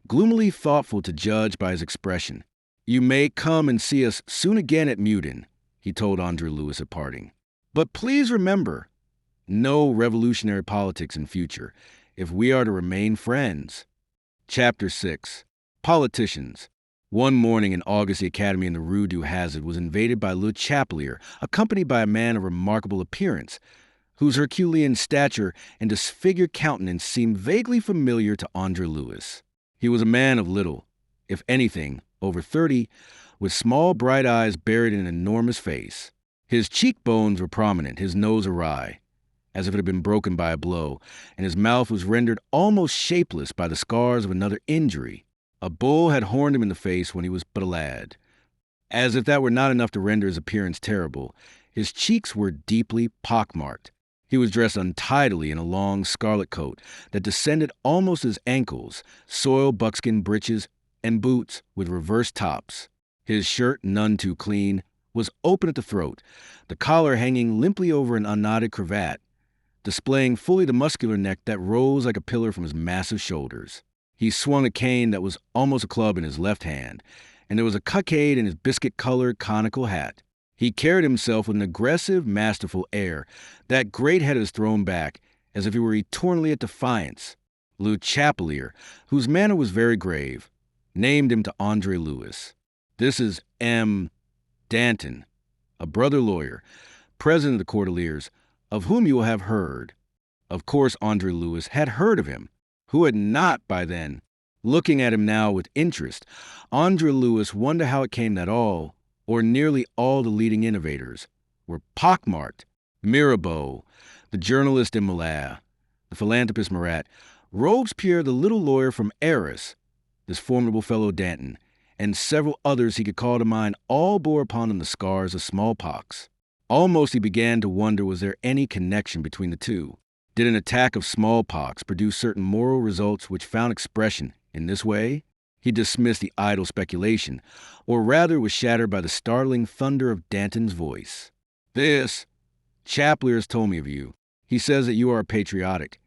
gloomily thoughtful to judge by his expression. You may come and see us soon again at Meudon, he told André-Louis at parting. But please remember, no revolutionary politics in future, if we are to remain friends. Chapter 6. Politicians. One morning in August, the academy in the Rue du Hazard was invaded by Le Chapelier, accompanied by a man of remarkable appearance, whose Herculean stature and disfigured countenance seemed vaguely familiar to André-Louis. He was a man of little, if anything, over 30, with small bright eyes buried in an enormous face. His cheekbones were prominent, his nose awry, as if it had been broken by a blow, and his mouth was rendered almost shapeless by the scars of another injury. A bull had horned him in the face when he was but a lad. As if that were not enough to render his appearance terrible, his cheeks were deeply pockmarked. He was dressed untidily in a long scarlet coat that descended almost to his ankles, soiled buckskin breeches, and boots with reversed tops. His shirt, none too clean, was open at the throat, the collar hanging limply over an unknotted cravat, displaying fully the muscular neck that rose like a pillar from his massive shoulders. He swung a cane that was almost a club in his left hand, and there was a cockade in his biscuit-colored conical hat. He carried himself with an aggressive, masterful air. That great head was thrown back, as if he were eternally at defiance. Le Chapelier, whose manner was very grave, named him to André-Louis. This is M. Danton, a brother lawyer, president of the Cordeliers, of whom you will have heard. Of course, André-Louis had heard of him. Who had not by then? Looking at him now with interest, André-Louis wondered how it came that all, or nearly all, the leading innovators were pockmarked. Mirabeau, the journalist in Malais, the philanthropist Marat, Robespierre, the little lawyer from Arras, this formidable fellow Danton, and several others he could call to mind, all bore upon them the scars of smallpox. Almost he began to wonder, was there any connection between the two? Did an attack of smallpox produce certain moral results which found expression in this way? He dismissed the idle speculation, or rather was shattered by the startling thunder of Danton's voice. This, Chapelier has told me of you. He says that you are patriotic.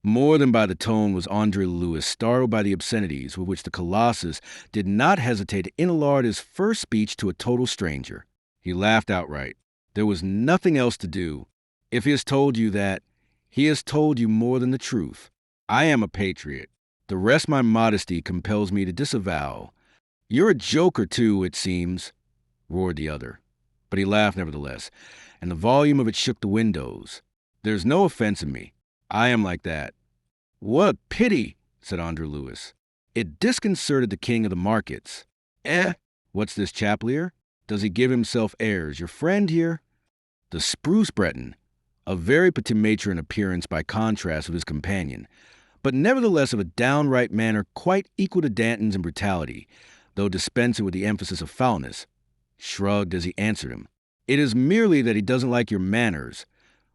More than by the tone was André-Louis startled by the obscenities with which the Colossus did not hesitate to enlarge his first speech to a total stranger. He laughed outright. There was nothing else to do. If he has told you that, he has told you more than the truth. I am a patriot. The rest my modesty compels me to disavow. You're a joker, too, it seems, roared the other. But he laughed nevertheless, and the volume of it shook the windows. There's no offense in me. I am like that. What pity, said André-Louis. It disconcerted the king of the markets. What's this, Chapelier? Does he give himself airs? Your friend here? The spruce Breton, a very petit maître in appearance by contrast with his companion, but nevertheless of a downright manner quite equal to Danton's in brutality, though dispensing with the emphasis of foulness, shrugged as he answered him. It is merely that he doesn't like your manners,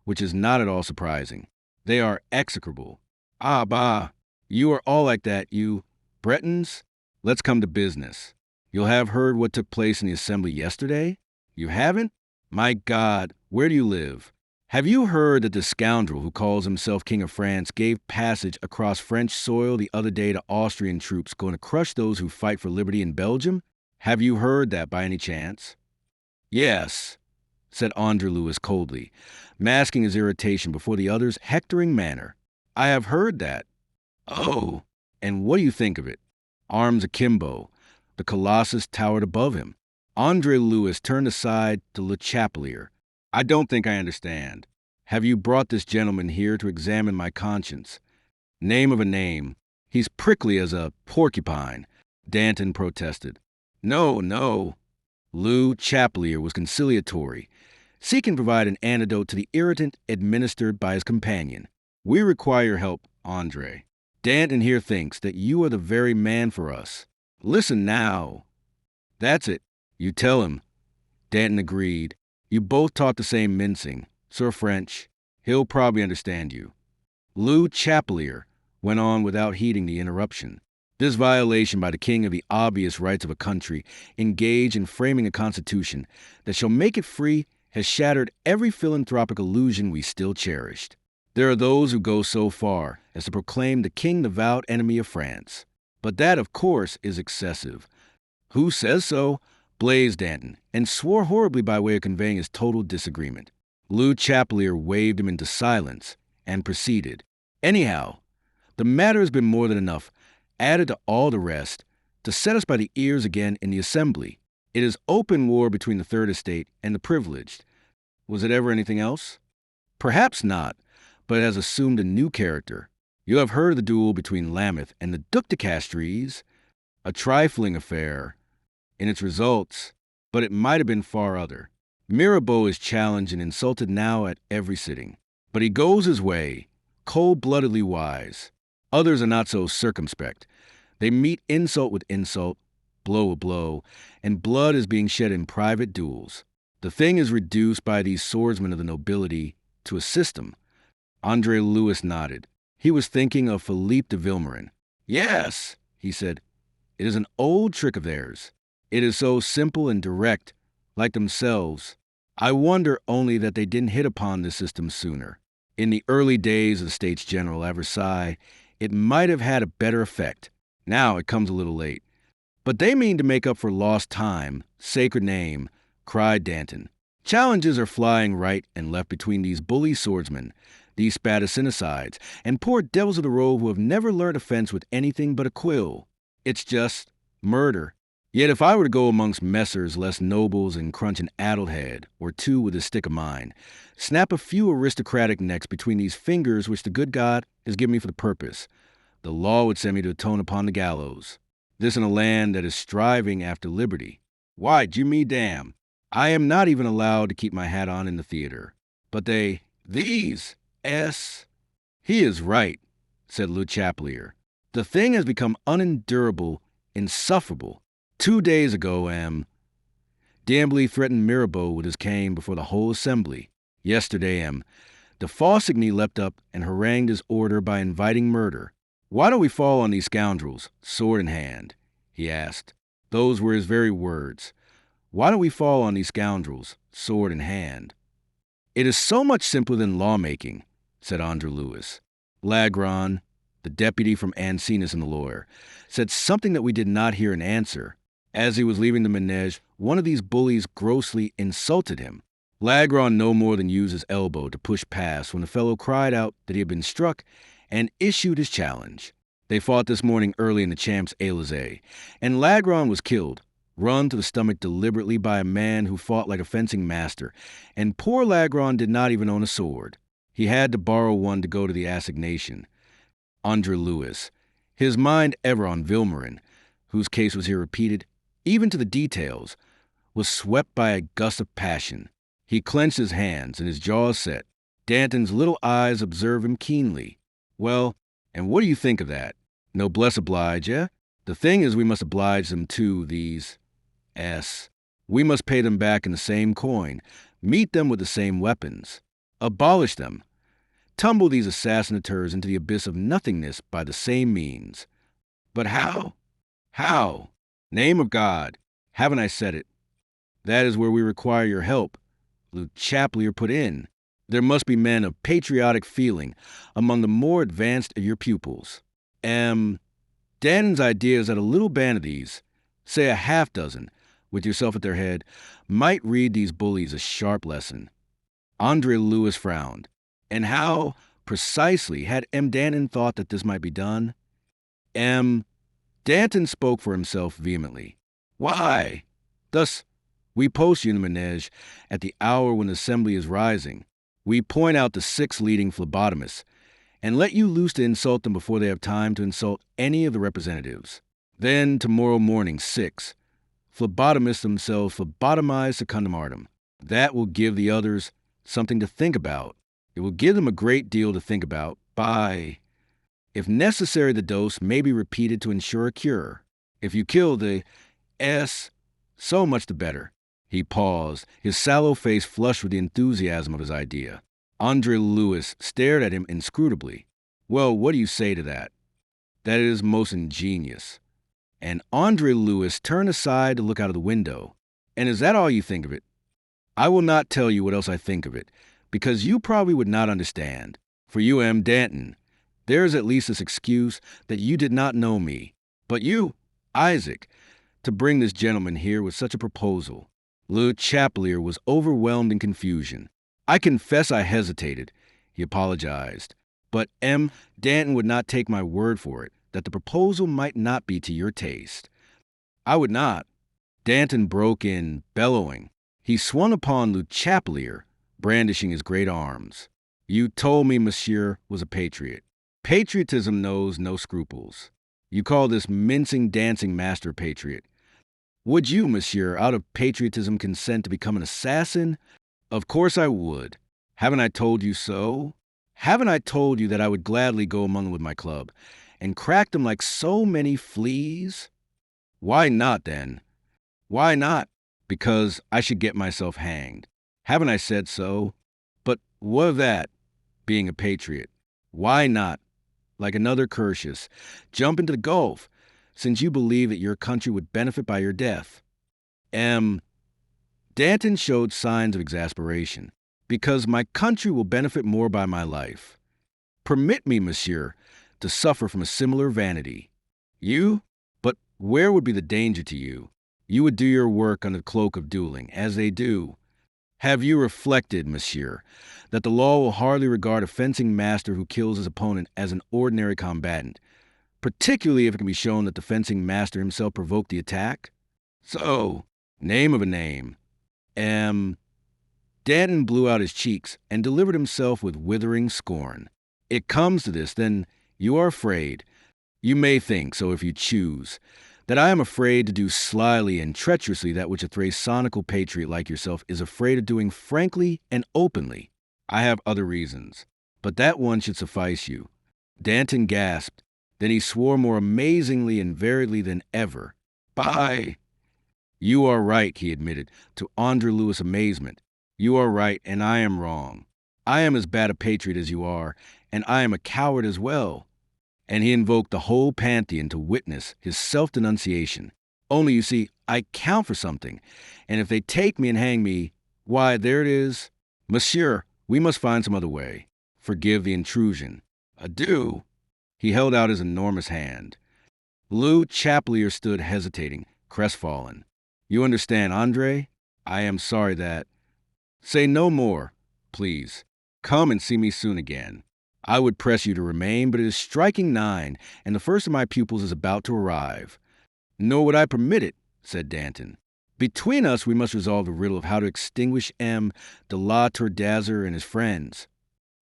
which is not at all surprising. They are execrable. Ah, bah, you are all like that, you Bretons. Let's come to business. You'll have heard what took place in the assembly yesterday? You haven't? My God, where do you live? Have you heard that the scoundrel who calls himself King of France gave passage across French soil the other day to Austrian troops going to crush those who fight for liberty in Belgium? Have you heard that by any chance? Yes, said André-Louis coldly, masking his irritation before the other's hectoring manner. I have heard that. Oh, and what do you think of it? Arms akimbo, the Colossus towered above him. André-Louis turned aside to Le Chapelier. I don't think I understand. Have you brought this gentleman here to examine my conscience? Name of a name. He's prickly as a porcupine, Danton protested. No, no. Le Chapelier was conciliatory, seeking to provide an antidote to the irritant administered by his companion. We require your help, André. Danton here thinks that you are the very man for us. Listen now. That's it. You tell him. Danton agreed. You both talk the same mincing, Sir French. He'll probably understand you. Le Chapelier went on without heeding the interruption. This violation by the king of the obvious rights of a country engaged in framing a constitution that shall make it free has shattered every philanthropic illusion we still cherished. There are those who go so far as to proclaim the king the vowed enemy of France. But that, of course, is excessive. Who says so? Blazed Danton, and swore horribly by way of conveying his total disagreement. Le Chapelier waved him into silence and proceeded. Anyhow, the matter has been more than enough, added to all the rest, to set us by the ears again in the assembly. It is open war between the Third Estate and the privileged. Was it ever anything else? Perhaps not, but it has assumed a new character. You have heard of the duel between Lameth and the Duc de Castries, a trifling affair in its results, but it might have been far other. Mirabeau is challenged and insulted now at every sitting, but he goes his way, cold-bloodedly wise. Others are not so circumspect. They meet insult with insult, blow with blow, and blood is being shed in private duels. The thing is reduced by these swordsmen of the nobility to a system. André-Louis nodded. He was thinking of Philippe de Vilmorin. Yes, he said. It is an old trick of theirs. It is so simple and direct, like themselves. I wonder only that they didn't hit upon this system sooner. In the early days of the States General at Versailles, it might have had a better effect. Now it comes a little late. But they mean to make up for lost time, sacred name, cried Danton. Challenges are flying right and left between these bully swordsmen, these spadacinicides, and poor devils of the robe who have never learned offense with anything but a quill. It's just murder. Yet if I were to go amongst messers less nobles and crunch an addled head, or two with a stick of mine, snap a few aristocratic necks between these fingers which the good God has given me for the purpose, the law would send me to atone upon the gallows. This in a land that is striving after liberty. Why, Jimmy damn, I am not even allowed to keep my hat on in the theater. But these, He is right, said Le Chapelier. The thing has become unendurable, insufferable. 2 days ago, D'Ambley threatened Mirabeau with his cane before the whole assembly. Yesterday, de Faucigny leapt up and harangued his order by inviting murder. Why don't we fall on these scoundrels, sword in hand? He asked. Those were his very words. Why don't we fall on these scoundrels, sword in hand? It is so much simpler than lawmaking, said André-Louis. Lagron, the deputy from Ancinous and the lawyer, said something that we did not hear in answer. As he was leaving the manège, one of these bullies grossly insulted him. Lagron no more than used his elbow to push past when the fellow cried out that he had been struck and issued his challenge. They fought this morning early in the Champs-Élysées, and Lagron was killed, run to the stomach deliberately by a man who fought like a fencing master, and poor Lagron did not even own a sword. He had to borrow one to go to the assignation. André-Louis, his mind ever on Vilmorin, whose case was here repeated, even to the details, was swept by a gust of passion. He clenched his hands and his jaws set. Danton's little eyes observed him keenly. Well, and what do you think of that? Noblesse oblige, eh? The thing is we must oblige them too, these We must pay them back in the same coin, meet them with the same weapons, abolish them. tumble these assassinateurs into the abyss of nothingness by the same means. But how? How? Name of God, haven't I said it? That is where we require your help. Le Chapelier put in. There must be men of patriotic feeling among the more advanced of your pupils. Danton's idea is that a little band of these, say a half-dozen, with yourself at their head, might read these bullies a sharp lesson. André-Louis frowned. And how, precisely, had Danton thought that this might be done? Danton spoke for himself vehemently. Why? Thus, we post you in the manege at the hour when the assembly is rising. We point out the 6 leading phlebotomists, and let you loose to insult them before they have time to insult any of the representatives. Then, tomorrow morning, 6. Phlebotomists themselves phlebotomize secundum. That will give the others something to think about. It will give them a great deal to think about. If necessary, the dose may be repeated to ensure a cure. If you kill the S, so much the better. He paused, his sallow face flushed with the enthusiasm of his idea. André-Louis stared at him inscrutably. Well, what do you say to that? That is most ingenious. And André-Louis turned aside to look out of the window. And is that all you think of it? I will not tell you what else I think of it, because you probably would not understand. For you, Danton, there is at least this excuse that you did not know me. But you, Isaac, to bring this gentleman here with such a proposal. Le Chapelier was overwhelmed in confusion. I confess I hesitated. He apologized. But Danton would not take my word for it, that the proposal might not be to your taste. I would not. Danton broke in, bellowing. He swung upon Le Chapelier, brandishing his great arms. You told me Monsieur was a patriot. Patriotism knows no scruples. You call this mincing, dancing master patriot. Would you, Monsieur, out of patriotism consent to become an assassin? Of course I would. Haven't I told you so? Haven't I told you that I would gladly go among them with my club and crack them like so many fleas? Why not, then? Why not? Because I should get myself hanged. Haven't I said so? But what of that, being a patriot? Why not, like another Curtius, jump into the Gulf, since you believe that your country would benefit by your death? Danton showed signs of exasperation. Because my country will benefit more by my life. Permit me, Monsieur, to suffer from a similar vanity. You? But where would be the danger to you? You would do your work under the cloak of dueling, as they do. Have you reflected, Monsieur, that the law will hardly regard a fencing master who kills his opponent as an ordinary combatant, particularly if it can be shown that the fencing master himself provoked the attack? So, name of a name. Danton blew out his cheeks and delivered himself with withering scorn. It comes to this, then you are afraid. You may think so if you choose, that I am afraid to do slyly and treacherously that which a Thrasonical patriot like yourself is afraid of doing frankly and openly. I have other reasons, but that one should suffice you. Danton gasped. Then he swore more amazingly and variedly than ever. By! You are right, he admitted, to André-Louis' amazement. You are right, and I am wrong. I am as bad a patriot as you are, and I am a coward as well. And he invoked the whole pantheon to witness his self-denunciation. Only, you see, I count for something, and if they take me and hang me, why, there it is. Monsieur, we must find some other way. Forgive the intrusion. Adieu. He held out his enormous hand. Le Chapelier stood hesitating, crestfallen. You understand, André? I am sorry that... Say no more, please. Come and see me soon again. I would press you to remain, but it is striking 9, and the first of my pupils is about to arrive. Nor would I permit it, said Danton. Between us we must resolve the riddle of how to extinguish M. de la Tour d'Azur and his friends.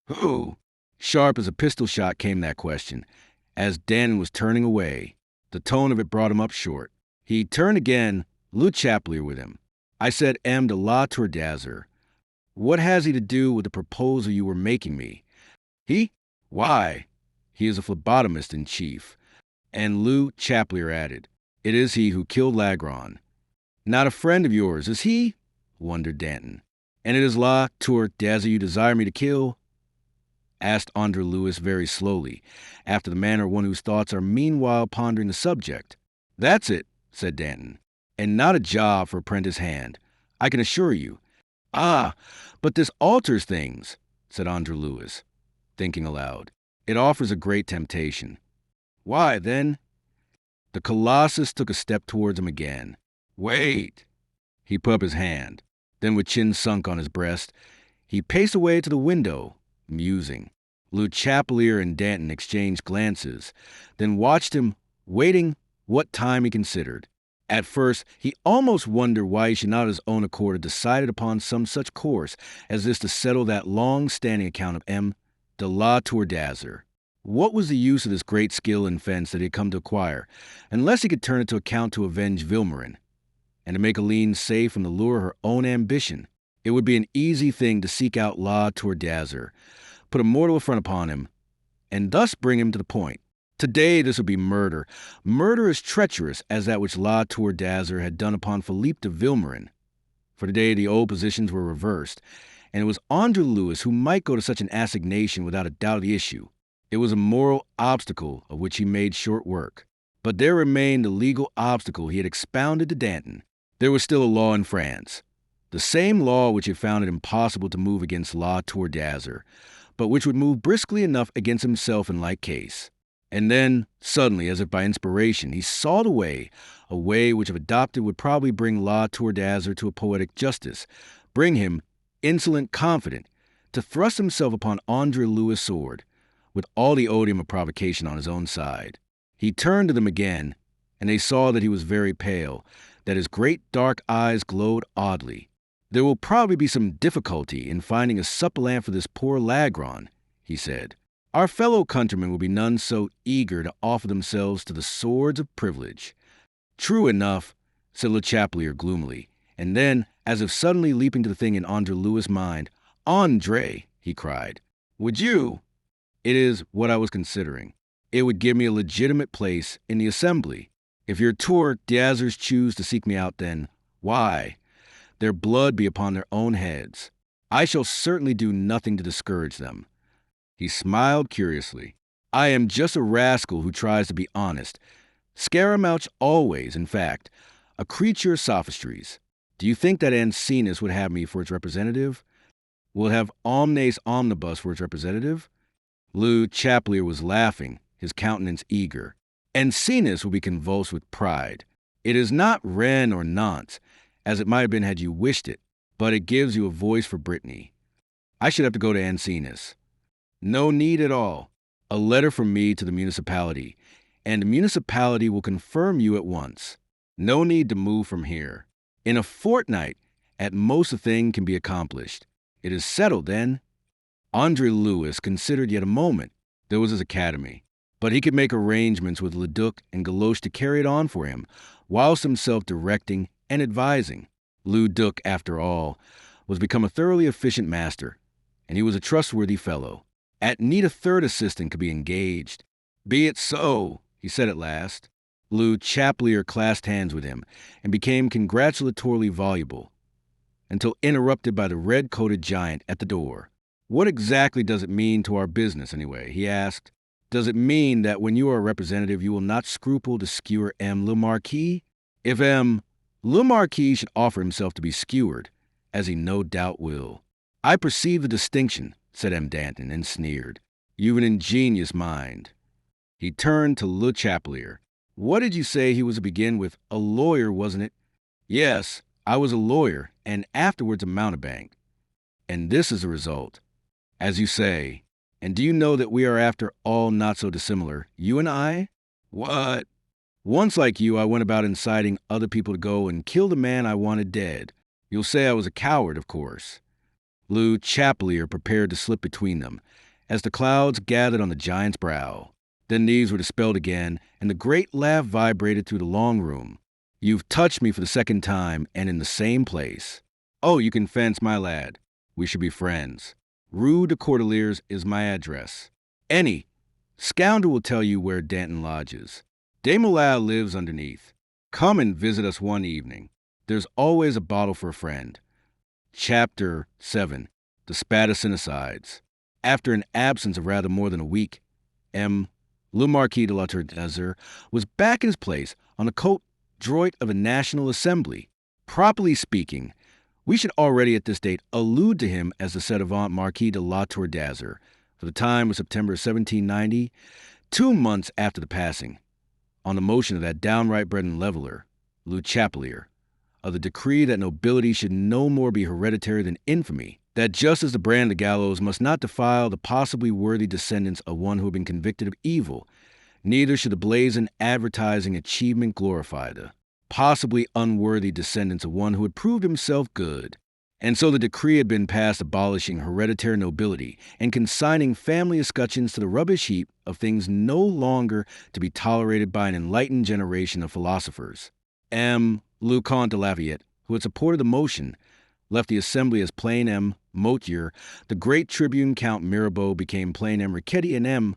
Who? Sharp as a pistol shot came that question, as Danton was turning away. The tone of it brought him up short. He turned again, Le Chapelier with him. I said M. de la Tour d'Azur. What has he to do with the proposal you were making me? He? Why? He is a phlebotomist in chief. And Le Chapelier added, it is he who killed Lagron. Not a friend of yours, is he? Wondered Danton. And it is La Tour d'Azur you desire me to kill? asked André-Louis very slowly, after the manner of one whose thoughts are meanwhile pondering the subject. That's it, said Danton, and not a job for a prentice hand, I can assure you. Ah, but this alters things, said André-Louis, thinking aloud. It offers a great temptation. Why, then? The Colossus took a step towards him again. Wait! He put up his hand. Then, with chin sunk on his breast, he paced away to the window, musing. Le Chapelier and Danton exchanged glances, then watched him, waiting what time he considered. At first, he almost wondered why he should not of his own accord have decided upon some such course as this to settle that long-standing account of M. de la Tour d'Azur. What was the use of this great skill in fence that he had come to acquire, unless he could turn it to account to avenge Vilmorin, and to make Aline safe from the lure of her own ambition? It would be an easy thing to seek out La Tour d'Azur, put a mortal affront upon him, and thus bring him to the point. Today this would be murder. Murder as treacherous as that which La Tour d'Azur had done upon Philippe de Vilmorin. For today the old positions were reversed, and it was André-Louis who might go to such an assignation without a doubt of the issue. It was a moral obstacle of which he made short work. But there remained the legal obstacle he had expounded to Danton. There was still a law in France, the same law which had found it impossible to move against La Tour d'Azur, but which would move briskly enough against himself in like case. And then, suddenly, as if by inspiration, he saw the way, a way which if adopted would probably bring La Tour d'Azur to a poetic justice, bring him, insolent, confident, to thrust himself upon André-Louis' sword, with all the odium of provocation on his own side. He turned to them again, and they saw that he was very pale, that his great dark eyes glowed oddly. There will probably be some difficulty in finding a supplant for this poor Lagron, he said. Our fellow countrymen will be none so eager to offer themselves to the swords of privilege. True enough, said Le Chapelier gloomily, and then, as if suddenly leaping to the thing in André-Louis' mind, André, he cried, would you? It is what I was considering. It would give me a legitimate place in the assembly. If your Tour d'Azurs choose to seek me out, then, why, their blood be upon their own heads. I shall certainly do nothing to discourage them. He smiled curiously. I am just a rascal who tries to be honest. Scaramouche always, in fact, a creature of sophistries. Do you think that Ancinous would have me for its representative? Will it have Omnes Omnibus for its representative? Le Chapelier was laughing, his countenance eager. Ancinous will be convulsed with pride. It is not Rennes or Nantes, as it might have been had you wished it, but it gives you a voice for Brittany. I should have to go to Ancinous. No need at all. A letter from me to the municipality, and the municipality will confirm you at once. No need to move from here. In a fortnight, at most a thing can be accomplished. It is settled, then. André-Louis considered yet a moment. There was his academy, but he could make arrangements with Leduc and Galoche to carry it on for him, whilst himself directing and advising. Leduc, after all, was become a thoroughly efficient master, and he was a trustworthy fellow. At need a third assistant could be engaged. Be it so, he said at last. Le Chapelier clasped hands with him and became congratulatorily voluble, until interrupted by the red-coated giant at the door. What exactly does it mean to our business, anyway? He asked. Does it mean that when you are a representative you will not scruple to skewer M. le Marquis? If M. le Marquis should offer himself to be skewered, as he no doubt will. I perceive the distinction, said M. Danton, and sneered. You've an ingenious mind. He turned to Le Chapelier. What did you say he was to begin with? A lawyer, wasn't it? Yes, I was a lawyer, and afterwards a mountebank. And this is the result. As you say. And do you know that we are after all not so dissimilar, you and I? What? Once, like you, I went about inciting other people to go and kill the man I wanted dead. You'll say I was a coward, of course. Le Chapelier prepared to slip between them, as the clouds gathered on the giant's brow. Then these were dispelled again, and the great laugh vibrated through the long room. You've touched me for the second time, and in the same place. Oh, you can fence, my lad. We should be friends. Rue de Cordeliers is my address. Any scoundrel will tell you where Danton lodges. Desmoulins lives underneath. Come and visit us one evening. There's always a bottle for a friend. Chapter 7. The Spadassinicides. After an absence of rather more than a week, Le Marquis de la Tour d'Azur was back in his place on the coat droit of the National Assembly. Properly speaking, we should already at this date allude to him as the ci devant Marquis de la Tour d'Azur, for the time was September 1790, 2 months after the passing, on the motion of that downright bred and leveler, Le Chapelier, of the decree that nobility should no more be hereditary than infamy, that just as the brand of the gallows must not defile the possibly worthy descendants of one who had been convicted of evil, neither should the blazoned advertising achievement glorify the possibly unworthy descendants of one who had proved himself good. And so the decree had been passed abolishing hereditary nobility and consigning family escutcheons to the rubbish heap of things no longer to be tolerated by an enlightened generation of philosophers. Le Comte de Lafayette, who had supported the motion, left the assembly as plain M. Motier. The great tribune Count Mirabeau became plain M. Riquetti, and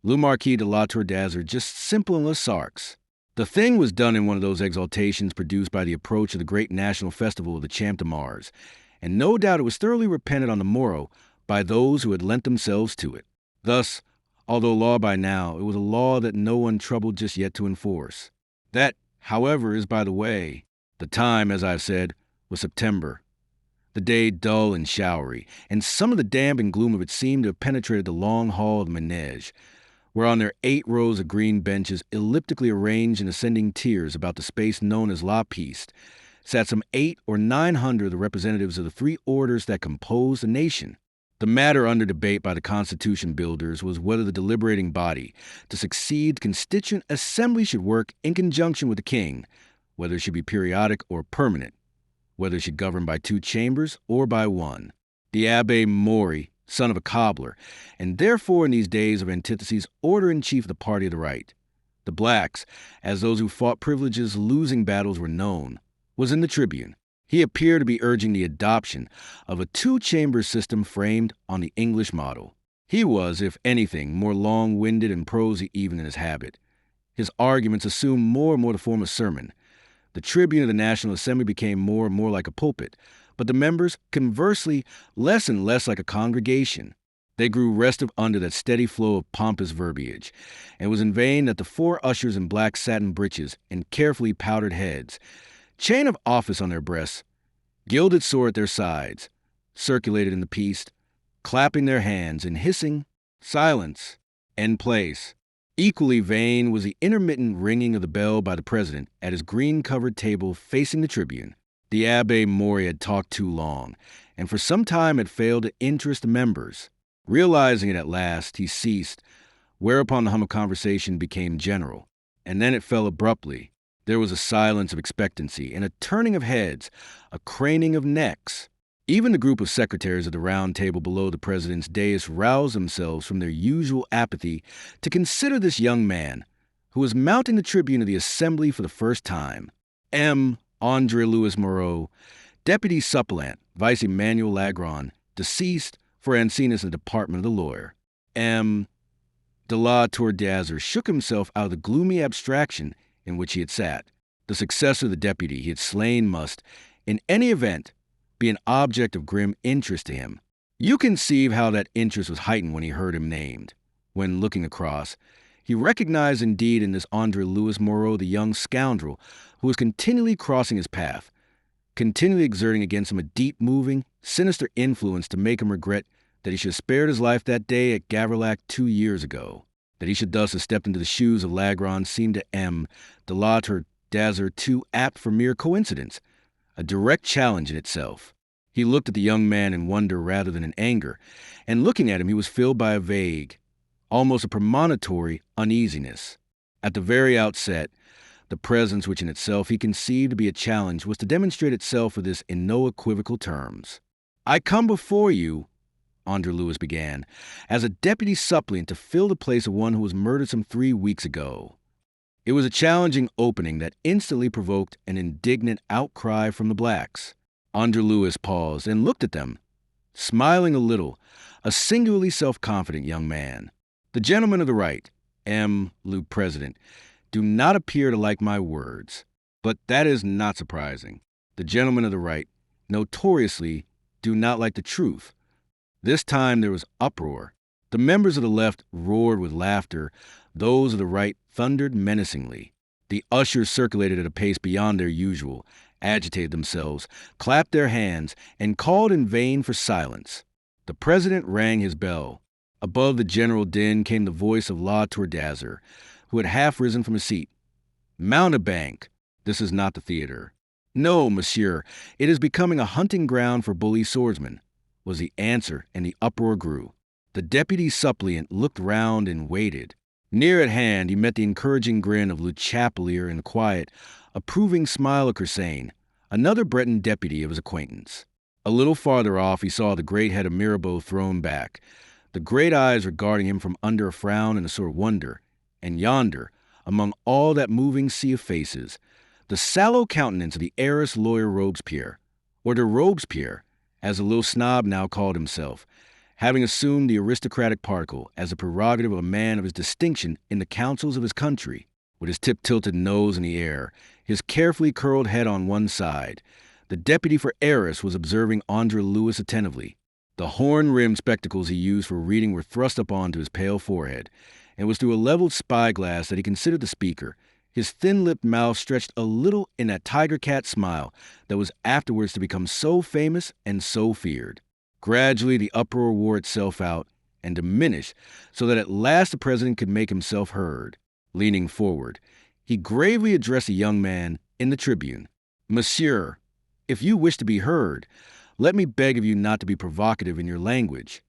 Le Marquis de la Tour d'Azur just simple and Sarks. The thing was done in one of those exaltations produced by the approach of the great national festival of the Champ de Mars, and no doubt it was thoroughly repented on the morrow by those who had lent themselves to it. Thus, although law by now, it was a law that no one troubled just yet to enforce. That, however, is by the way. The time, as I've said, was September. The day dull and showery, and some of the damp and gloom of it seemed to have penetrated the long hall of the manege, where on their 8 rows of green benches, elliptically arranged in ascending tiers about the space known as La Piste, sat some 800 or 900 of the representatives of the 3 orders that compose the nation. The matter under debate by the Constitution builders was whether the deliberating body, to succeed constituent assembly, should work in conjunction with the king, whether it should be periodic or permanent, whether it should govern by 2 chambers or by 1. The Abbé Maury, son of a cobbler, and therefore in these days of antitheses order-in-chief of the party of the right, the blacks, as those who fought privileges losing battles were known, was in the tribune. He appeared to be urging the adoption of a 2-chamber system framed on the English model. He was, if anything, more long-winded and prosy even in his habit. His arguments assumed more and more the form of sermon. The tribune of the National Assembly became more and more like a pulpit, but the members, conversely, less and less like a congregation. They grew restive under that steady flow of pompous verbiage, and it was in vain that the 4 ushers in black satin breeches and carefully powdered heads, chain of office on their breasts, gilded sword at their sides, circulated in the piece, clapping their hands and hissing, "Silence! End place." Equally vain was the intermittent ringing of the bell by the president at his green-covered table facing the tribune. The Abbé Maury had talked too long, and for some time had failed to interest the members. Realizing it at last, he ceased, whereupon the hum of conversation became general, and then it fell abruptly. There was a silence of expectancy, and a turning of heads, a craning of necks. Even the group of secretaries of the round table below the president's dais roused themselves from their usual apathy to consider this young man, who was mounting the tribune of the assembly for the first time. André-Louis Moreau, deputy suppleant, Vice Emmanuel Lagron, deceased, for Ancinous in the department of the lawyer. De la Tour d'Azur shook himself out of the gloomy abstraction in which he had sat. The successor of the deputy he had slain must, in any event, be an object of grim interest to him. You conceive how that interest was heightened when he heard him named. When, looking across, he recognized indeed in this André-Louis Moreau the young scoundrel who was continually crossing his path, continually exerting against him a deep-moving, sinister influence to make him regret that he should have spared his life that day at Gavrillac 2 years ago. That he should thus have stepped into the shoes of Lagron seemed to de la Tour d'Azur too apt for mere coincidence, a direct challenge in itself. He looked at the young man in wonder rather than in anger, and looking at him he was filled by a vague, almost a premonitory uneasiness. At the very outset, the presence which in itself he conceived to be a challenge was to demonstrate itself for this in no equivocal terms. "I come before you," André-Louis began, "as a deputy suppliant to fill the place of one who was murdered some 3 weeks ago." It was a challenging opening that instantly provoked an indignant outcry from the blacks. André-Louis paused and looked at them, smiling a little, a singularly self-confident young man. "The gentlemen of the right, Le President, do not appear to like my words, but that is not surprising. The gentlemen of the right notoriously do not like the truth, This time there was uproar. The members of the left roared with laughter. Those of the right thundered menacingly. The ushers circulated at a pace beyond their usual, agitated themselves, clapped their hands, and called in vain for silence. The president rang his bell. Above the general din came the voice of La Tourdazer, who had half risen from his seat. "Mountebank, this is not the theater." "No, monsieur, it is becoming a hunting ground for bully swordsmen," was the answer, and the uproar grew. The deputy suppliant looked round and waited. Near at hand, he met the encouraging grin of Le Chapelier and the quiet, approving smile of Cursain, another Breton deputy of his acquaintance. A little farther off, he saw the great head of Mirabeau thrown back, the great eyes regarding him from under a frown and a sort of wonder, and yonder, among all that moving sea of faces, the sallow countenance of the heiress lawyer Robespierre, or de Robespierre, as the little snob now called himself, having assumed the aristocratic particle as a prerogative of a man of his distinction in the councils of his country, with his tip-tilted nose in the air, his carefully curled head on one side. The deputy for heiress was observing André-Louis attentively. The horn-rimmed spectacles he used for reading were thrust up onto his pale forehead, and it was through a leveled spyglass that he considered the speaker, his thin-lipped mouth stretched a little in that tiger-cat smile that was afterwards to become so famous and so feared. Gradually, the uproar wore itself out and diminished so that at last the president could make himself heard. Leaning forward, he gravely addressed a young man in the tribune. "Monsieur, if you wish to be heard, let me beg of you not to be provocative in your language."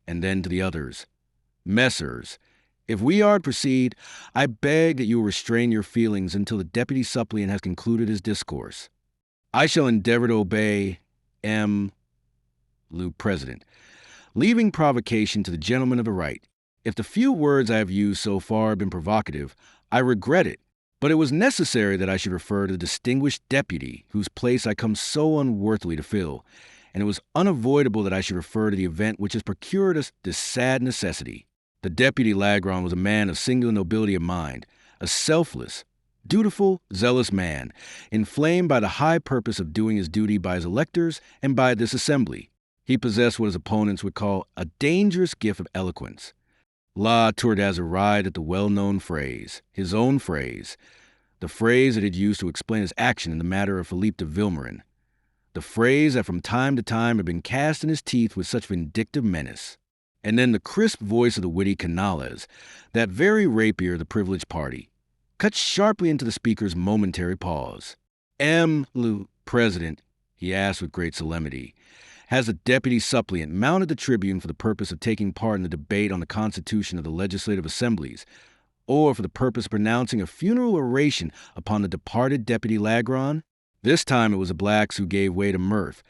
And then to the others, "Messers, if we are to proceed, I beg that you will restrain your feelings until the deputy suppliant has concluded his discourse. I shall endeavor to obey M. Le President, leaving provocation to the gentleman of the right. If the few words I have used so far have been provocative, I regret it, but it was necessary that I should refer to the distinguished deputy whose place I come so unworthily to fill, and it was unavoidable that I should refer to the event which has procured us this sad necessity. The deputy Lagron was a man of singular nobility of mind, a selfless, dutiful, zealous man, inflamed by the high purpose of doing his duty by his electors and by this assembly. He possessed what his opponents would call a dangerous gift of eloquence. La Tourdazer arrived at the well-known phrase, his own phrase, the phrase that he had used to explain his action in the matter of Philippe de Vilmorin, the phrase that from time to time had been cast in his teeth with such vindictive menace. And then the crisp voice of the witty Canales, that very rapier of the privileged party, cut sharply into the speaker's momentary pause. "M. Le President," he asked with great solemnity, "has the deputy suppliant mounted the tribune for the purpose of taking part in the debate on the constitution of the legislative assemblies, or for the purpose of pronouncing a funeral oration upon the departed deputy Lagron?" This time it was the blacks who gave way to mirth,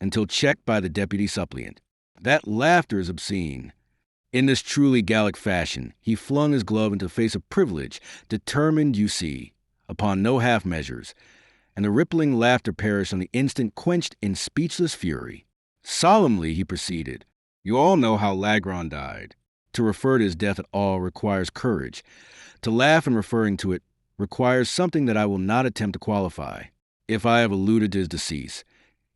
until checked by the deputy suppliant. "That laughter is obscene." In this truly Gallic fashion, he flung his glove into the face of privilege, determined, you see, upon no half measures, and the rippling laughter perished on the instant, quenched in speechless fury. Solemnly he proceeded. "You all know how Lagron died. To refer to his death at all requires courage. To laugh in referring to it requires something that I will not attempt to qualify. If I have alluded to his decease,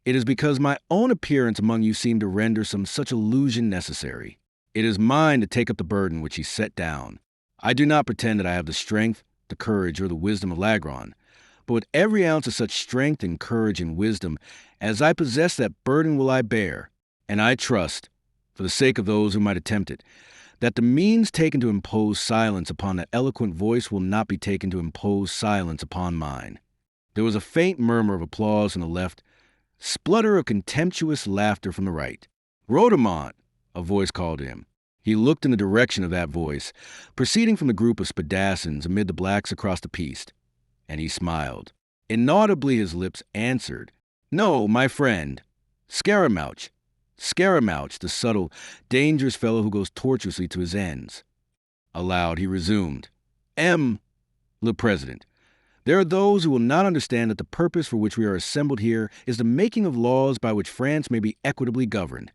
it is because my own appearance among you seemed to render some such allusion necessary. It is mine to take up the burden which he set down. I do not pretend that I have the strength, the courage, or the wisdom of Lagron, but with every ounce of such strength and courage and wisdom as I possess, that burden will I bear, and I trust, for the sake of those who might attempt it, that the means taken to impose silence upon that eloquent voice will not be taken to impose silence upon mine." There was a faint murmur of applause from the left, splutter of contemptuous laughter from the right. "Rhodomont," a voice called to him. He looked in the direction of that voice, proceeding from the group of spadassins amid the blacks across the piste, and he smiled. Inaudibly his lips answered, "No, my friend, Scaramouche. Scaramouche, the subtle, dangerous fellow who goes tortuously to his ends." Aloud he resumed, "M. Le President, there are those who will not understand that the purpose for which we are assembled here is the making of laws by which France may be equitably governed,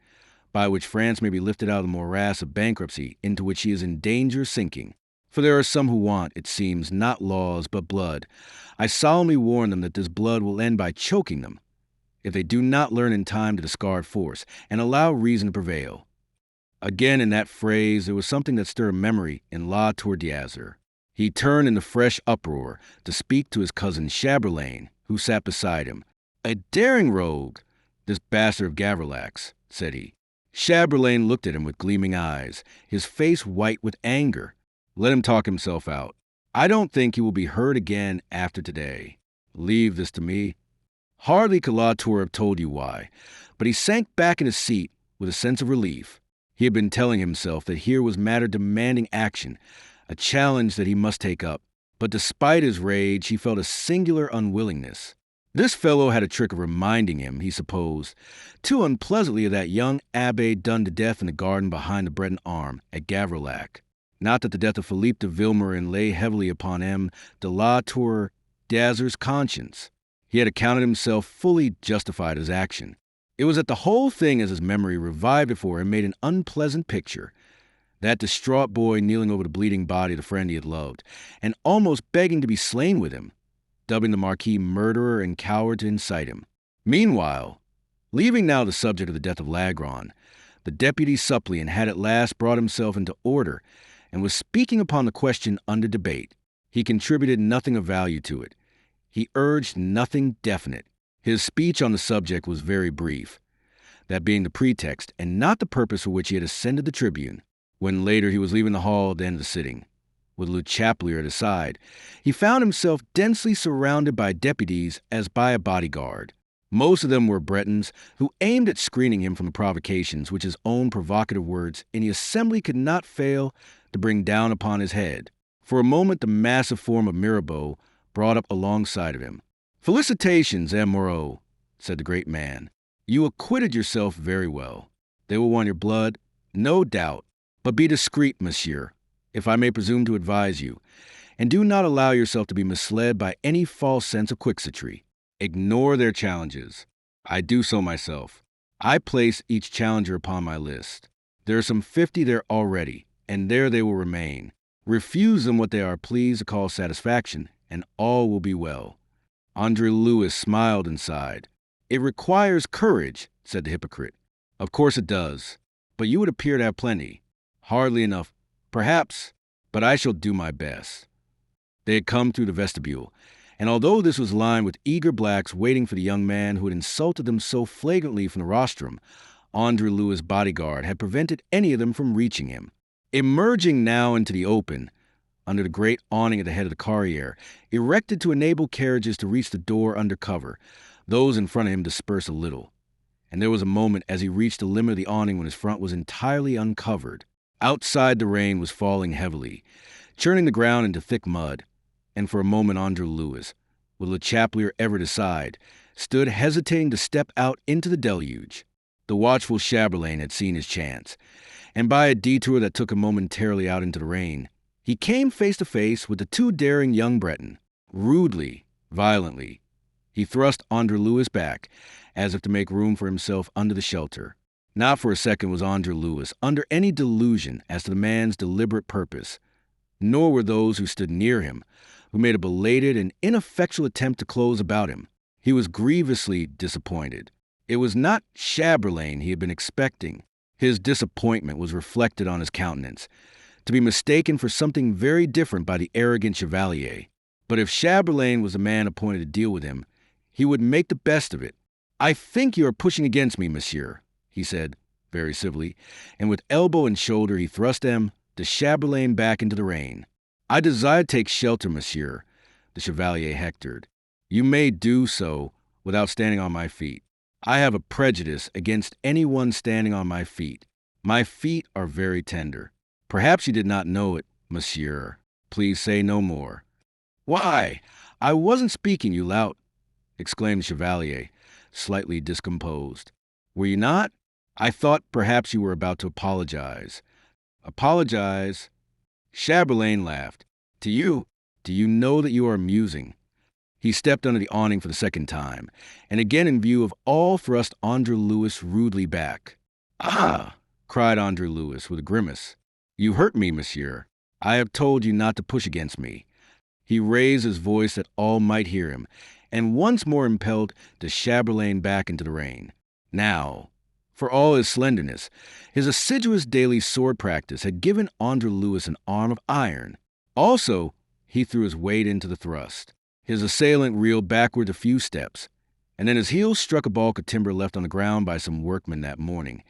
by which France may be lifted out of the morass of bankruptcy into which she is in danger of sinking. For there are some who want, it seems, not laws but blood. I solemnly warn them that this blood will end by choking them, if they do not learn in time to discard force and allow reason to prevail. Again, in that phrase, there was something that stirred memory in La Tour-d'Azur. He turned in a fresh uproar to speak to his cousin Chaberlain, who sat beside him. "A daring rogue, this bastard of Gavrillax," said he. Chaberlain looked at him with gleaming eyes, his face white with anger. "Let him talk himself out. I don't think he will be heard again after today. Leave this to me." Hardly could La Tour have told you why, but he sank back in his seat with a sense of relief. He had been telling himself that here was matter demanding action, a challenge that he must take up. But despite his rage, he felt a singular unwillingness. This fellow had a trick of reminding him, he supposed, too unpleasantly of that young abbé done to death in the garden behind the Breton arm at Gavrillac. Not that the death of Philippe de Vilmorin lay heavily upon M. de La Tour d'Azur's conscience. He had accounted himself fully justified his action. It was that the whole thing, as his memory revived before him, made an unpleasant picture. That distraught boy kneeling over the bleeding body of the friend he had loved, and almost begging to be slain with him, dubbing the Marquis murderer and coward to incite him. Meanwhile, leaving now the subject of the death of Lagron, the deputy suppliant had at last brought himself into order and was speaking upon the question under debate. He contributed nothing of value to it. He urged nothing definite. His speech on the subject was very brief, that being the pretext and not the purpose for which he had ascended the tribune. When later he was leaving the hall at the end of the sitting, with Le Chapelier at his side, he found himself densely surrounded by deputies as by a bodyguard. Most of them were Bretons who aimed at screening him from the provocations which his own provocative words in the assembly could not fail to bring down upon his head. For a moment the massive form of Mirabeau brought up alongside of him. "Felicitations, M. Moreau," said the great man. "You acquitted yourself very well. They will want your blood, no doubt. But be discreet, monsieur, if I may presume to advise you, and do not allow yourself to be misled by any false sense of quixotry. Ignore their challenges. I do so myself. I place each challenger upon my list. There are some 50 there already, and there they will remain. Refuse them what they are pleased to call satisfaction, and all will be well." André-Louis smiled and sighed. "It requires courage," said the hypocrite. "Of course it does, but you would appear to have plenty." "Hardly enough, perhaps, but I shall do my best." They had come through the vestibule, and although this was lined with eager blacks waiting for the young man who had insulted them so flagrantly from the rostrum, André-Louis' bodyguard had prevented any of them from reaching him. Emerging now into the open, under the great awning at the head of the carrière, erected to enable carriages to reach the door under cover, those in front of him dispersed a little, and there was a moment as he reached the limit of the awning when his front was entirely uncovered. Outside the rain was falling heavily, churning the ground into thick mud, and for a moment André-Louis, with Le Chapelier ever at his side, stood hesitating to step out into the deluge. The watchful Chaberlain had seen his chance, and by a detour that took him momentarily out into the rain, he came face to face with the too daring young Breton. Rudely, violently, he thrust André-Louis back, as if to make room for himself under the shelter. Not for a second was André-Louis under any delusion as to the man's deliberate purpose, nor were those who stood near him, who made a belated and ineffectual attempt to close about him. He was grievously disappointed. It was not Chaberlain he had been expecting. His disappointment was reflected on his countenance, to be mistaken for something very different by the arrogant Chevalier. But if Chaberlain was the man appointed to deal with him, he would make the best of it. "I think you are pushing against me, monsieur," he said, very civilly, and with elbow and shoulder he thrust M. de Chaberlain back into the rain. "I desire to take shelter, monsieur," the Chevalier hectored. "You may do so without standing on my feet. I have a prejudice against anyone standing on my feet. My feet are very tender. Perhaps you did not know it, monsieur. Please say no more." "Why, I wasn't speaking, you lout," exclaimed the Chevalier, slightly discomposed. "Were you not? I thought perhaps you were about to apologize." "Apologize?" Chaberlain laughed. "To you? Do you know that you are amusing?" He stepped under the awning for the second time, and again in view of all thrust André-Louis rudely back. "Ah!" cried André-Louis with a grimace. "You hurt me, monsieur. I have told you not to push against me." He raised his voice that all might hear him, and once more impelled de Chaberlain back into the rain. "Now, For all his slenderness, his assiduous daily sword practice had given André-Louis an arm of iron. Also, he threw his weight into the thrust. His assailant reeled backward a few steps, and then his heels struck a balk of timber left on the ground by some workmen that morning,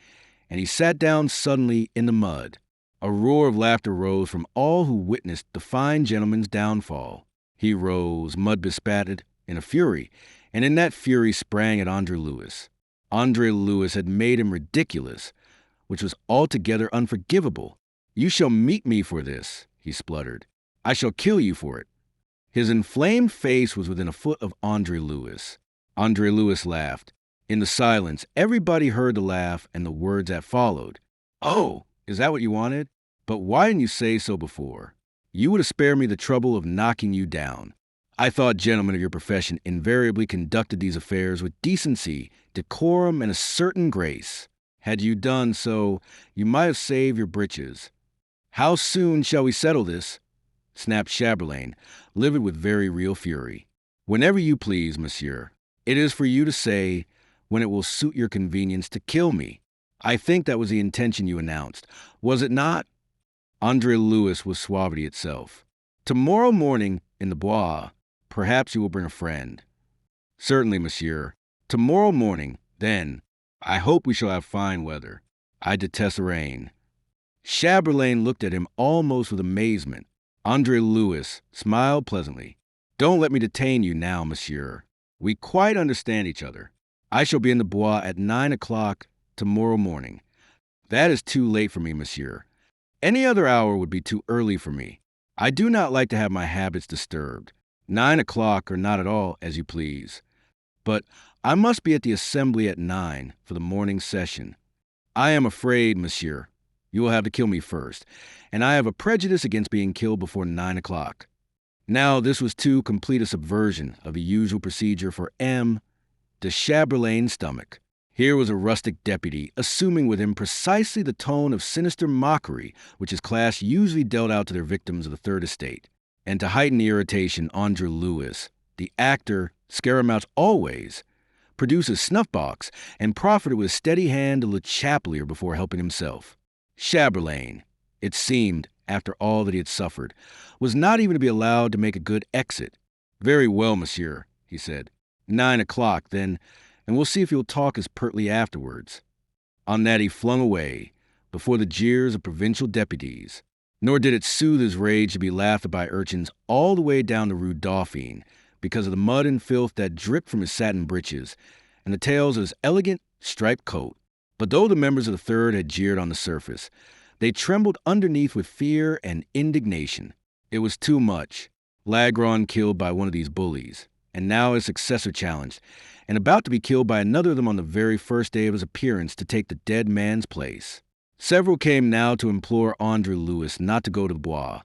and he sat down suddenly in the mud. A roar of laughter rose from all who witnessed the fine gentleman's downfall. He rose, mud-bespattered, in a fury, and in that fury sprang at André-Louis. André-Louis had made him ridiculous, which was altogether unforgivable. "You shall meet me for this," he spluttered. "I shall kill you for it." His inflamed face was within a foot of André-Louis. André-Louis laughed. In the silence, everybody heard the laugh and the words that followed. "Oh, is that what you wanted? But why didn't you say so before? You would have spared me the trouble of knocking you down. I thought gentlemen of your profession invariably conducted these affairs with decency, decorum, and a certain grace. Had you done so, you might have saved your breeches." "How soon shall we settle this?" snapped Chamberlain, livid with very real fury. "Whenever you please, monsieur. It is for you to say when it will suit your convenience to kill me. I think that was the intention you announced, was it not?" André-Louis was suavity itself. "Tomorrow morning, in the Bois, perhaps you will bring a friend." "Certainly, monsieur. Tomorrow morning, then. I hope we shall have fine weather. I detest the rain." Chamberlain looked at him almost with amazement. André-Louis smiled pleasantly. "Don't let me detain you now, monsieur. We quite understand each other. I shall be in the Bois at 9 o'clock tomorrow morning." "That is too late for me, monsieur. Any other hour would be too early for me. I do not like to have my habits disturbed. 9 o'clock or not at all, as you please. But I must be at the assembly at 9 for the morning session. I am afraid, monsieur, you will have to kill me first, and I have a prejudice against being killed before 9 o'clock." Now, this was too complete a subversion of the usual procedure for M. de Chamberlain's stomach. Here was a rustic deputy, assuming with him precisely the tone of sinister mockery which his class usually dealt out to their victims of the Third Estate. And to heighten the irritation, André-Louis, the actor, Scaramouche always, produced his snuff-box and profited with a steady hand to Le Chapelier before helping himself. Chamberlain, it seemed, after all that he had suffered, was not even to be allowed to make a good exit. "Very well, monsieur," he said. 9 o'clock, then, and we'll see if you'll talk as pertly afterwards." On that he flung away, before the jeers of provincial deputies. Nor did it soothe his rage to be laughed at by urchins all the way down the Rue Dauphine, because of the mud and filth that dripped from his satin breeches, and the tails of his elegant, striped coat. But though the members of the Third had jeered on the surface, they trembled underneath with fear and indignation. It was too much. Lagron killed by one of these bullies, and now his successor challenged, and about to be killed by another of them on the very first day of his appearance to take the dead man's place. Several came now to implore André-Louis not to go to the Bois,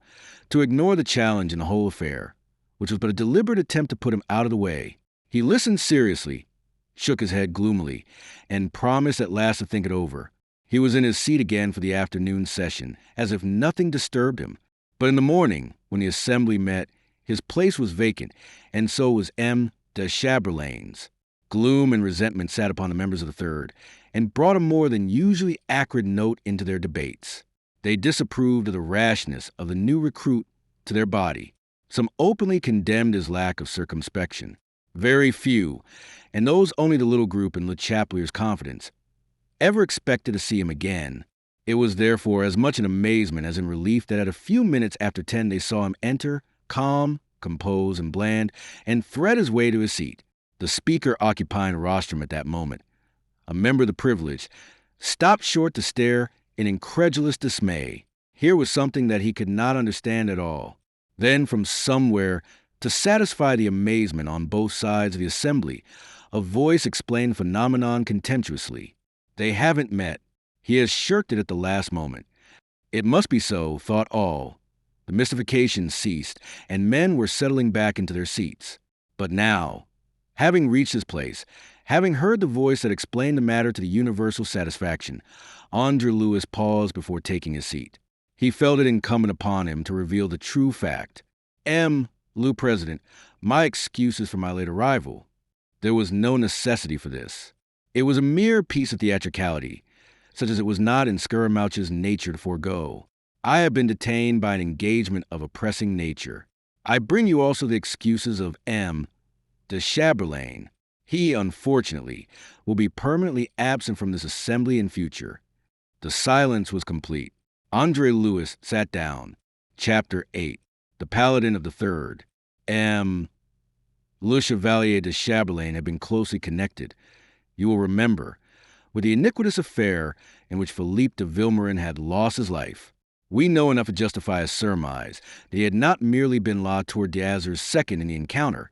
to ignore the challenge in the whole affair, which was but a deliberate attempt to put him out of the way. He listened seriously, shook his head gloomily, and promised at last to think it over. He was in his seat again for the afternoon session, as if nothing disturbed him. But in the morning, when the assembly met, his place was vacant, and so was M. de Chamberlain's. Gloom and resentment sat upon the members of the Third, and brought a more than usually acrid note into their debates. They disapproved of the rashness of the new recruit to their body. Some openly condemned his lack of circumspection. Very few, and those only the little group in Le Chapelier's confidence, ever expected to see him again. It was therefore as much in amazement as in relief that at a few minutes after 10 they saw him enter, calm, composed, and bland, and thread his way to his seat. The speaker occupying the rostrum at that moment, a member of the privileged, stopped short to stare in incredulous dismay. Here was something that he could not understand at all. Then from somewhere, to satisfy the amazement on both sides of the assembly, a voice explained the phenomenon contemptuously. "They haven't met. He has shirked it at the last moment." It must be so, thought all. The mystification ceased, and men were settling back into their seats. But now, having reached his place, having heard the voice that explained the matter to the universal satisfaction, André-Louis paused before taking his seat. He felt it incumbent upon him to reveal the true fact. "Le President, my excuses for my late arrival. There was no necessity for this." It was a mere piece of theatricality, such as it was not in Scaramouche's nature to forego. I have been detained by an engagement of a pressing nature. I bring you also the excuses of M. de Chamberlain. He, unfortunately, will be permanently absent from this assembly in future. The silence was complete. André-Louis sat down. Chapter 8. The Paladin of the Third. M. Le Chevalier de Chamberlain had been closely connected, you will remember, with the iniquitous affair in which Philippe de Vilmorin had lost his life. We know enough to justify a surmise that he had not merely been La Tour d'Azur's second in the encounter,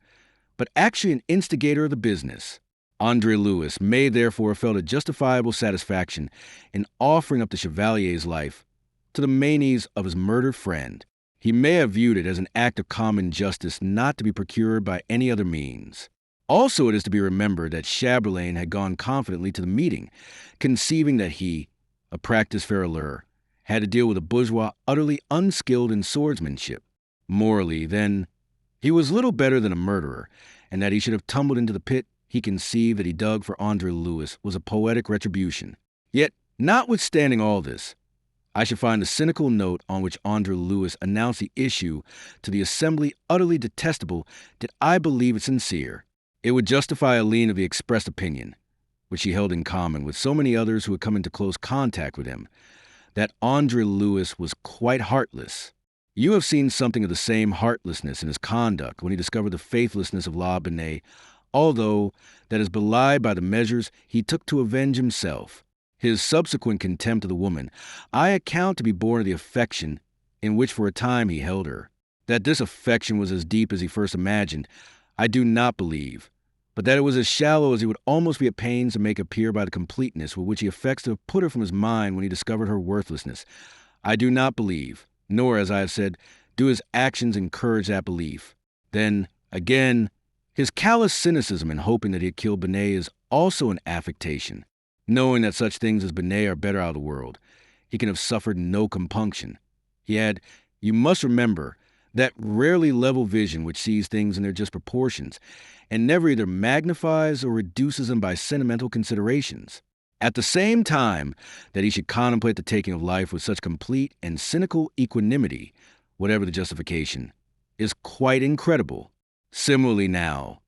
but actually an instigator of the business. André-Louis may therefore have felt a justifiable satisfaction in offering up the Chevalier's life to the manes of his murdered friend. He may have viewed it as an act of common justice not to be procured by any other means. Also, it is to be remembered that Chamberlain had gone confidently to the meeting, conceiving that he, a practiced ferruleur, had to deal with a bourgeois utterly unskilled in swordsmanship. Morally, then, he was little better than a murderer, and that he should have tumbled into the pit he conceived that he dug for André-Louis was a poetic retribution. Yet, notwithstanding all this, I should find the cynical note on which André-Louis announced the issue to the assembly utterly detestable did I believe it sincere. It would justify a lien of the expressed opinion, which he held in common with so many others who had come into close contact with him, that André-Louis was quite heartless. You have seen something of the same heartlessness in his conduct when he discovered the faithlessness of La Binet, although that is belied by the measures he took to avenge himself. His subsequent contempt of the woman I account to be born of the affection in which for a time he held her. That this affection was as deep as he first imagined, I do not believe, but that it was as shallow as he would almost be at pains to make appear by the completeness with which he affects to have put her from his mind when he discovered her worthlessness, I do not believe, nor, as I have said, do his actions encourage that belief. Then, again, his callous cynicism in hoping that he had killed Binet is also an affectation. Knowing that such things as Binet are better out of the world, he can have suffered no compunction. He had, you must remember, that rarely level vision which sees things in their just proportions, and never either magnifies or reduces them by sentimental considerations. At the same time that he should contemplate the taking of life with such complete and cynical equanimity, whatever the justification, is quite incredible. Similarly now,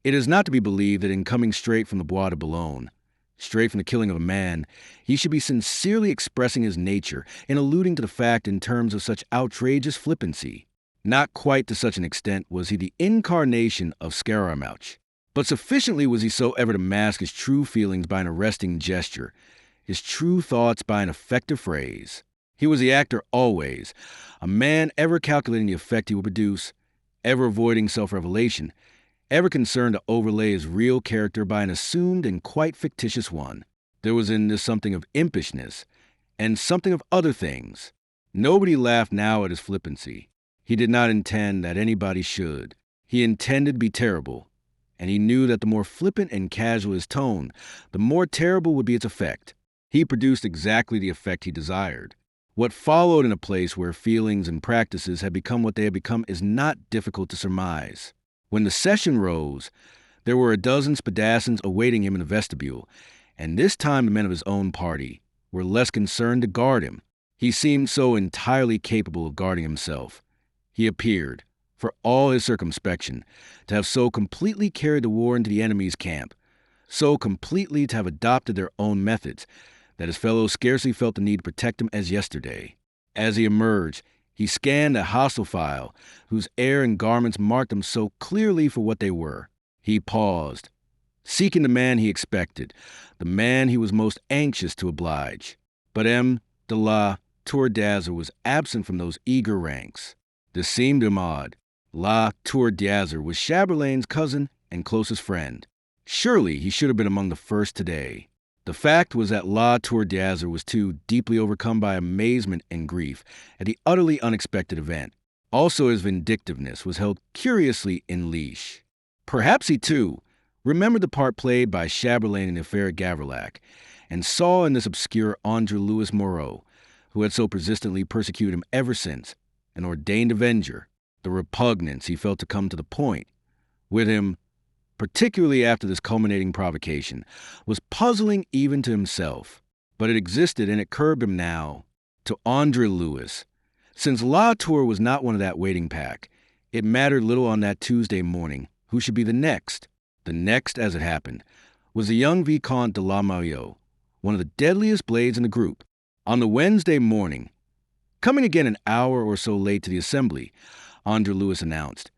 it is not to be believed that in coming straight from the Bois de Boulogne, straight from the killing of a man, he should be sincerely expressing his nature and alluding to the fact in terms of such outrageous flippancy. Not quite to such an extent was he the incarnation of Scaramouche, but sufficiently was he so ever to mask his true feelings by an arresting gesture, his true thoughts by an effective phrase. He was the actor always, a man ever calculating the effect he would produce, ever avoiding self-revelation, ever concerned to overlay his real character by an assumed and quite fictitious one. There was in this something of impishness, and something of other things. Nobody laughed now at his flippancy. He did not intend that anybody should. He intended to be terrible, and he knew that the more flippant and casual his tone, the more terrible would be its effect. He produced exactly the effect he desired. What followed in a place where feelings and practices had become what they had become is not difficult to surmise. When the session rose, there were a dozen spadassin awaiting him in the vestibule, and this time the men of his own party were less concerned to guard him. He seemed so entirely capable of guarding himself. He appeared, for all his circumspection, to have so completely carried the war into the enemy's camp, so completely to have adopted their own methods, that his fellows scarcely felt the need to protect him as yesterday. As he emerged, he scanned a hostile file, whose air and garments marked them so clearly for what they were. He paused, seeking the man he expected, the man he was most anxious to oblige. But M. de la Tour d'Azur was absent from those eager ranks. This seemed him odd. La Tour d'Azur was Chamberlain's cousin and closest friend. Surely he should have been among the first today. The fact was that La Tour d'Azur was too deeply overcome by amazement and grief at the utterly unexpected event. Also his vindictiveness was held curiously in leash. Perhaps he, too, remembered the part played by Chamberlain in the affair at Gavrillac, and saw in this obscure André-Louis Moreau, who had so persistently persecuted him ever since, an ordained avenger. The repugnance he felt to come to the point. With him, particularly after this culminating provocation, was puzzling even to himself. But it existed, and it curbed him now. To André-Louis. Since La Tour was not one of that waiting pack, it mattered little on that Tuesday morning who should be the next. The next, as it happened, was the young Vicomte de la Maillot, one of the deadliest blades in the group. On the Wednesday morning, coming again an hour or so late to the assembly, André-Louis announced,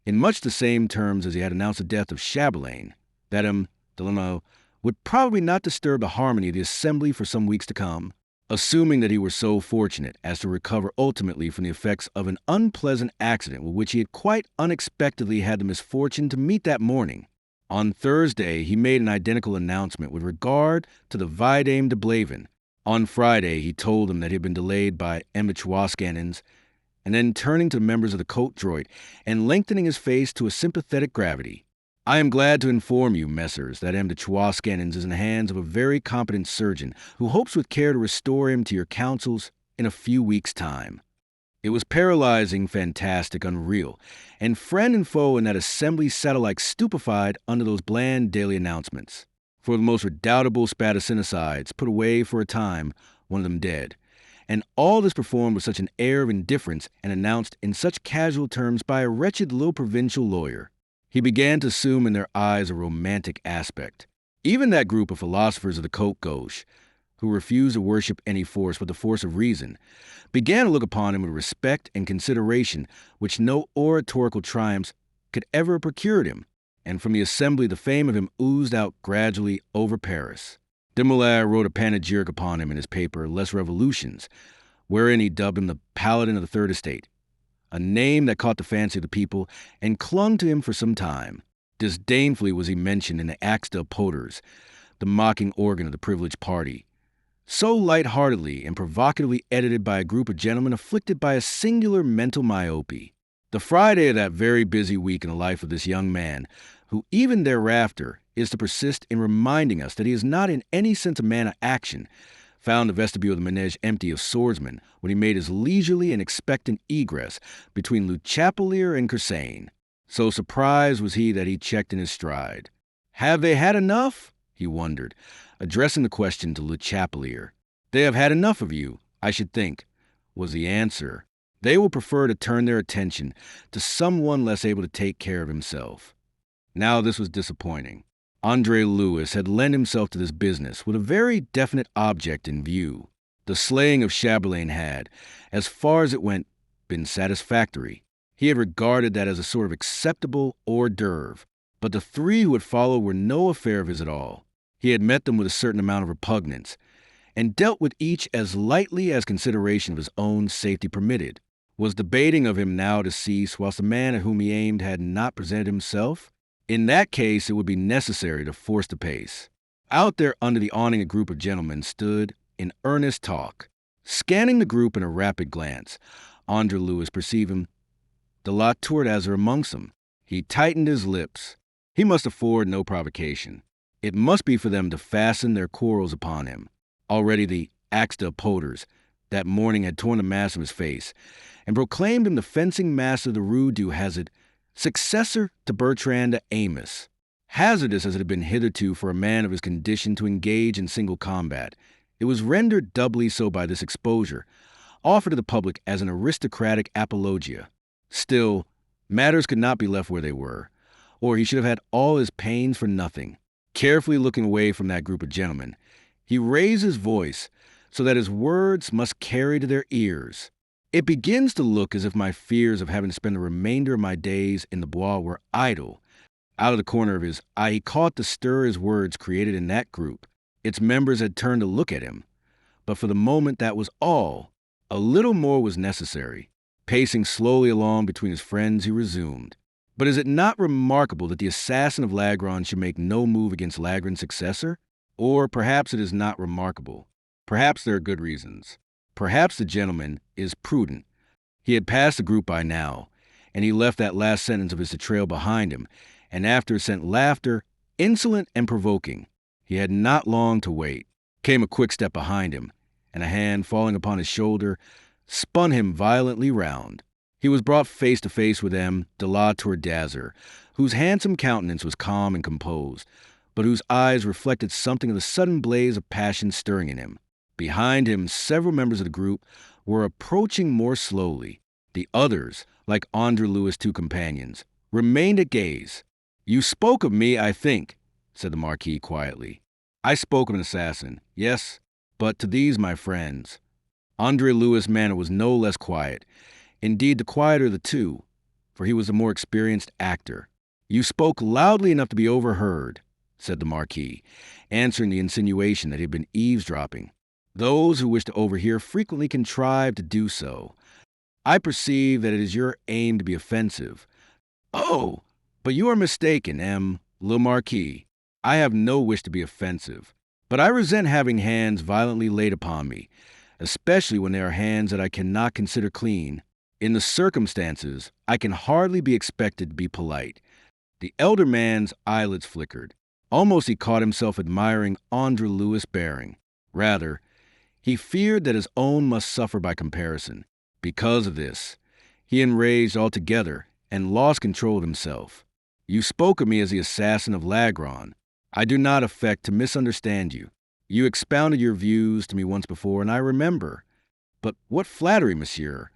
in much the same terms as he had announced the death of Chapelain, that de la Maillot would probably not disturb the harmony of the assembly for some weeks to come, assuming that he were so fortunate as to recover ultimately from the effects of an unpleasant accident with which he had quite unexpectedly had the misfortune to meet that morning. On Thursday, he made an identical announcement with regard to the Vidame de Blaven. On Friday, he told them that he had been delayed by swashbucklings, and then turning to the members of the coat droit and lengthening his face to a sympathetic gravity. I am glad to inform you, messers, that M. de Swashbucklings is in the hands of a very competent surgeon who hopes with care to restore him to your counsels in a few weeks' time. It was paralyzing, fantastic, unreal, and friend and foe in that assembly sat alike stupefied under those bland daily announcements. For the most redoubtable spadacinicides put away for a time, one of them dead. And all this performed with such an air of indifference and announced in such casual terms by a wretched little provincial lawyer. He began to assume in their eyes a romantic aspect. Even that group of philosophers of the Côte Gauche, who refused to worship any force but the force of reason, began to look upon him with respect and consideration which no oratorical triumphs could ever have procured him, and from the assembly the fame of him oozed out gradually over Paris. Desmoulins wrote a panegyric upon him in his paper Les Revolutions, wherein he dubbed him the Paladin of the Third Estate, a name that caught the fancy of the people and clung to him for some time. Disdainfully was he mentioned in the Actes de Poders, the mocking organ of the privileged party, so light-heartedly and provocatively edited by a group of gentlemen afflicted by a singular mental myopy. The Friday of that very busy week in the life of this young man, who even thereafter is to persist in reminding us that he is not in any sense a man of action, found the vestibule of the Manège empty of swordsmen when he made his leisurely and expectant egress between Le Chapelier and Cursain. So surprised was he that he checked in his stride. "Have they had enough?" he wondered, addressing the question to Le Chapelier. "They have had enough of you, I should think," was the answer. "They will prefer to turn their attention to someone less able to take care of himself." Now this was disappointing. André-Louis had lent himself to this business with a very definite object in view. The slaying of Chapelain had, as far as it went, been satisfactory. He had regarded that as a sort of acceptable hors d'oeuvre, but the three who would follow were no affair of his at all. He had met them with a certain amount of repugnance, and dealt with each as lightly as consideration of his own safety permitted. Was debating of him now to cease whilst the man at whom he aimed had not presented himself? In that case, it would be necessary to force the pace. Out there under the awning a group of gentlemen stood in earnest talk. Scanning the group in a rapid glance, André-Louis perceived him, de la Tour amongst them. He tightened his lips. He must afford no provocation. It must be for them to fasten their quarrels upon him. Already the Actes de Poders that morning had torn the mask of his face, and proclaimed him the fencing master of the Rue du Hazard, successor to Bertrand de Amos. Hazardous as it had been hitherto for a man of his condition to engage in single combat, it was rendered doubly so by this exposure, offered to the public as an aristocratic apologia. Still, matters could not be left where they were, or he should have had all his pains for nothing. Carefully looking away from that group of gentlemen, he raised his voice so that his words must carry to their ears. "It begins to look as if my fears of having to spend the remainder of my days in the Bois were idle." Out of the corner of his eye, he caught the stir his words created in that group. Its members had turned to look at him. But for the moment that was all. A little more was necessary. Pacing slowly along between his friends, he resumed. "But is it not remarkable that the assassin of Lagron should make no move against Lagron's successor? Or perhaps it is not remarkable. Perhaps there are good reasons. Perhaps the gentleman is prudent." He had passed the group by now, and he left that last sentence of his to trail behind him, and after sent laughter, insolent and provoking. He had not long to wait. Came a quick step behind him, and a hand falling upon his shoulder spun him violently round. He was brought face to face with M. de la Tour-d'Azur, whose handsome countenance was calm and composed, but whose eyes reflected something of the sudden blaze of passion stirring in him. Behind him, several members of the group were approaching more slowly. The others, like André-Louis' two companions, remained at gaze. "You spoke of me, I think," said the Marquis quietly. "I spoke of an assassin, yes, but to these my friends." André-Louis' manner was no less quiet, indeed the quieter of the two, for he was a more experienced actor. "You spoke loudly enough to be overheard," said the Marquis, answering the insinuation that he had been eavesdropping. "Those who wish to overhear frequently contrive to do so. I perceive that it is your aim to be offensive." "Oh, but you are mistaken, le Marquis. I have no wish to be offensive, but I resent having hands violently laid upon me, especially when they are hands that I cannot consider clean. In the circumstances, I can hardly be expected to be polite." The elder man's eyelids flickered. Almost he caught himself admiring André-Louis' bearing. Rather, he feared that his own must suffer by comparison. Because of this, he enraged altogether and lost control of himself. "You spoke of me as the assassin of Lagron. I do not affect to misunderstand you. You expounded your views to me once before, and I remember. But what flattery, monsieur!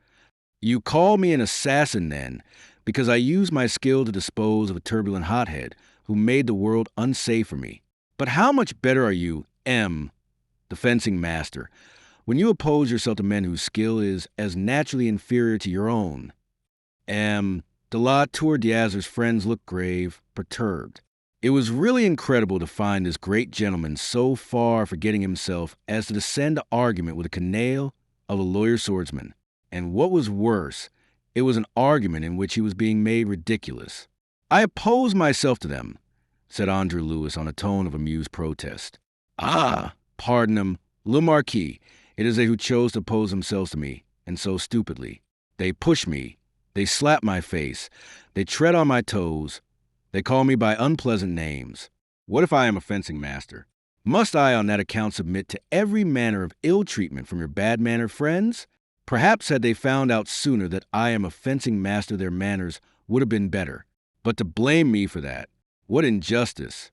You call me an assassin, then, because I use my skill to dispose of a turbulent hothead who made the world unsafe for me. But how much better are you, the fencing master, when you oppose yourself to men whose skill is as naturally inferior to your own?" De la Tour-d'Azur's friends looked grave, perturbed. It was really incredible to find this great gentleman so far forgetting himself as to descend to argument with a canaille of a lawyer swordsman. And what was worse, it was an argument in which he was being made ridiculous. "I oppose myself to them," said André-Louis on a tone of amused protest. "Ah, pardon them, le Marquis. It is they who chose to oppose themselves to me, and so stupidly. They push me, they slap my face, they tread on my toes, they call me by unpleasant names. What if I am a fencing master? Must I on that account submit to every manner of ill treatment from your bad-mannered friends? Perhaps had they found out sooner that I am a fencing master, their manners would have been better. But to blame me for that, what injustice!"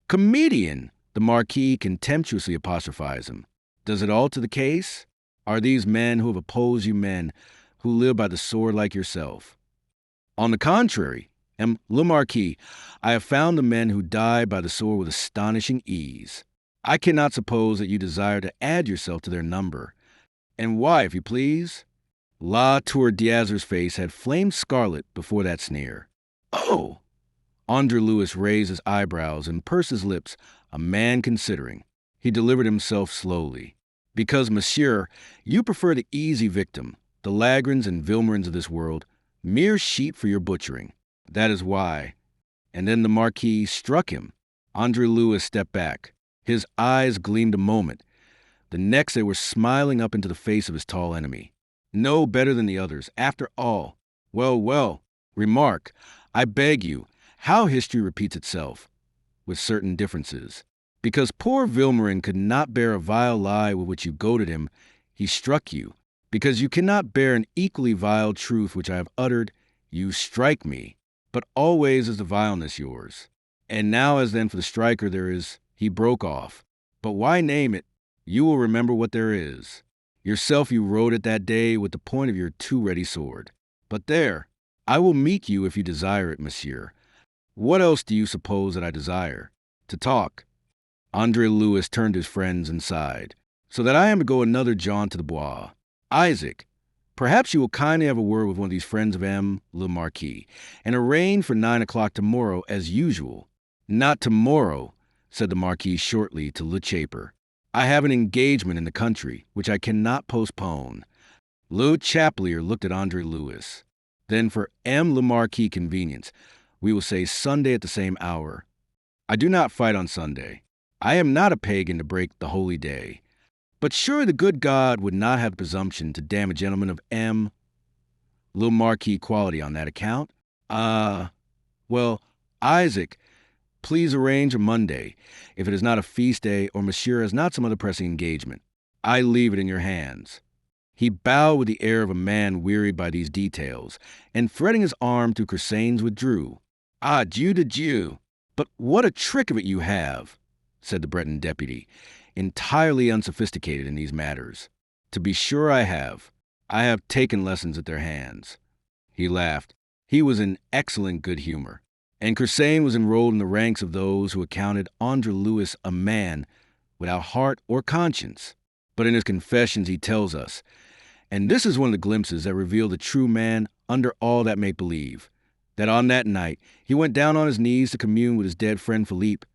"Comedian!" the Marquis contemptuously apostrophized him. "Does it alter the case? Are these men who have opposed you men who live by the sword like yourself?" "On the contrary, le Marquis, I have found the men who die by the sword with astonishing ease. I cannot suppose that you desire to add yourself to their number. And why, if you please?" La Tour-d'Azur's face had flamed scarlet before that sneer. "Oh!" André-Louis raised his eyebrows and pursed his lips, a man considering. He delivered himself slowly. "Because, monsieur, you prefer the easy victim, the Lagrans and Vilmerins of this world, mere sheep for your butchering. That is why." And then the Marquis struck him. André-Louis stepped back. His eyes gleamed a moment. The next they were smiling up into the face of his tall enemy. "No better than the others, after all. Well, well, remark, I beg you, how history repeats itself, with certain differences. Because poor Vilmerin could not bear a vile lie with which you goaded him, he struck you. Because you cannot bear an equally vile truth which I have uttered, you strike me. But always is the vileness yours. And now as then for the striker there is," he broke off. "But why name it? You will remember what there is. Yourself you rode it that day with the point of your too-ready sword. But there, I will meet you if you desire it, monsieur. What else do you suppose that I desire? To talk." André-Louis turned to his friends and sighed. "So that I am to go another jaunt to the Bois. Isaac, perhaps you will kindly have a word with one of these friends of le Marquis, and arrange for 9 o'clock tomorrow as usual." "Not tomorrow," said the Marquis shortly to Le Chaper. "I have an engagement in the country, which I cannot postpone." Le Chapelier looked at André-Louis. "Then for le Marquis convenience, we will say Sunday at the same hour. I do not fight on Sunday. I am not a pagan to break the holy day. But surely the good God would not have the presumption to damn a gentleman of le Marquis quality on that account? Well, Isaac, please arrange a Monday, if it is not a feast day or monsieur has not some other pressing engagement. I leave it in your hands." He bowed with the air of a man wearied by these details, and threading his arm through Cressane's withdrew. Adieu to Dieu. But what a trick of it you have, said the Breton deputy, entirely unsophisticated in these matters. To be sure I have. I have taken lessons at their hands. He laughed. He was in excellent good humor, and Cressane was enrolled in the ranks of those who accounted André-Louis a man without heart or conscience. But in his confessions he tells us, and this is one of the glimpses that reveal the true man under all that make-believe, that on that night he went down on his knees to commune with his dead friend Philippe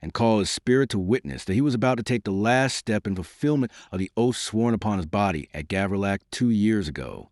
and call his spirit to witness that he was about to take the last step in fulfillment of the oath sworn upon his body at Gavrillac 2 years ago.